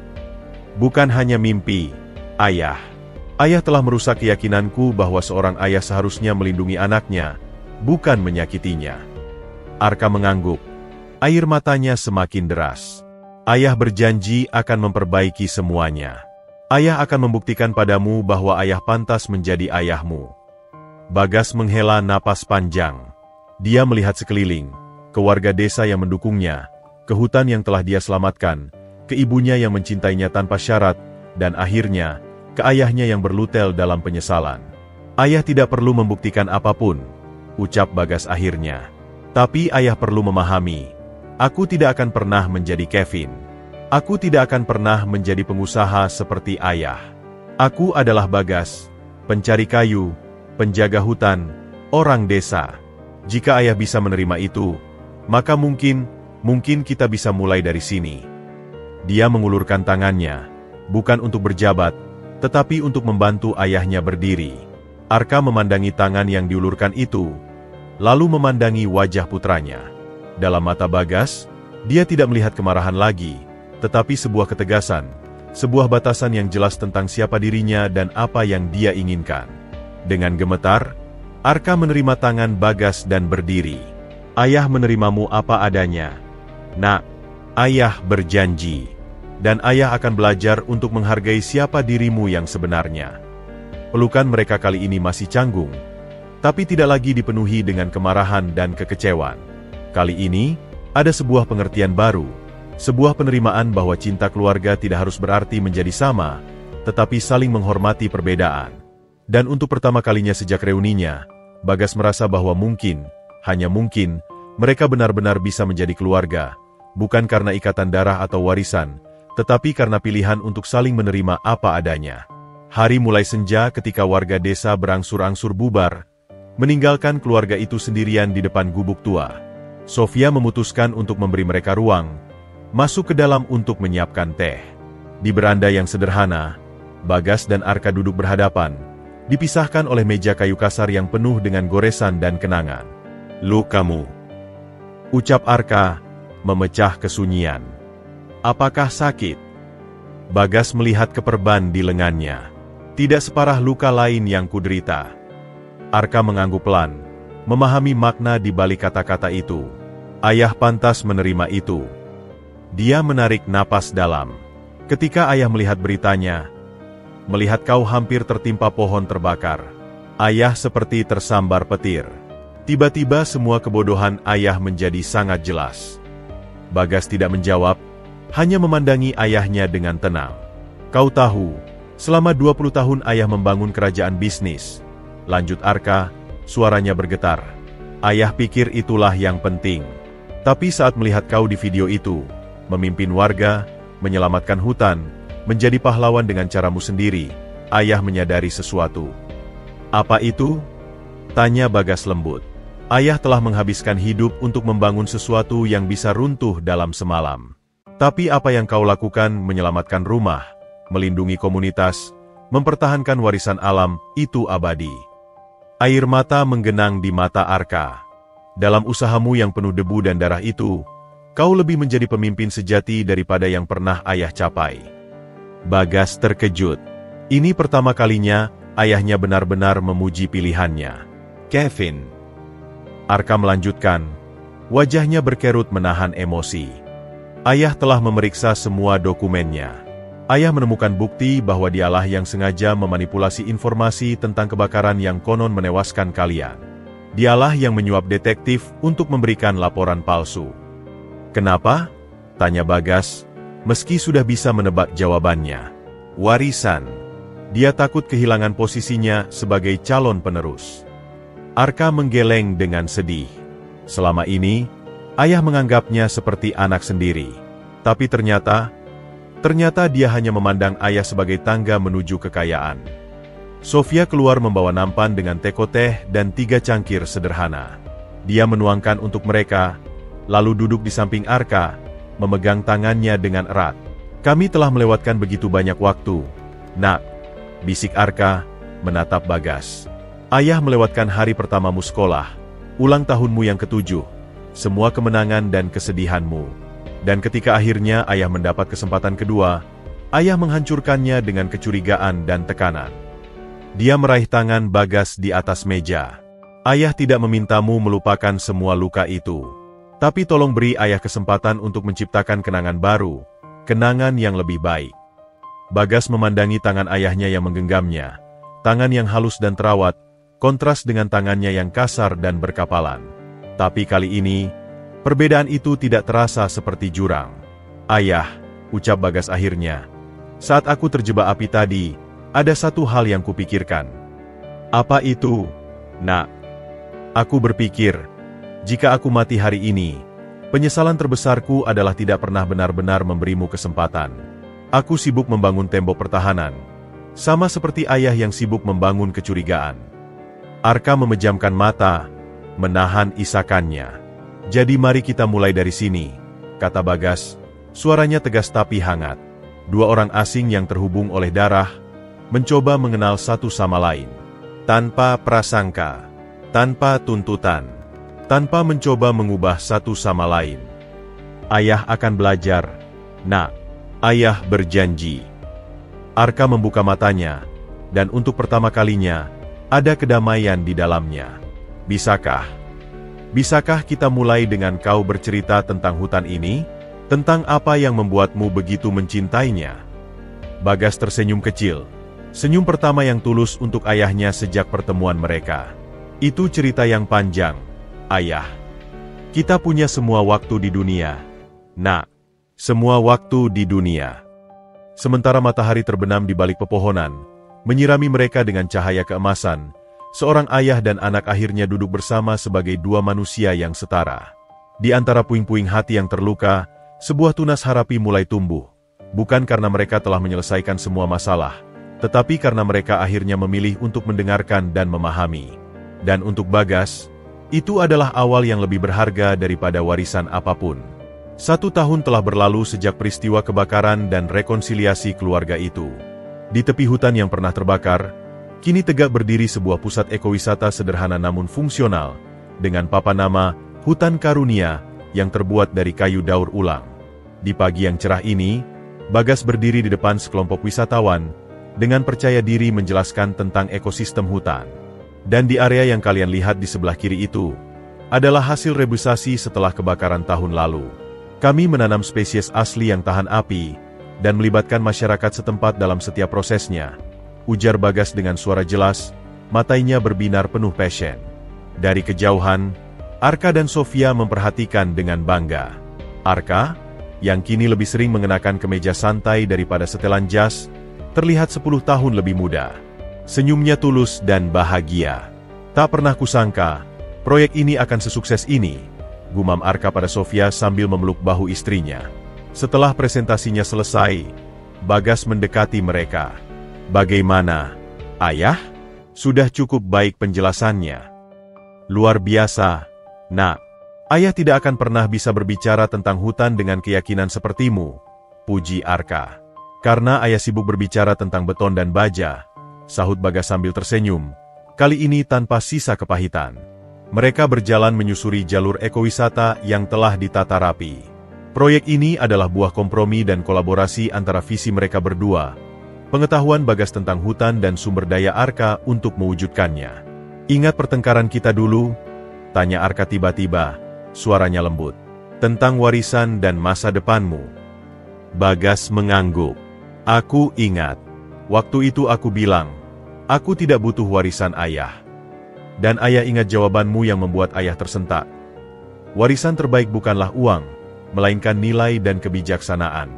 Bukan hanya mimpi, ayah. Ayah telah merusak keyakinanku bahwa seorang ayah seharusnya melindungi anaknya, bukan menyakitinya. Arka mengangguk. Air matanya semakin deras. Ayah berjanji akan memperbaiki semuanya. Ayah akan membuktikan padamu bahwa ayah pantas menjadi ayahmu. Bagas menghela napas panjang. Dia melihat sekeliling, ke warga desa yang mendukungnya, ke hutan yang telah dia selamatkan, ke ibunya yang mencintainya tanpa syarat, dan akhirnya, ke ayahnya yang berlutel dalam penyesalan. Ayah tidak perlu membuktikan apapun, ucap Bagas akhirnya. Tapi ayah perlu memahami, aku tidak akan pernah menjadi Kevin. Aku tidak akan pernah menjadi pengusaha seperti ayah. Aku adalah Bagas, pencari kayu, penjaga hutan, orang desa. Jika ayah bisa menerima itu, maka mungkin kita bisa mulai dari sini. Dia mengulurkan tangannya, bukan untuk berjabat, tetapi untuk membantu ayahnya berdiri. Arka memandangi tangan yang diulurkan itu, lalu memandangi wajah putranya. Dalam mata Bagas, dia tidak melihat kemarahan lagi, tetapi sebuah ketegasan, sebuah batasan yang jelas tentang siapa dirinya dan apa yang dia inginkan. Dengan gemetar, Arka menerima tangan Bagas dan berdiri. Ayah menerimamu apa adanya. Nak, ayah berjanji. Dan ayah akan belajar untuk menghargai siapa dirimu yang sebenarnya. Pelukan mereka kali ini masih canggung, tapi tidak lagi dipenuhi dengan kemarahan dan kekecewaan. Kali ini, ada sebuah pengertian baru, sebuah penerimaan bahwa cinta keluarga tidak harus berarti menjadi sama, tetapi saling menghormati perbedaan. Dan untuk pertama kalinya sejak reuninya, Bagas merasa bahwa mungkin, hanya mungkin, mereka benar-benar bisa menjadi keluarga, bukan karena ikatan darah atau warisan, tetapi karena pilihan untuk saling menerima apa adanya. Hari mulai senja ketika warga desa berangsur-angsur bubar. meninggalkan keluarga itu sendirian di depan gubuk tua. Sofia memutuskan untuk memberi mereka ruang, masuk ke dalam untuk menyiapkan teh. Di beranda yang sederhana, Bagas dan Arka duduk berhadapan, dipisahkan oleh meja kayu kasar yang penuh dengan goresan dan kenangan. "Lu kamu," ucap Arka, memecah kesunyian. "Apakah sakit?" Bagas melihat keperban di lengannya. "Tidak separah luka lain yang kuderita." Arka mengangguk pelan, memahami makna di balik kata-kata itu. Ayah pantas menerima itu. Dia menarik napas dalam. Ketika ayah melihat beritanya, melihat kau hampir tertimpa pohon terbakar, ayah seperti tersambar petir. Tiba-tiba semua kebodohan ayah menjadi sangat jelas. Bagas tidak menjawab, hanya memandangi ayahnya dengan tenang. "Kau tahu, selama 20 tahun ayah membangun kerajaan bisnis," lanjut Arka, suaranya bergetar. "Ayah pikir itulah yang penting. Tapi saat melihat kau di video itu, memimpin warga, menyelamatkan hutan, menjadi pahlawan dengan caramu sendiri, ayah menyadari sesuatu." "Apa itu?" tanya Bagas lembut. "Ayah telah menghabiskan hidup untuk membangun sesuatu yang bisa runtuh dalam semalam. Tapi apa yang kau lakukan menyelamatkan rumah, melindungi komunitas, mempertahankan warisan alam, itu abadi." Air mata menggenang di mata Arka. "Dalam usahamu yang penuh debu dan darah itu, kau lebih menjadi pemimpin sejati daripada yang pernah ayah capai." Bagas terkejut. Ini pertama kalinya ayahnya benar-benar memuji pilihannya. "Kevin," Arka melanjutkan, wajahnya berkerut menahan emosi. "Ayah telah memeriksa semua dokumennya. Ayah menemukan bukti bahwa dialah yang sengaja memanipulasi informasi tentang kebakaran yang konon menewaskan kalian. Dialah yang menyuap detektif untuk memberikan laporan palsu." "Kenapa?" tanya Bagas, meski sudah bisa menebak jawabannya. "Warisan. Dia takut kehilangan posisinya sebagai calon penerus." Arka menggeleng dengan sedih. Selama ini, ayah menganggapnya seperti anak sendiri. Tapi ternyata dia hanya memandang ayah sebagai tangga menuju kekayaan. Sofia keluar membawa nampan dengan teko teh dan 3 cangkir sederhana. Dia menuangkan untuk mereka, lalu duduk di samping Arka, memegang tangannya dengan erat. "Kami telah melewatkan begitu banyak waktu, Nak," bisik Arka, menatap Bagas. "Ayah melewatkan hari pertamamu sekolah, ulang tahunmu yang ke-7, semua kemenangan dan kesedihanmu. Dan ketika akhirnya ayah mendapat kesempatan kedua, ayah menghancurkannya dengan kecurigaan dan tekanan." Dia meraih tangan Bagas di atas meja. "Ayah tidak memintamu melupakan semua luka itu. Tapi tolong beri ayah kesempatan untuk menciptakan kenangan baru, kenangan yang lebih baik." Bagas memandangi tangan ayahnya yang menggenggamnya, tangan yang halus dan terawat, kontras dengan tangannya yang kasar dan berkapalan. Tapi kali ini, perbedaan itu tidak terasa seperti jurang. "Ayah," ucap Bagas akhirnya, "saat aku terjebak api tadi, ada satu hal yang kupikirkan." "Apa itu, Nak?" "Aku berpikir, jika aku mati hari ini, penyesalan terbesarku adalah tidak pernah benar-benar memberimu kesempatan. Aku sibuk membangun tembok pertahanan, sama seperti ayah yang sibuk membangun kecurigaan." Arka memejamkan mata, menahan isakannya. "Jadi mari kita mulai dari sini," kata Bagas, suaranya tegas tapi hangat. Dua orang asing yang terhubung oleh darah, mencoba mengenal satu sama lain. Tanpa prasangka, tanpa tuntutan, tanpa mencoba mengubah satu sama lain. "Ayah akan belajar, Nak. Ayah berjanji." Arka membuka matanya, dan untuk pertama kalinya, ada kedamaian di dalamnya. Bisakah kita mulai dengan kau bercerita tentang hutan ini? Tentang apa yang membuatmu begitu mencintainya?" Bagas tersenyum kecil. Senyum pertama yang tulus untuk ayahnya sejak pertemuan mereka. "Itu cerita yang panjang, Ayah. Kita punya semua waktu di dunia, Nak. Semua waktu di dunia." Sementara matahari terbenam di balik pepohonan, menyirami mereka dengan cahaya keemasan, seorang ayah dan anak akhirnya duduk bersama sebagai dua manusia yang setara. Di antara puing-puing hati yang terluka, sebuah tunas harapi mulai tumbuh. Bukan karena mereka telah menyelesaikan semua masalah, tetapi karena mereka akhirnya memilih untuk mendengarkan dan memahami. Dan untuk Bagas, itu adalah awal yang lebih berharga daripada warisan apapun. 1 tahun telah berlalu sejak peristiwa kebakaran dan rekonsiliasi keluarga itu. Di tepi hutan yang pernah terbakar, kini tegak berdiri sebuah pusat ekowisata sederhana namun fungsional, dengan papan nama Hutan Karunia yang terbuat dari kayu daur ulang. Di pagi yang cerah ini, Bagas berdiri di depan sekelompok wisatawan, dengan percaya diri menjelaskan tentang ekosistem hutan. Dan di area yang kalian lihat di sebelah kiri itu, adalah hasil rebusasi setelah kebakaran tahun lalu. Kami menanam spesies asli yang tahan api, dan melibatkan masyarakat setempat dalam setiap prosesnya, ujar Bagas dengan suara jelas, matanya berbinar penuh passion. Dari kejauhan, Arka dan Sofia memperhatikan dengan bangga. Arka, yang kini lebih sering mengenakan kemeja santai daripada setelan jas, terlihat 10 tahun lebih muda. Senyumnya tulus dan bahagia. Tak pernah kusangka, proyek ini akan sesukses ini, gumam Arka pada Sofia sambil memeluk bahu istrinya. Setelah presentasinya selesai, Bagas mendekati mereka. Bagaimana, Ayah? Sudah cukup baik penjelasannya. Luar biasa, Nak. Ayah tidak akan pernah bisa berbicara tentang hutan dengan keyakinan sepertimu, puji Arka. Karena ayah sibuk berbicara tentang beton dan baja, sahut Bagas sambil tersenyum, kali ini tanpa sisa kepahitan. Mereka berjalan menyusuri jalur ekowisata yang telah ditata rapi. Proyek ini adalah buah kompromi dan kolaborasi antara visi mereka berdua, pengetahuan Bagas tentang hutan dan sumber daya Arka untuk mewujudkannya. Ingat pertengkaran kita dulu? Tanya Arka tiba-tiba, suaranya lembut. Tentang warisan dan masa depanmu. Bagas mengangguk. Aku ingat. Waktu itu aku bilang, aku tidak butuh warisan ayah. Dan ayah ingat jawabanmu yang membuat ayah tersentak. Warisan terbaik bukanlah uang, melainkan nilai dan kebijaksanaan.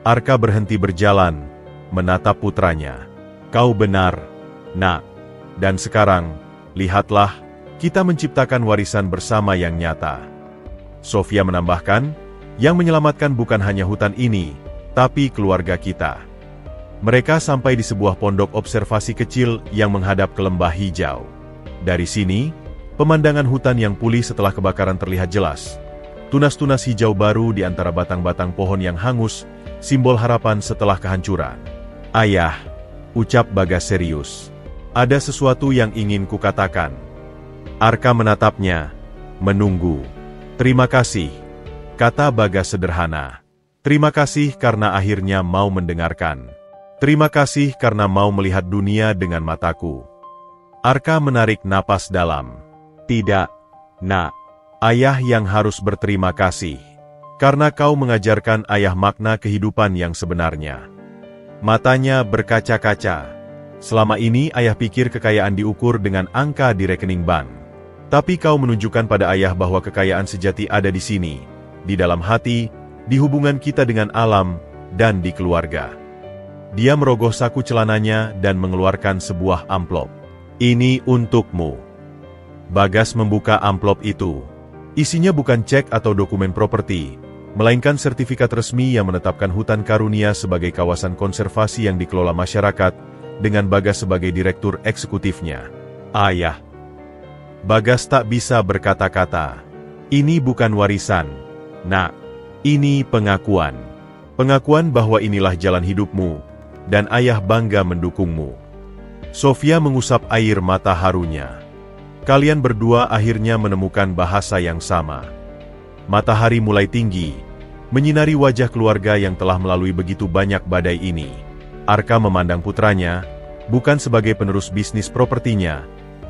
Arka berhenti berjalan, menatap putranya. Kau benar, Nak. Dan sekarang, lihatlah, kita menciptakan warisan bersama yang nyata. Sofia menambahkan, yang menyelamatkan bukan hanya hutan ini, tapi keluarga kita. Mereka sampai di sebuah pondok observasi kecil yang menghadap ke lembah hijau. Dari sini, pemandangan hutan yang pulih setelah kebakaran terlihat jelas. Tunas-tunas hijau baru di antara batang-batang pohon yang hangus, simbol harapan setelah kehancuran. Ayah, ucap Bagas serius. Ada sesuatu yang ingin kukatakan. Arka menatapnya, menunggu. Terima kasih, kata Bagas sederhana. Terima kasih karena akhirnya mau mendengarkan. Terima kasih karena mau melihat dunia dengan mataku. Arka menarik napas dalam. Tidak, Nak. Ayah yang harus berterima kasih. Karena kau mengajarkan ayah makna kehidupan yang sebenarnya. Matanya berkaca-kaca. Selama ini ayah pikir kekayaan diukur dengan angka di rekening bank. Tapi kau menunjukkan pada ayah bahwa kekayaan sejati ada di sini, di dalam hati, di hubungan kita dengan alam, dan di keluarga. Dia merogoh saku celananya dan mengeluarkan sebuah amplop. Ini untukmu. Bagas membuka amplop itu. Isinya bukan cek atau dokumen properti, melainkan sertifikat resmi yang menetapkan Hutan Karunia sebagai kawasan konservasi yang dikelola masyarakat, dengan Bagas sebagai direktur eksekutifnya. Ayah. Bagas tak bisa berkata-kata. Ini bukan warisan, Nak. Ini pengakuan. Pengakuan bahwa inilah jalan hidupmu, dan ayah bangga mendukungmu. Sofia mengusap air mata harunya. Kalian berdua akhirnya menemukan bahasa yang sama. Matahari mulai tinggi, menyinari wajah keluarga yang telah melalui begitu banyak badai ini. Arka memandang putranya, bukan sebagai penerus bisnis propertinya,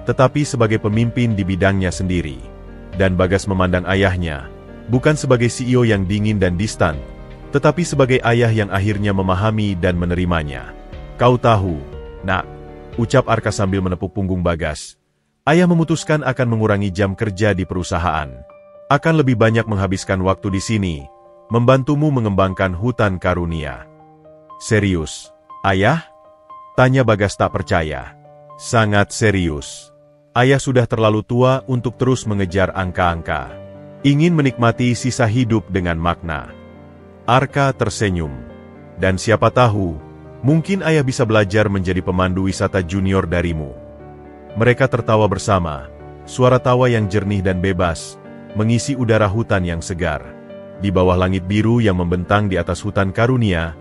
tetapi sebagai pemimpin di bidangnya sendiri. Dan Bagas memandang ayahnya, bukan sebagai CEO yang dingin dan distan, tetapi sebagai ayah yang akhirnya memahami dan menerimanya. Kau tahu, Nak, ucap Arka sambil menepuk punggung Bagas. Ayah memutuskan akan mengurangi jam kerja di perusahaan. Akan lebih banyak menghabiskan waktu di sini, membantumu mengembangkan Hutan Karunia. Serius, Ayah? Tanya Bagas tak percaya. Sangat serius. Ayah sudah terlalu tua untuk terus mengejar angka-angka. Ingin menikmati sisa hidup dengan makna. Arka tersenyum. Dan siapa tahu, mungkin ayah bisa belajar menjadi pemandu wisata junior darimu. Mereka tertawa bersama, suara tawa yang jernih dan bebas, mengisi udara hutan yang segar. Di bawah langit biru yang membentang di atas hutan karunia,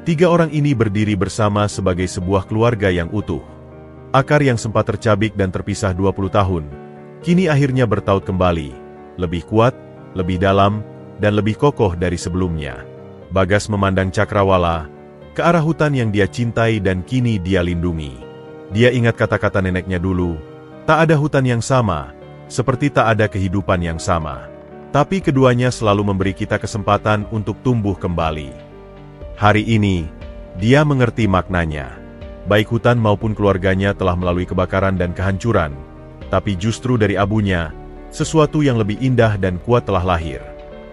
3 orang ini berdiri bersama sebagai sebuah keluarga yang utuh. Akar yang sempat tercabik dan terpisah 20 tahun, kini akhirnya bertaut kembali, lebih kuat, lebih dalam, dan lebih kokoh dari sebelumnya. Bagas memandang Cakrawala, ke arah hutan yang dia cintai dan kini dia lindungi. Dia ingat kata-kata neneknya dulu, tak ada hutan yang sama, seperti tak ada kehidupan yang sama. Tapi keduanya selalu memberi kita kesempatan untuk tumbuh kembali. Hari ini, dia mengerti maknanya. Baik hutan maupun keluarganya telah melalui kebakaran dan kehancuran, tapi justru dari abunya, sesuatu yang lebih indah dan kuat telah lahir.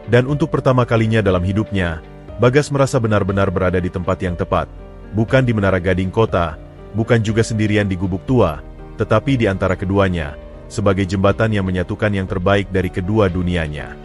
Dan untuk pertama kalinya dalam hidupnya, Bagas merasa benar-benar berada di tempat yang tepat, bukan di Menara Gading Kota, bukan juga sendirian di Gubuk Tua, tetapi di antara keduanya, sebagai jembatan yang menyatukan yang terbaik dari kedua dunianya.